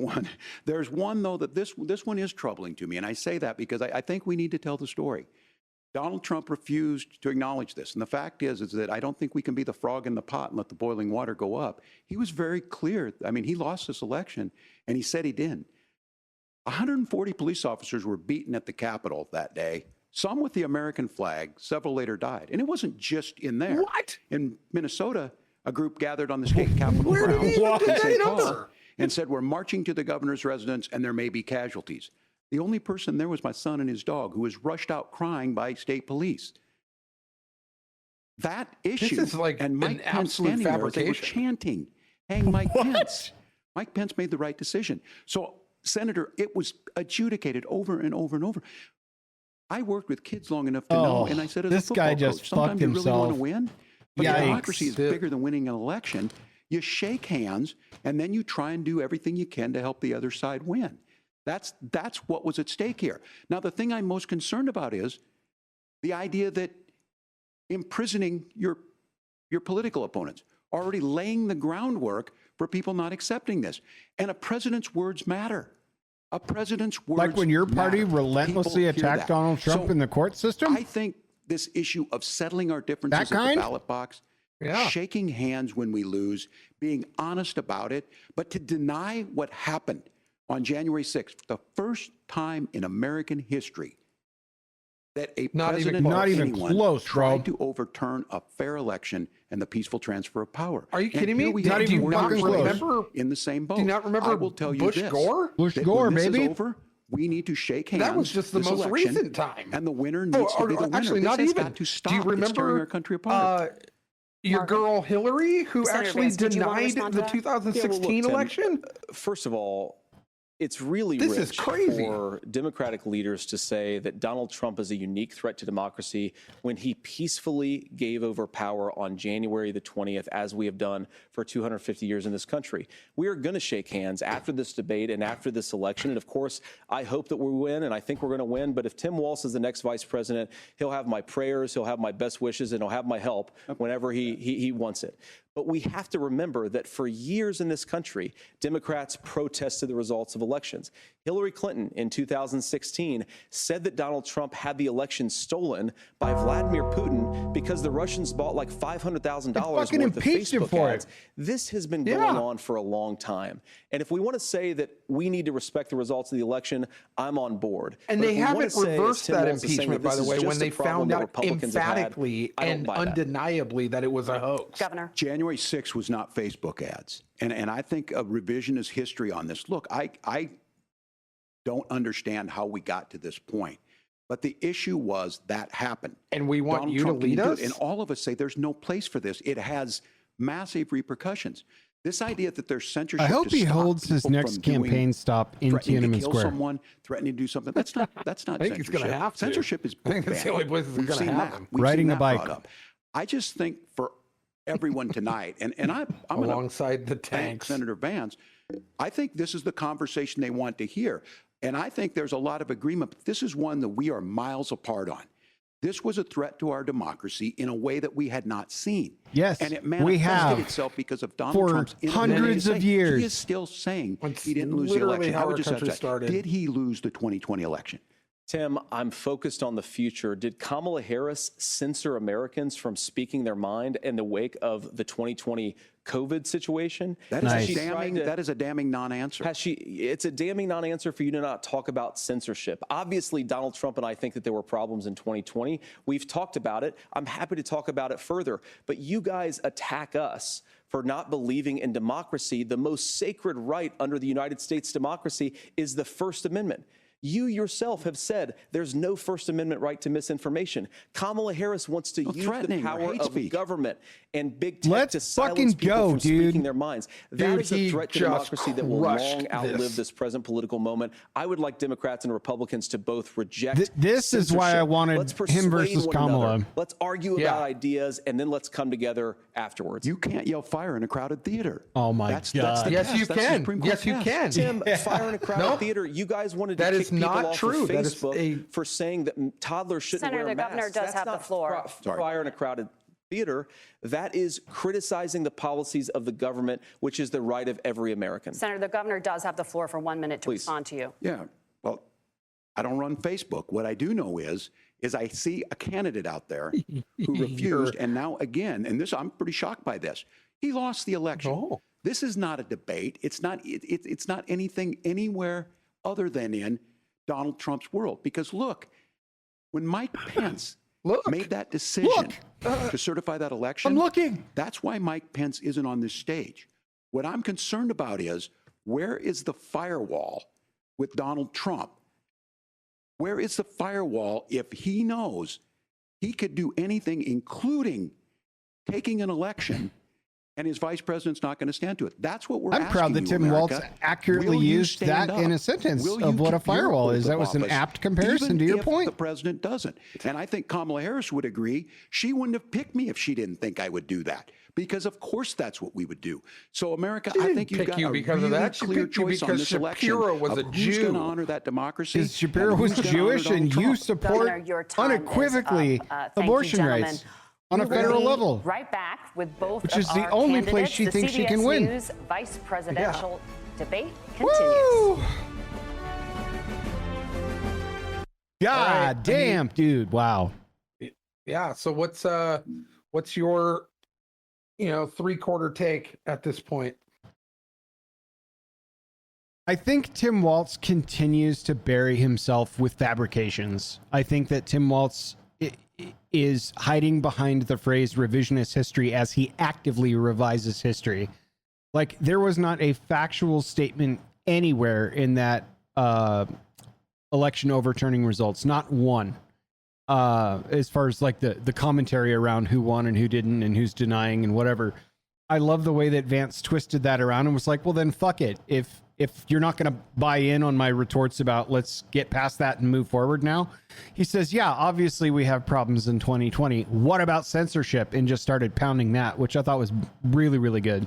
There's one though that this one is troubling to me, and I say that because I think we need to tell the story. Donald Trump refused to acknowledge this. And the fact is that I don't think we can be the frog in the pot and let the boiling water go up. He was very clear. I mean, he lost this election, and he said he didn't. 140 police officers were beaten at the Capitol that day, some with the American flag. Several later died. And it wasn't just in there. What? In Minnesota, a group gathered on the state Capitol grounds in St. Paul and said, we're marching to the governor's residence, and there may be casualties. The only person there was my son and his dog, who was rushed out crying by state police. That issue, this is like and Mike Pence standing there, they were chanting, hang Mike Pence. Mike Pence made the right decision. So, Senator, it was adjudicated over and over and over. I worked with kids long enough to know, and I said, as this a football guy just coach, sometimes fucked you really himself. want to win, but democracy is bigger than winning an election. You shake hands, and then you try and do everything you can to help the other side win. That's what was at stake here. Now, the thing I'm most concerned about is the idea that imprisoning your political opponents, already laying the groundwork for people not accepting this. And a president's words matter. A president's words like when your party matter. relentlessly attacked Donald Trump in the court system? I think this issue of settling our differences at the ballot box, shaking hands when we lose, being honest about it, but to deny what happened on January 6th, the first time in American history that a president or anyone tried to overturn a fair election and the peaceful transfer of power. Are you kidding me? Do Not even remember in the same boat. Do you not remember I will tell you Bush this, Gore? Bush Gore, when this baby. is over, we need to shake hands. That was just the most recent time. And the winner needs to be the winner. Actually, this not has even. got to stop. Do you It's tearing remember our country apart. your girl Hillary, who Senator actually Vance, did you want to denied respond to the that? 2016 election? First of all, it's really This is rich crazy. for Democratic leaders to say that Donald Trump is a unique threat to democracy when he peacefully gave over power on January the 20th, as we have done for 250 years in this country. We are going to shake hands after this debate and after this election. And of course, I hope that we win, and I think we're going to win. But if Tim Walz is the next vice president, he'll have my prayers, he'll have my best wishes, and he'll have my help whenever he wants it. But we have to remember that for years in this country, Democrats protested the results of elections. Hillary Clinton in 2016 said that Donald Trump had the election stolen by Vladimir Putin because the Russians bought like $500,000 worth of Facebook ads. This has been going on for a long time. And if we want to say that we need to respect the results of the election, I'm on board. And they haven't reversed that impeachment, by the way, when they found out emphatically and undeniably that it was a hoax. Governor. January 6th was not Facebook ads. And I think a revisionist history on this. Look, I don't understand how we got to this point. But the issue was that happened. And we want Donald you Trump to lead us? And all of us say there's no place for this. It has massive repercussions. This idea that there's censorship. I hope he holds his next campaign stop in Tiananmen Square. Someone, threatening to do something. That's not I think censorship. it's going to have to. Censorship is I think it's the only place it's going to happen. Riding a bike. I just think for everyone tonight, and I'm alongside the thank tanks, Senator Vance. I think this is the conversation they want to hear, and I think there's a lot of agreement. But this is one that we are miles apart on. This was a threat to our democracy in a way that we had not seen. Yes, and it we have itself because of Donald Trump's hundreds of years. He is still saying he didn't lose the election. I would just ask that. Did he lose the 2020 election? Tim, I'm focused on the future. Did Kamala Harris censor Americans from speaking their mind in the wake of the 2020 COVID situation? That is a damning non-answer. It's a damning non-answer for you to not talk about censorship. Obviously, Donald Trump and I think that there were problems in 2020. We've talked about it. I'm happy to talk about it further. But you guys attack us for not believing in democracy. The most sacred right under the United States democracy is the First Amendment. You yourself have said there's no First Amendment right to misinformation. Kamala Harris wants to use the power of government and big tech to silence people from speaking their minds. That is a threat to democracy that will long outlive this present political moment. I would like Democrats and Republicans to both reject this is why I wanted him versus Kamala. Let's argue about ideas, and then let's come together afterwards. You can't yell fire in a crowded theater. Oh, my God. Yes, you can. Yes, you can. Tim, fire in a crowded theater. You guys wanted to kick people off of Facebook for saying that toddlers shouldn't wear masks. Senator, the governor does have the floor. Fire in a crowded theater. That is criticizing the policies of the government, which is the right of every American. Senator, the governor does have the floor for 1 minute to respond to you. Yeah. Well, I don't run Facebook. What I do know is I see a candidate out there who refused, and now again, and this I'm pretty shocked by this. He lost the election. Oh. This is not a debate. It's not anything anywhere other than in Donald Trump's world. Because look, when Mike Pence made that decision to certify that election, that's why Mike Pence isn't on this stage. What I'm concerned about is, where is the firewall with Donald Trump? Where is the firewall if he knows he could do anything, including taking an election, and his vice president's not going to stand to it? That's what we're asking. I'm proud that Tim Walz accurately used that in a sentence of what a firewall is. That was an apt comparison to your point. The president doesn't. And I think Kamala Harris would agree. She wouldn't have picked me if she didn't think I would do that. Because of course that's what we would do. So America, I think you've got a really clear choice on this election. Shapiro was a who's Jew. going to honor that democracy? Because Shapiro was Jewish, and you support unequivocally abortion rights on a federal level. Right back with both which is the only place she thinks she can win. News vice presidential debate continues. God damn, dude! Wow. Yeah. So what's your, 3/4 take at this point? I think Tim Walz continues to bury himself with fabrications. I think that Tim Walz is hiding behind the phrase revisionist history as he actively revises history. Like, there was not a factual statement anywhere in that election overturning results. Not one. As far as like the commentary around who won and who didn't and who's denying and whatever. I love the way that Vance twisted that around and was like, well, then fuck it. If you're not going to buy in on my retorts about let's get past that and move forward now, he says, yeah, obviously we have problems in 2020. What about censorship? And just started pounding that, which I thought was really, really good.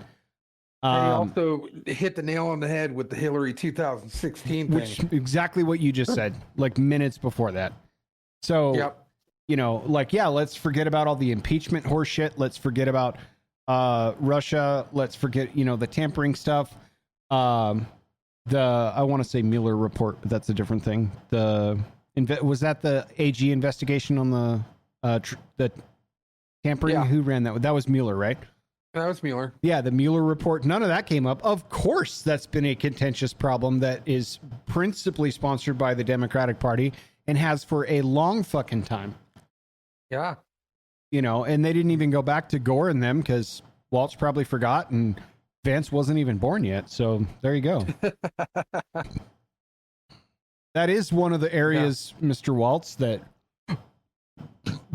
He also hit the nail on the head with the Hillary 2016 thing. Which exactly what you just said, like minutes before that. So, let's forget about all the impeachment horse shit. Let's forget about Russia, let's forget, the tampering stuff. I want to say Mueller report, but that's a different thing. Was that the AG investigation on the tampering? Yeah. Who ran that? That was Mueller, right? That was Mueller. Yeah, the Mueller report. None of that came up. Of course, that's been a contentious problem that is principally sponsored by the Democratic Party and has for a long fucking time. Yeah. And they didn't even go back to Gore and them because Waltz probably forgot and Vance wasn't even born yet. So there you go. That is one of the areas, yeah. Mr. Waltz, that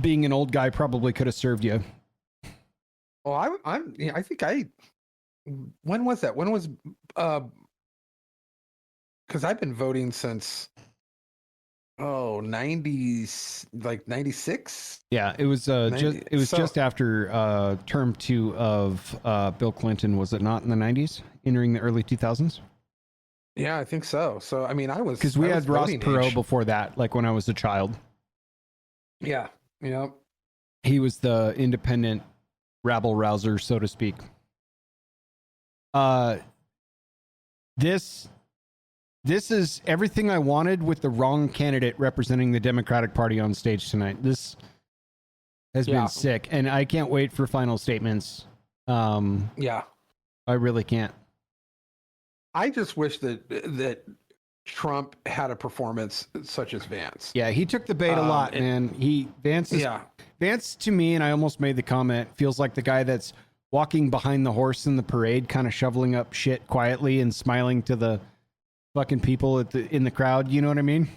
being an old guy probably could have served you. Well, I think when was that? When was, because I've been voting since, 90s, like 96. Yeah, it was just after term 2 of Bill Clinton, was it not, in the 90s, entering the early 2000s? Yeah, I think so. So I mean, because we had Ross Perot before that, like when I was a child. Yeah, he was the independent rabble rouser, so to speak. This is everything I wanted with the wrong candidate representing the Democratic Party on stage tonight. This has been sick, and I can't wait for final statements. Yeah, I really can't. I just wish that Trump had a performance such as Vance. Yeah, he took the bait a lot, man. Vance, to me, and I almost made the comment, feels like the guy that's walking behind the horse in the parade, kind of shoveling up shit quietly and smiling to the fucking people in the crowd. You know what I mean?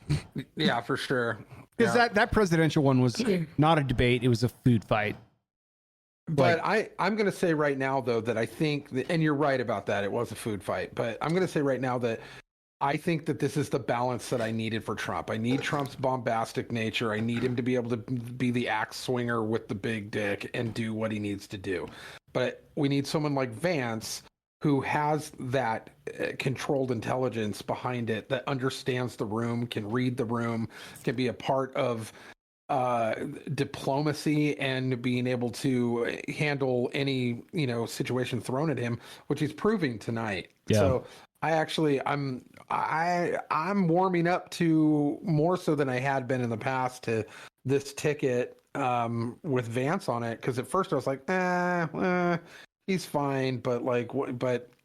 Yeah, for sure. Because that presidential one was not a debate; it was a food fight. But I'm going to say right now, though, that I think and you're right about that. It was a food fight. But I'm going to say right now that I think that this is the balance that I needed for Trump. I need Trump's bombastic nature. I need him to be able to be the axe swinger with the big dick and do what he needs to do. But we need someone like Vance who has that controlled intelligence behind it, that understands the room, can read the room, can be a part of diplomacy and being able to handle any situation thrown at him, which he's proving tonight. Yeah. So I'm warming up to, more so than I had been in the past, to this ticket with Vance on it, because at first I was like, he's fine, but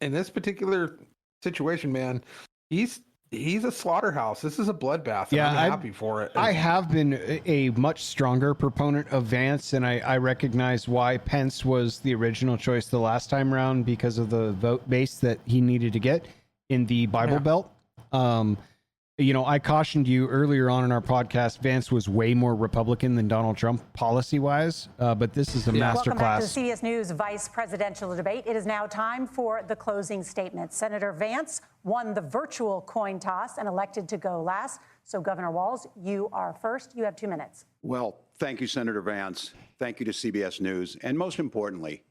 in this particular situation, man, he's a slaughterhouse. This is a bloodbath. Yeah, I'm happy for it. I have been a much stronger proponent of Vance, and I recognize why Pence was the original choice the last time around, because of the vote base that he needed to get in the Bible Belt. I cautioned you earlier on in our podcast, Vance was way more Republican than Donald Trump policy-wise, but this is a masterclass. Welcome back to the CBS News Vice Presidential Debate. It is now time for the closing statement. Senator Vance won the virtual coin toss and elected to go last. So, Governor Walz, you are first. You have 2 minutes. Well, thank you, Senator Vance. Thank you to CBS News. And most importantly,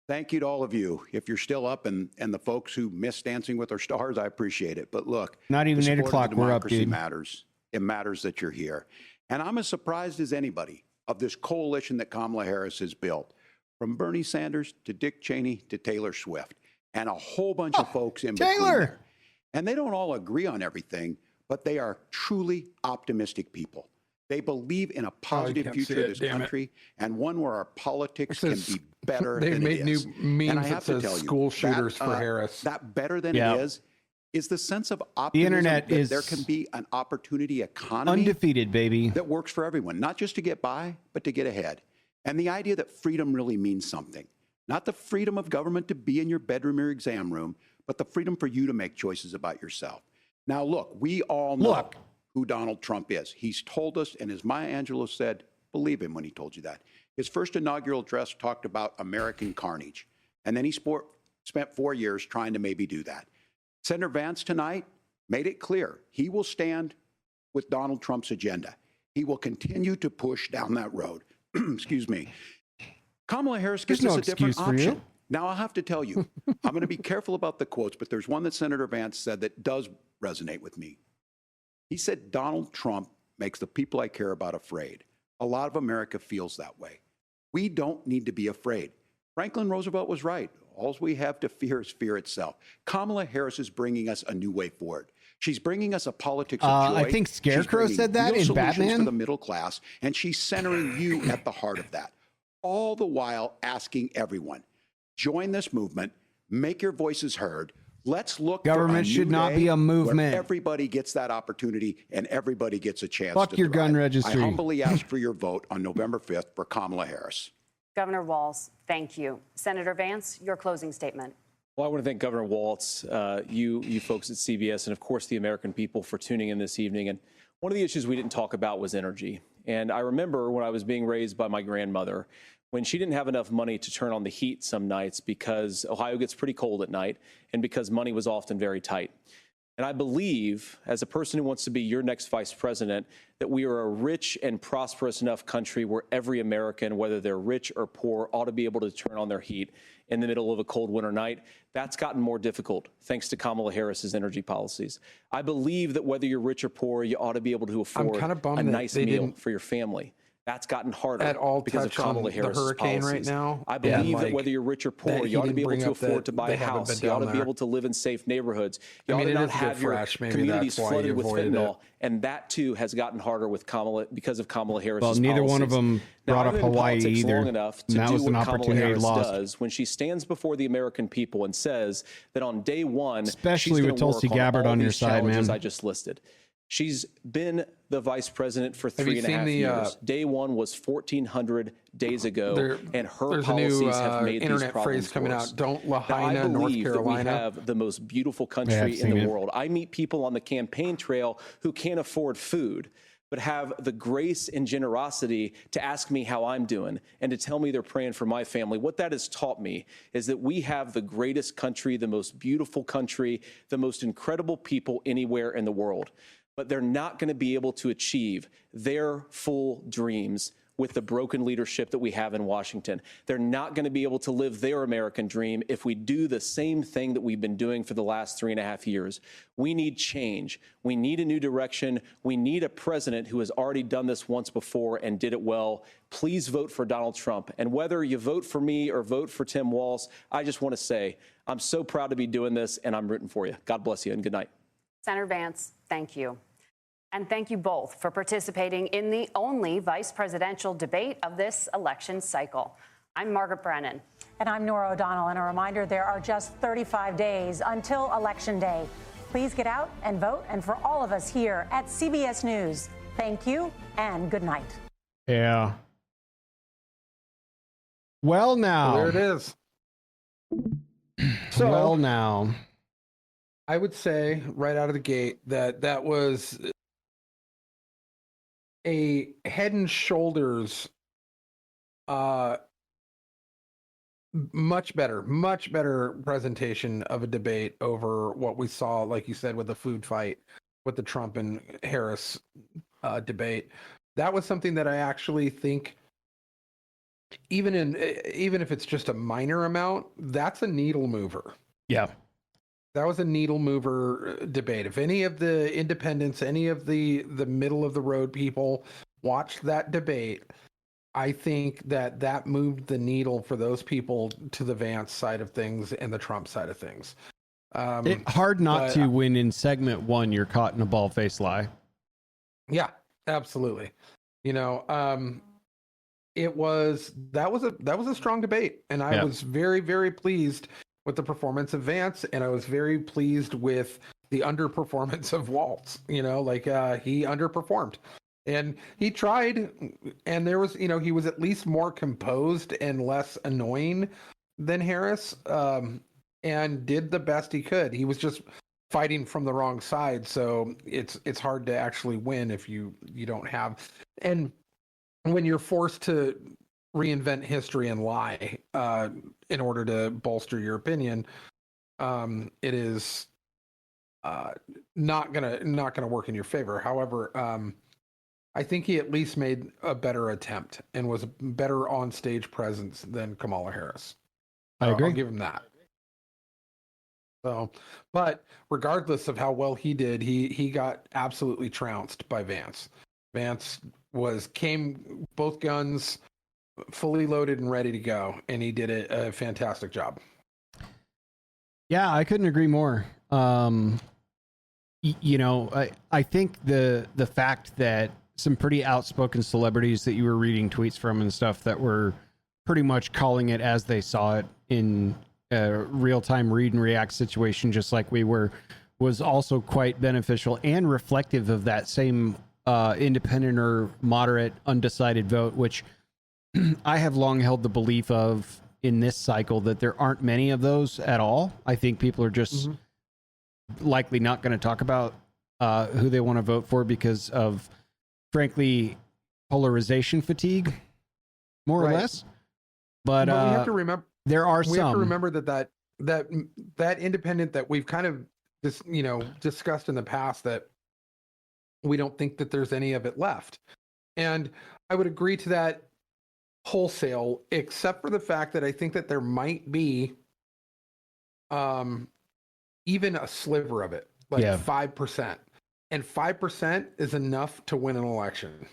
thank you to all of you. If you're still up and the folks who miss Dancing with Our Stars, I appreciate it. But look, not even 8 o'clock, we're up, dude. Matters. It matters that you're here. And I'm as surprised as anybody of this coalition that Kamala Harris has built, from Bernie Sanders to Dick Cheney to Taylor Swift, and a whole bunch of folks in between there. And they don't all agree on everything, but they are truly optimistic people. They believe in a positive future of this country, and one where our politics can be better than it is. They've made new memes that says school shooters for Harris. That better than it is the sense of optimism. The internet that is there can be an opportunity economy, undefeated, baby, that works for everyone, not just to get by, but to get ahead. And the idea that freedom really means something, not the freedom of government to be in your bedroom or exam room, but the freedom for you to make choices about yourself. Now, look, we all know who Donald Trump is. He's told us, and as Maya Angelou said, believe him when he told you that. His first inaugural address talked about American carnage, and then he spent 4 years trying to maybe do that. Senator Vance tonight made it clear he will stand with Donald Trump's agenda. He will continue to push down that road. Excuse me. Kamala Harris gives us a different option. Now, I'll have to tell you, I'm going to be careful about the quotes, but there's one that Senator Vance said that does resonate with me. He said, Donald Trump makes the people I care about afraid. A lot of America feels that way. We don't need to be afraid. Franklin Roosevelt was right. All we have to fear is fear itself. Kamala Harris is bringing us a new way forward. She's bringing us a politics of joy. I think Scarecrow said that in Batman for the middle class, and she's centering you at the heart of that. All the while asking everyone, join this movement, make your voices heard. Let's look. Government for a should new not day be a movement. where everybody gets that opportunity and everybody gets a chance. Fuck to your thrive. gun registry. I humbly ask for your vote on November 5th for Kamala Harris. Governor Walz, thank you. Senator Vance, your closing statement. Well, I want to thank Governor Walz, you folks at CBS, and of course the American people for tuning in this evening. And one of the issues we didn't talk about was energy. And I remember when I was being raised by my grandmother, when she didn't have enough money to turn on the heat some nights because Ohio gets pretty cold at night and because money was often very tight. And I believe, as a person who wants to be your next vice president, that we are a rich and prosperous enough country where every American, whether they're rich or poor, ought to be able to turn on their heat in the middle of a cold winter night. That's gotten more difficult thanks to Kamala Harris's energy policies. I believe that whether you're rich or poor, you ought to be able to afford a nice meal for your family. That's gotten harder at all because of Kamala Harris's the hurricane policies. Right now. I believe that whether you're rich or poor, you ought to be able to afford to buy a house. You ought to be able to live in safe neighborhoods. You ought to not have your communities flooded with fentanyl. And that too has gotten harder with Kamala because of Kamala Harris's policies. Well, neither one of them brought up Hawaii either. Long enough to do what Kamala Harris does when she stands before the American people and says that on day one, especially with Tulsi Gabbard on your side, man, I just listed. She's been the vice president for 3.5 years. Day one was 1,400 days ago, and her policies have made these problems phrase coming worse. out. Don't Lahaina, I North believe Carolina. that we have the most beautiful country in the world. I meet people on the campaign trail who can't afford food, but have the grace and generosity to ask me how I'm doing and to tell me they're praying for my family. What that has taught me is that we have the greatest country, the most beautiful country, the most incredible people anywhere in the world. But they're not going to be able to achieve their full dreams with the broken leadership that we have in Washington. They're not going to be able to live their American dream if we do the same thing that we've been doing for the last 3.5 years. We need change. We need a new direction. We need a president who has already done this once before and did it well. Please vote for Donald Trump. And whether you vote for me or vote for Tim Walz, I just want to say I'm so proud to be doing this, and I'm rooting for you. God bless you, and good night. Senator Vance, thank you. And thank you both for participating in the only vice presidential debate of this election cycle. I'm Margaret Brennan. And I'm Nora O'Donnell. And a reminder, there are just 35 days until Election Day. Please get out and vote. And for all of us here at CBS News, thank you and good night. Yeah. Well, now. There it is. So, well, now. I would say right out of the gate that was a head and shoulders much better presentation of a debate over what we saw, like you said, with the food fight with the Trump and Harris debate. That was something that I actually think, even if it's just a minor amount, that's a needle mover. Yeah. That was a needle mover debate. If any of the independents, any of the middle of the road people watched that debate, I think that moved the needle for those people to the Vance side of things and the Trump side of things. Hard not to when in segment one you're caught in a bald-faced lie. Yeah, absolutely. You know, that was a strong debate, and I was very, very pleased with the performance of Vance, and I was very pleased with the underperformance of Walz. You know, like he underperformed, and he tried, and there was, you know, he was at least more composed and less annoying than Harris, and did the best he could. He was just fighting from the wrong side, so it's hard to actually win if you don't have, and when you're forced to reinvent history and lie in order to bolster your opinion, it is not gonna work in your favor. However, I think he at least made a better attempt and was a better on stage presence than Kamala Harris. I agree. I'll give him that. So, but regardless of how well he did, he got absolutely trounced by Vance. Vance came both guns, fully loaded and ready to go, and he did a fantastic job. Yeah, I couldn't agree more. You know, I think the fact that some pretty outspoken celebrities that you were reading tweets from and stuff that were pretty much calling it as they saw it in a real-time read and react situation, just like we were, was also quite beneficial and reflective of that same independent or moderate undecided vote, which I have long held the belief of in this cycle that there aren't many of those at all. I think people are just likely not going to talk about who they want to vote for because of, frankly, polarization fatigue, more or less. But we have to remember there are some. We have to remember that independent that we've kind of discussed in the past, that we don't think that there's any of it left. And I would agree to that wholesale, except for the fact that I think that there might be even a sliver of it, like 5%. And 5% is enough to win an election.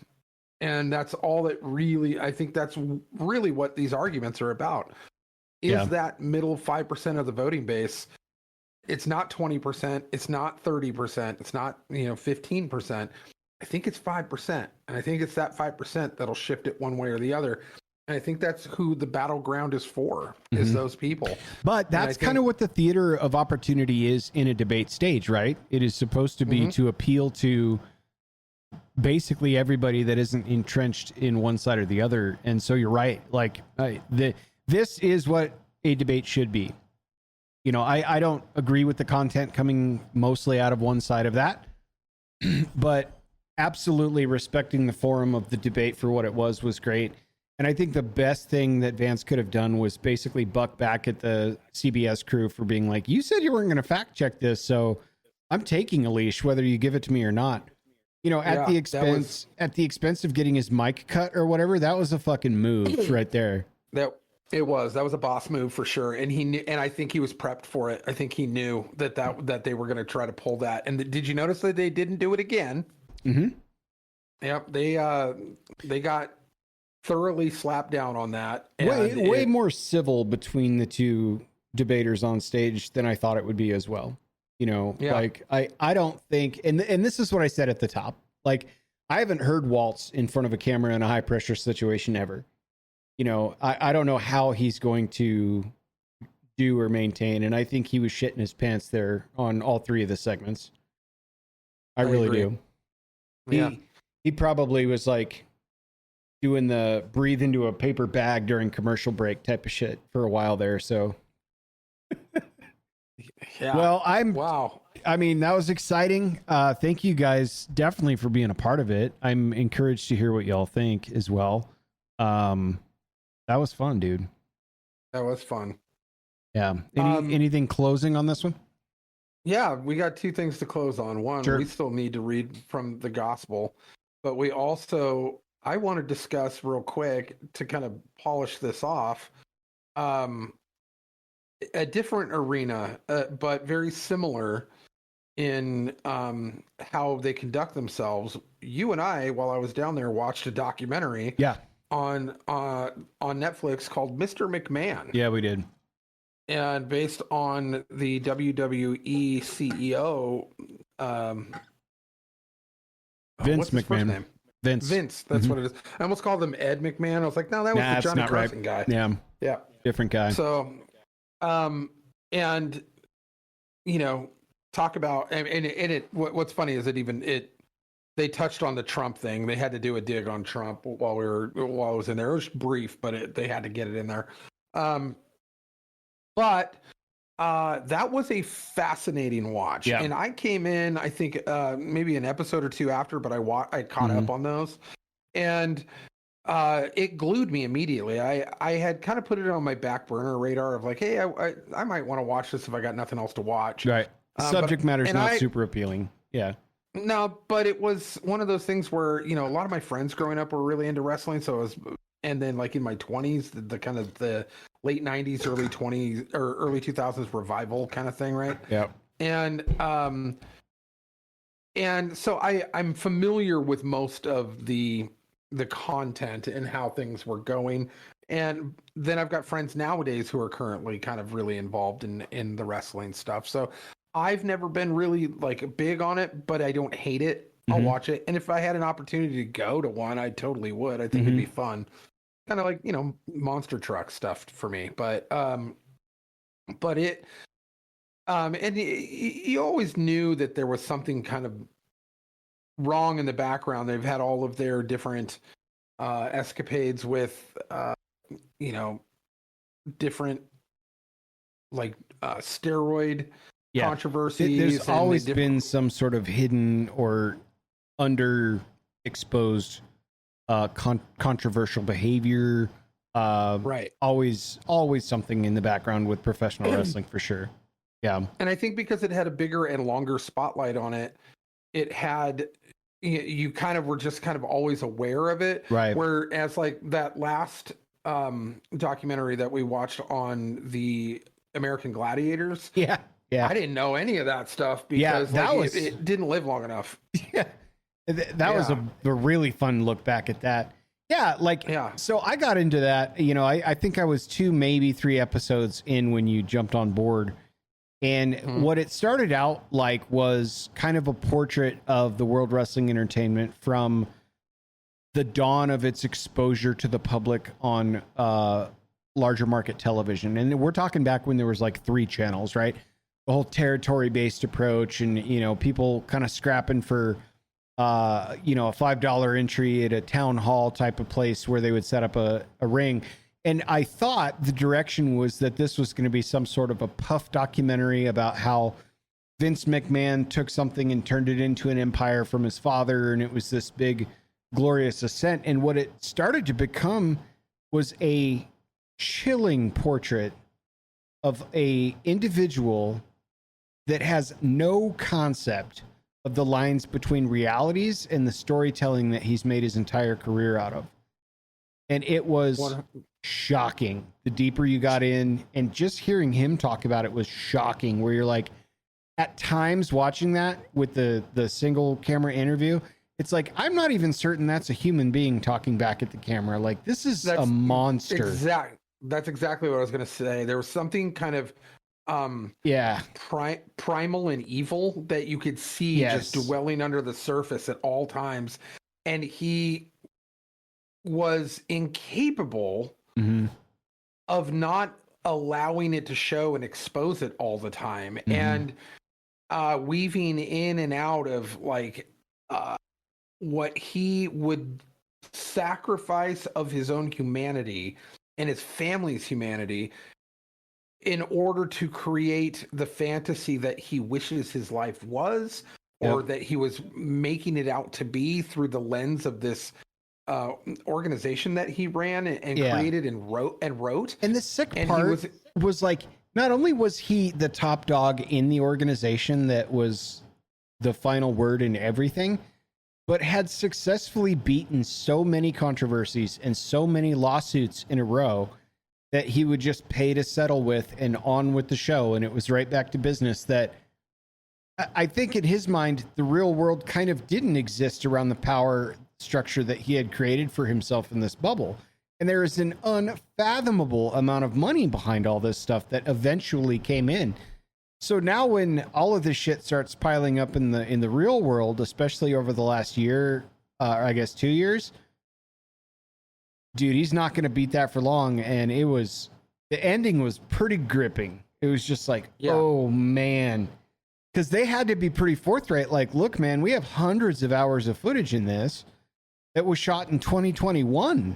And that's all that really, I think that's really what these arguments are about. Is that middle 5% of the voting base. It's not 20%. It's not 30%. It's not 15%. I think it's 5%. And I think it's that 5% that'll shift it one way or the other. And I think that's who the battleground is for, is those people. But that's kind of what the theater of opportunity is in a debate stage, right? It is supposed to be to appeal to basically everybody that isn't entrenched in one side or the other. And so you're right. Like this is what a debate should be. You know, I don't agree with the content coming mostly out of one side of that, but absolutely respecting the forum of the debate for what it was great. And I think the best thing that Vance could have done was basically buck back at the CBS crew for being like, you said you weren't going to fact check this, so I'm taking a leash whether you give it to me or not. You know, at the expense of getting his mic cut or whatever. That was a fucking move right there. That was a boss move for sure, and he knew, and I think he was prepped for it. I think he knew that they were going to try to pull that. And did you notice that they didn't do it again? Yep, they got thoroughly slapped down on that. Way more civil between the two debaters on stage than I thought it would be as well. You know, like I don't think, and this is what I said at the top. Like, I haven't heard Waltz in front of a camera in a high pressure situation ever. You know, I don't know how he's going to do or maintain, and I think he was shitting his pants there on all three of the segments. I really do. He probably was like doing the breathe into a paper bag during commercial break type of shit for a while there. So, well, I mean, that was exciting. Thank you guys definitely for being a part of it. I'm encouraged to hear what y'all think as well. That was fun, dude. That was fun. Yeah. Anything closing on this one? Yeah, we got two things to close on. One, we still need to read from the gospel, but we also, I want to discuss real quick to kind of polish this off, a different arena, but very similar in how they conduct themselves. You and I, while I was down there, watched a documentary on Netflix called Mr. McMahon. Yeah, we did. And based on the WWE CEO, Vince McMahon. Vince, that's what it is. I almost called him Ed McMahon. I was like, no, that was the Johnny Carson guy. Yeah, different guy. So, and talk about what's funny is that they touched on the Trump thing. They had to do a dig on Trump while I was in there. It was brief, but they had to get it in there. But that was a fascinating watch. And I came in, I think, maybe an episode or two after, but I caught up on those. And it glued me immediately. I had kind of put it on my back burner radar of like, hey, I might want to watch this if I got nothing else to watch. Right. Subject matter's not super appealing. Yeah. No, but it was one of those things where, a lot of my friends growing up were really into wrestling. So it was, and then like in my 20s, the kind of the late 90s, early 20s or early 2000s revival kind of thing, right? Yeah. And so I'm familiar with most of the the content and how things were going. And then I've got friends nowadays who are currently kind of really involved in the wrestling stuff. So I've never been really like big on it, but I don't hate it. I'll watch it. And if I had an opportunity to go to one, I totally would. I think it'd be fun. Kind of like, you know, monster truck stuff for me. But it, and you always knew that there was something kind of wrong in the background. They've had all of their different escapades with, you know, different like steroid controversies. There's always been some sort of hidden or underexposed controversial behavior. Right. Always something in the background with professional wrestling for sure. Yeah. And I think because it had a bigger and longer spotlight on it, it had, you kind of were just kind of always aware of it. Right. Whereas like that last documentary that we watched on the American Gladiators. Yeah. Yeah. I didn't know any of that stuff because it didn't live long enough. Yeah. That was a really fun look back at that. Yeah. So I got into that, you know, I think I was 2, maybe 3 episodes in when you jumped on board. And what it started out like was kind of a portrait of the World Wrestling Entertainment from the dawn of its exposure to the public on larger market television. And we're talking back when there was like 3 channels, right? The whole territory-based approach and, you know, people kind of scrapping for, you know, a $5 entry at a town hall type of place where they would set up a ring. And I thought the direction was that this was going to be some sort of a puff documentary about how Vince McMahon took something and turned it into an empire from his father. And it was this big, glorious ascent. And what it started to become was a chilling portrait of a individual that has no concept of the lines between realities and the storytelling that he's made his entire career out of. And it was shocking the deeper you got in, and just hearing him talk about it was shocking, where you're like, at times watching that with the single camera interview, it's like, I'm not even certain that's a human being talking back at the camera. Like, this is a monster. That's exactly what I was going to say. There was something kind of primal and evil that you could see just dwelling under the surface at all times. And he was incapable of not allowing it to show and expose it all the time. And weaving in and out of like what he would sacrifice of his own humanity and his family's humanity in order to create the fantasy that he wishes his life was, or that he was making it out to be through the lens of this organization that he ran and created and wrote. And the sick part was like, not only was he the top dog in the organization that was the final word in everything, but had successfully beaten so many controversies and so many lawsuits in a row that he would just pay to settle with and on with the show. And it was right back to business. That I think in his mind, the real world kind of didn't exist around the power structure that he had created for himself in this bubble. And there is an unfathomable amount of money behind all this stuff that eventually came in. So now when all of this shit starts piling up in the real world, especially over the last year, or I guess 2 years, dude, he's not going to beat that for long. And the ending was pretty gripping. It was just like, oh man, because they had to be pretty forthright. Like, look, man, we have hundreds of hours of footage in this that was shot in 2021.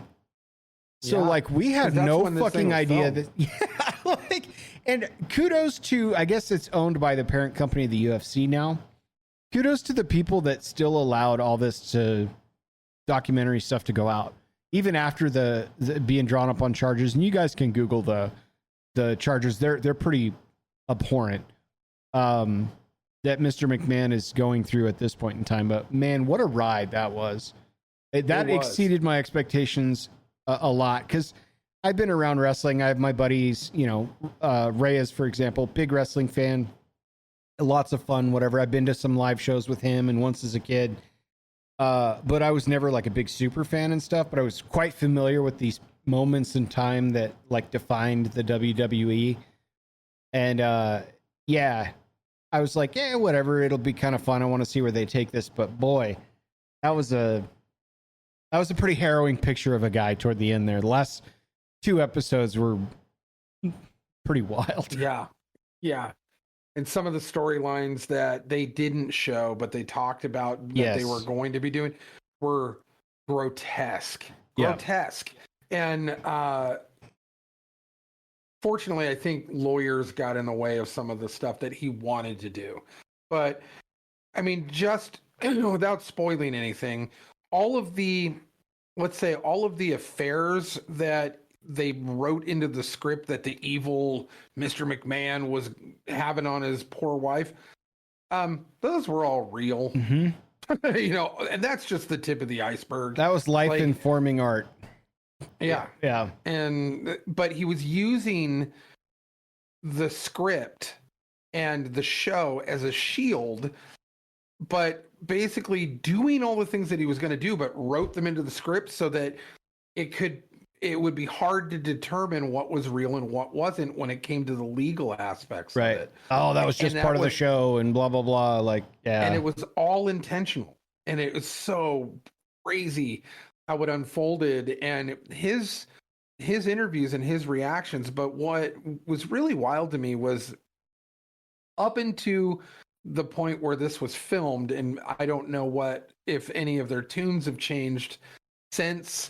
So like, we had no fucking idea that, and kudos to, I guess it's owned by the parent company of the UFC now. Kudos to the people that still allowed all this documentary stuff to go out, even after the being drawn up on charges. And you guys can Google the charges. They're pretty abhorrent that Mr. McMahon is going through at this point in time. But man, what a ride that was. That exceeded my expectations a lot, because I've been around wrestling. I have my buddies, you know, Reyes, for example, big wrestling fan, lots of fun, whatever. I've been to some live shows with him and once as a kid. but I was never like a big super fan and stuff, but I was quite familiar with these moments in time that like defined the WWE. And yeah, I was like, yeah, whatever, it'll be kind of fun. I want to see where they take this, but boy, that was a pretty harrowing picture of a guy toward the end there. The last 2 episodes were pretty wild. Yeah. Yeah. And some of the storylines that they didn't show, but they talked about that they were going to be doing were grotesque. Grotesque. And fortunately, I think lawyers got in the way of some of the stuff that he wanted to do. But I mean, just without spoiling anything, all of the affairs that they wrote into the script that the evil Mr. McMahon was having on his poor wife, those were all real. Mm-hmm. And that's just the tip of the iceberg. That was life informing art. Yeah. Yeah. But he was using the script and the show as a shield, but basically doing all the things that he was going to do, but wrote them into the script so that it would be hard to determine what was real and what wasn't when it came to the legal aspects of it. Oh, that was just part of the show and blah, blah, blah. Like, yeah. And it was all intentional. And it was so crazy how it unfolded and his interviews and his reactions. But what was really wild to me was up into the point where this was filmed, and I don't know if any of their tunes have changed since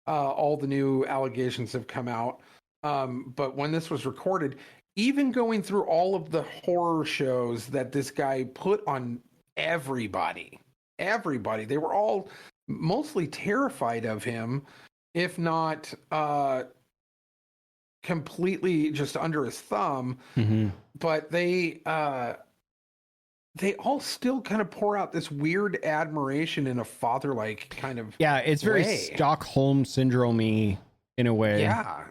all the new allegations have come out. But when this was recorded, even going through all of the horror shows that this guy put on everybody, they were all mostly terrified of him, if not completely just under his thumb. Mm-hmm. But they all still kind of pour out this weird admiration in a father-like kind of it's very Stockholm syndrome-y in a way. Yeah,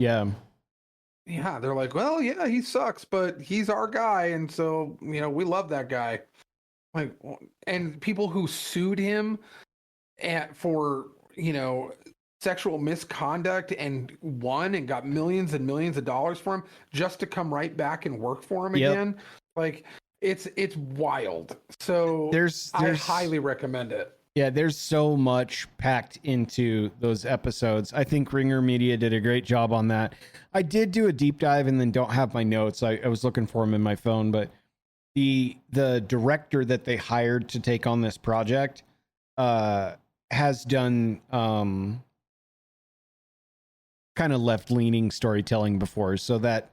they're like, well, yeah, he sucks, but he's our guy, and so we love that guy. Like, and people who sued him for sexual misconduct and won and got millions and millions of dollars for him just to come right back and work for him again. Like, it's wild. So I highly recommend it. Yeah, there's so much packed into those episodes. I think Ringer Media did a great job on that. I did do a deep dive and then don't have my notes. I was looking for them in my phone, but the director that they hired to take on this project has done kind of left-leaning storytelling before. So that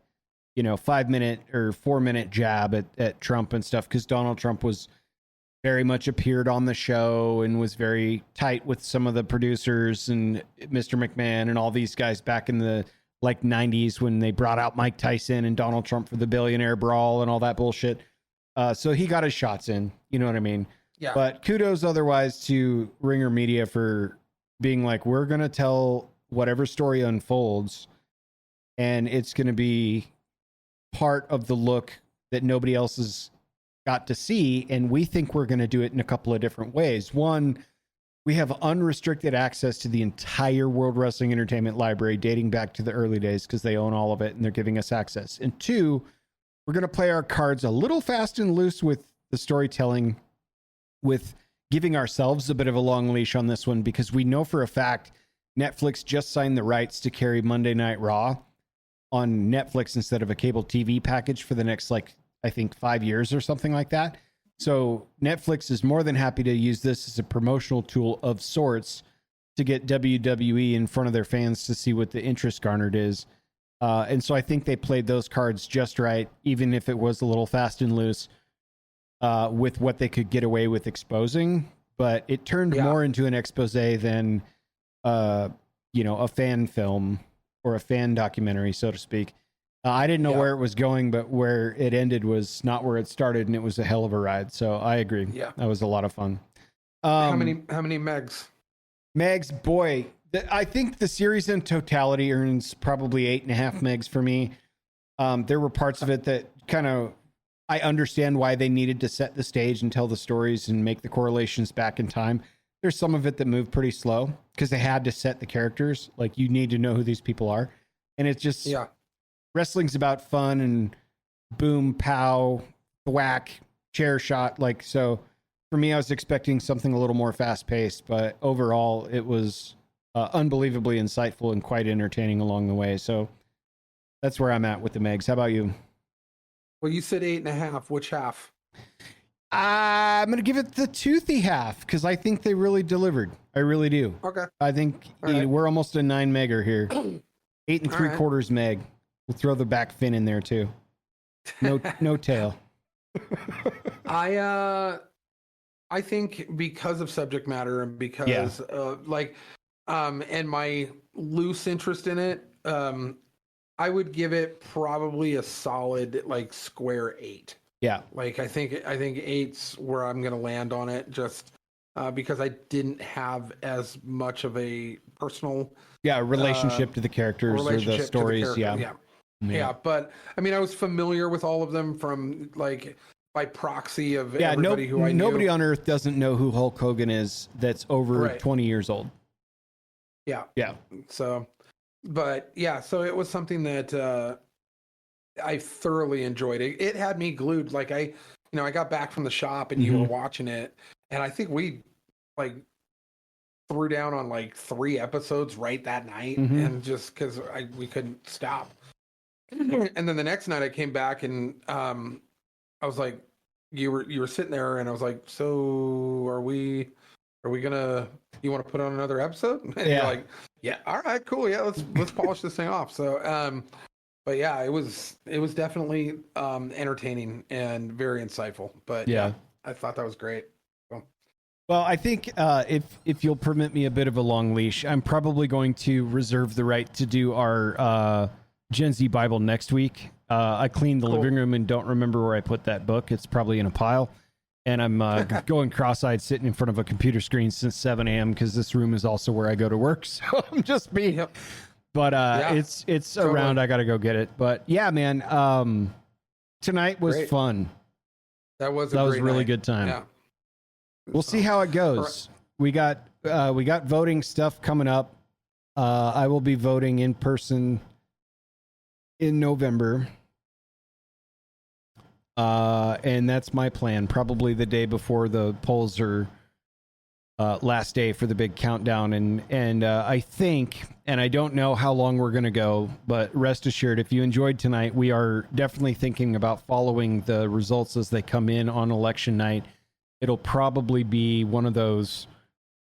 5-minute or 4-minute jab at Trump and stuff, because Donald Trump was very much appeared on the show and was very tight with some of the producers and Mr. McMahon and all these guys back in the 90s when they brought out Mike Tyson and Donald Trump for the billionaire brawl and all that bullshit. So he got his shots in, you know what I mean? Yeah. But kudos otherwise to Ringer Media for being like, we're going to tell whatever story unfolds, and it's going to be part of the look that nobody else has got to see. And we think we're going to do it in a couple of different ways. One, we have unrestricted access to the entire World Wrestling Entertainment library dating back to the early days because they own all of it and they're giving us access. And two, we're going to play our cards a little fast and loose with the storytelling, with giving ourselves a bit of a long leash on this one, because we know for a fact Netflix just signed the rights to carry Monday Night Raw on Netflix instead of a cable TV package for the next, I think 5 years or something like that. So Netflix is more than happy to use this as a promotional tool of sorts to get WWE in front of their fans to see what the interest garnered is. And so I think they played those cards just right, even if it was a little fast and loose with what they could get away with exposing. But it turned more into an expose than, a fan film or a fan documentary, so to speak. I didn't know where it was going, but where it ended was not where it started, and it was a hell of a ride. So I agree. Yeah, that was a lot of fun. How many megs? Megs, boy, I think the series in totality earns probably 8.5 megs for me. There were parts of it that kind of, I understand why they needed to set the stage and tell the stories and make the correlations back in time. there's some of it that moved pretty slow because they had to set the characters. Like, you need to know who these people are. And it's just, wrestling's about fun and boom, pow, whack, chair shot. Like, so for me, I was expecting something a little more fast paced, but overall it was unbelievably insightful and quite entertaining along the way. So that's where I'm at with the Megs. How about you? Well, you said 8.5. Which half? I'm going to give it the toothy half because I think they really delivered. I really do. Okay. I think we're almost a 9 megger here. 8 3/4 meg. We'll throw the back fin in there too. No tail. I think because of subject matter and because and my loose interest in it, I would give it probably a solid like square 8. Yeah. Like I think 8's where I'm gonna land on it, just because I didn't have as much of a personal relationship to the characters or the stories. Yeah. But I mean, I was familiar with all of them from like by proxy of everybody who I knew. Nobody on earth doesn't know who Hulk Hogan is that's over 20 years old. Yeah. Yeah. So, but yeah, so it was something that I thoroughly enjoyed. It had me glued. Like I got back from the shop and you were watching it, and I think we like threw down on like 3 episodes right that night, and just because we couldn't stop. And then the next night I came back and I was like, you were sitting there, and I was like, so are we gonna? You want to put on another episode? And you're like, yeah, all right, cool, yeah, let's polish this thing off. So, but yeah, it was definitely entertaining and very insightful. But yeah, I thought that was great. Well, I think if you'll permit me a bit of a long leash, I'm probably going to reserve the right to do our Gen Z Bible next week. I cleaned the living room and don't remember where I put that book. It's probably in a pile. And I'm going cross-eyed sitting in front of a computer screen since 7 a.m. because this room is also where I go to work. So I'm just me. Yep. But it's totally around. I got to go get it. But yeah, man, tonight was fun. That was a really night. Good time. Yeah. We'll see how it goes. Right. We got voting stuff coming up. I will be voting in person in November. And that's my plan. Probably the day before the polls are last day for the big countdown. And I think, and I don't know how long we're going to go, but rest assured, if you enjoyed tonight, we are definitely thinking about following the results as they come in on election night. It'll probably be one of those,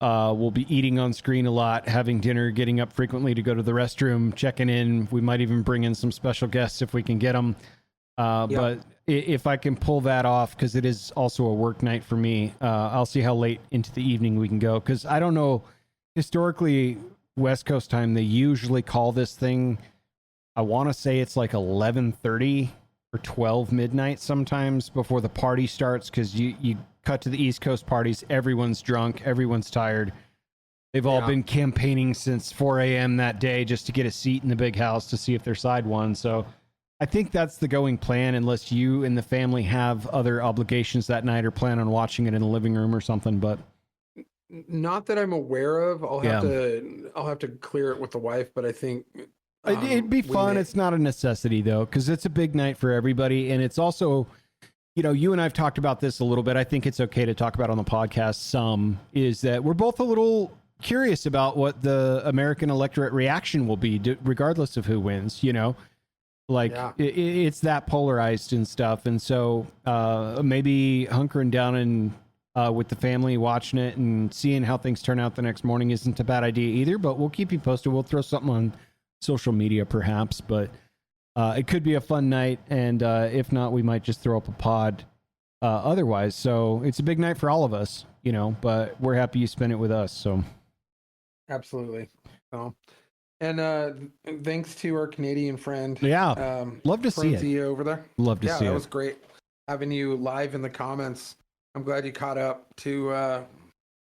we'll be eating on screen a lot, having dinner, getting up frequently to go to the restroom, checking in. We might even bring in some special guests if we can get them. But if I can pull that off, because it is also a work night for me, I'll see how late into the evening we can go. Because I don't know, historically, West Coast time, they usually call this thing, I want to say it's like 11:30 or 12 midnight sometimes before the party starts, because you cut to the East Coast parties, everyone's drunk, everyone's tired. They've all been campaigning since 4 a.m. that day just to get a seat in the big house to see if their side won. So I think that's the going plan, unless you and the family have other obligations that night or plan on watching it in the living room or something. But not that I'm aware of. I'll have to clear it with the wife, but I think it'd be fun. It's not a necessity though, because it's a big night for everybody, and it's also, you and I've talked about this a little bit. I think it's okay to talk about on the podcast some, is that we're both a little curious about what the American electorate reaction will be, regardless of who wins, it's that polarized and stuff. And so maybe hunkering down and with the family watching it and seeing how things turn out the next morning isn't a bad idea either, but we'll keep you posted. We'll throw something on social media perhaps, but it could be a fun night. And if not, we might just throw up a pod otherwise. So it's a big night for all of us, but we're happy you spent it with us. So absolutely. And thanks to our Canadian friend. Yeah. Love to see it over there. Love to see it. Yeah, that was great having you live in the comments. I'm glad you caught up to,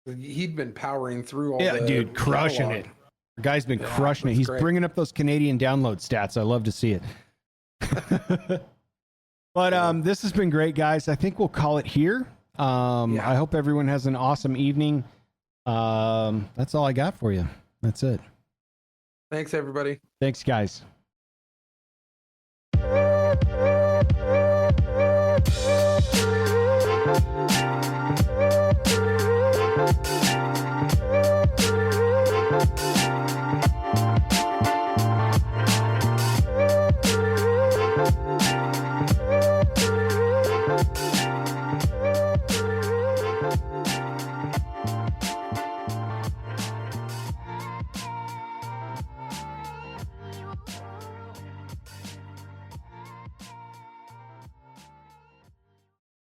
he'd been powering through all the dude, crushing catalog. it. The guy's been crushing it. He's bringing up those Canadian download stats. I love to see it. But this has been great, guys. I think we'll call it here. I hope everyone has an awesome evening. That's all I got for you. That's it. Thanks, everybody. Thanks, guys.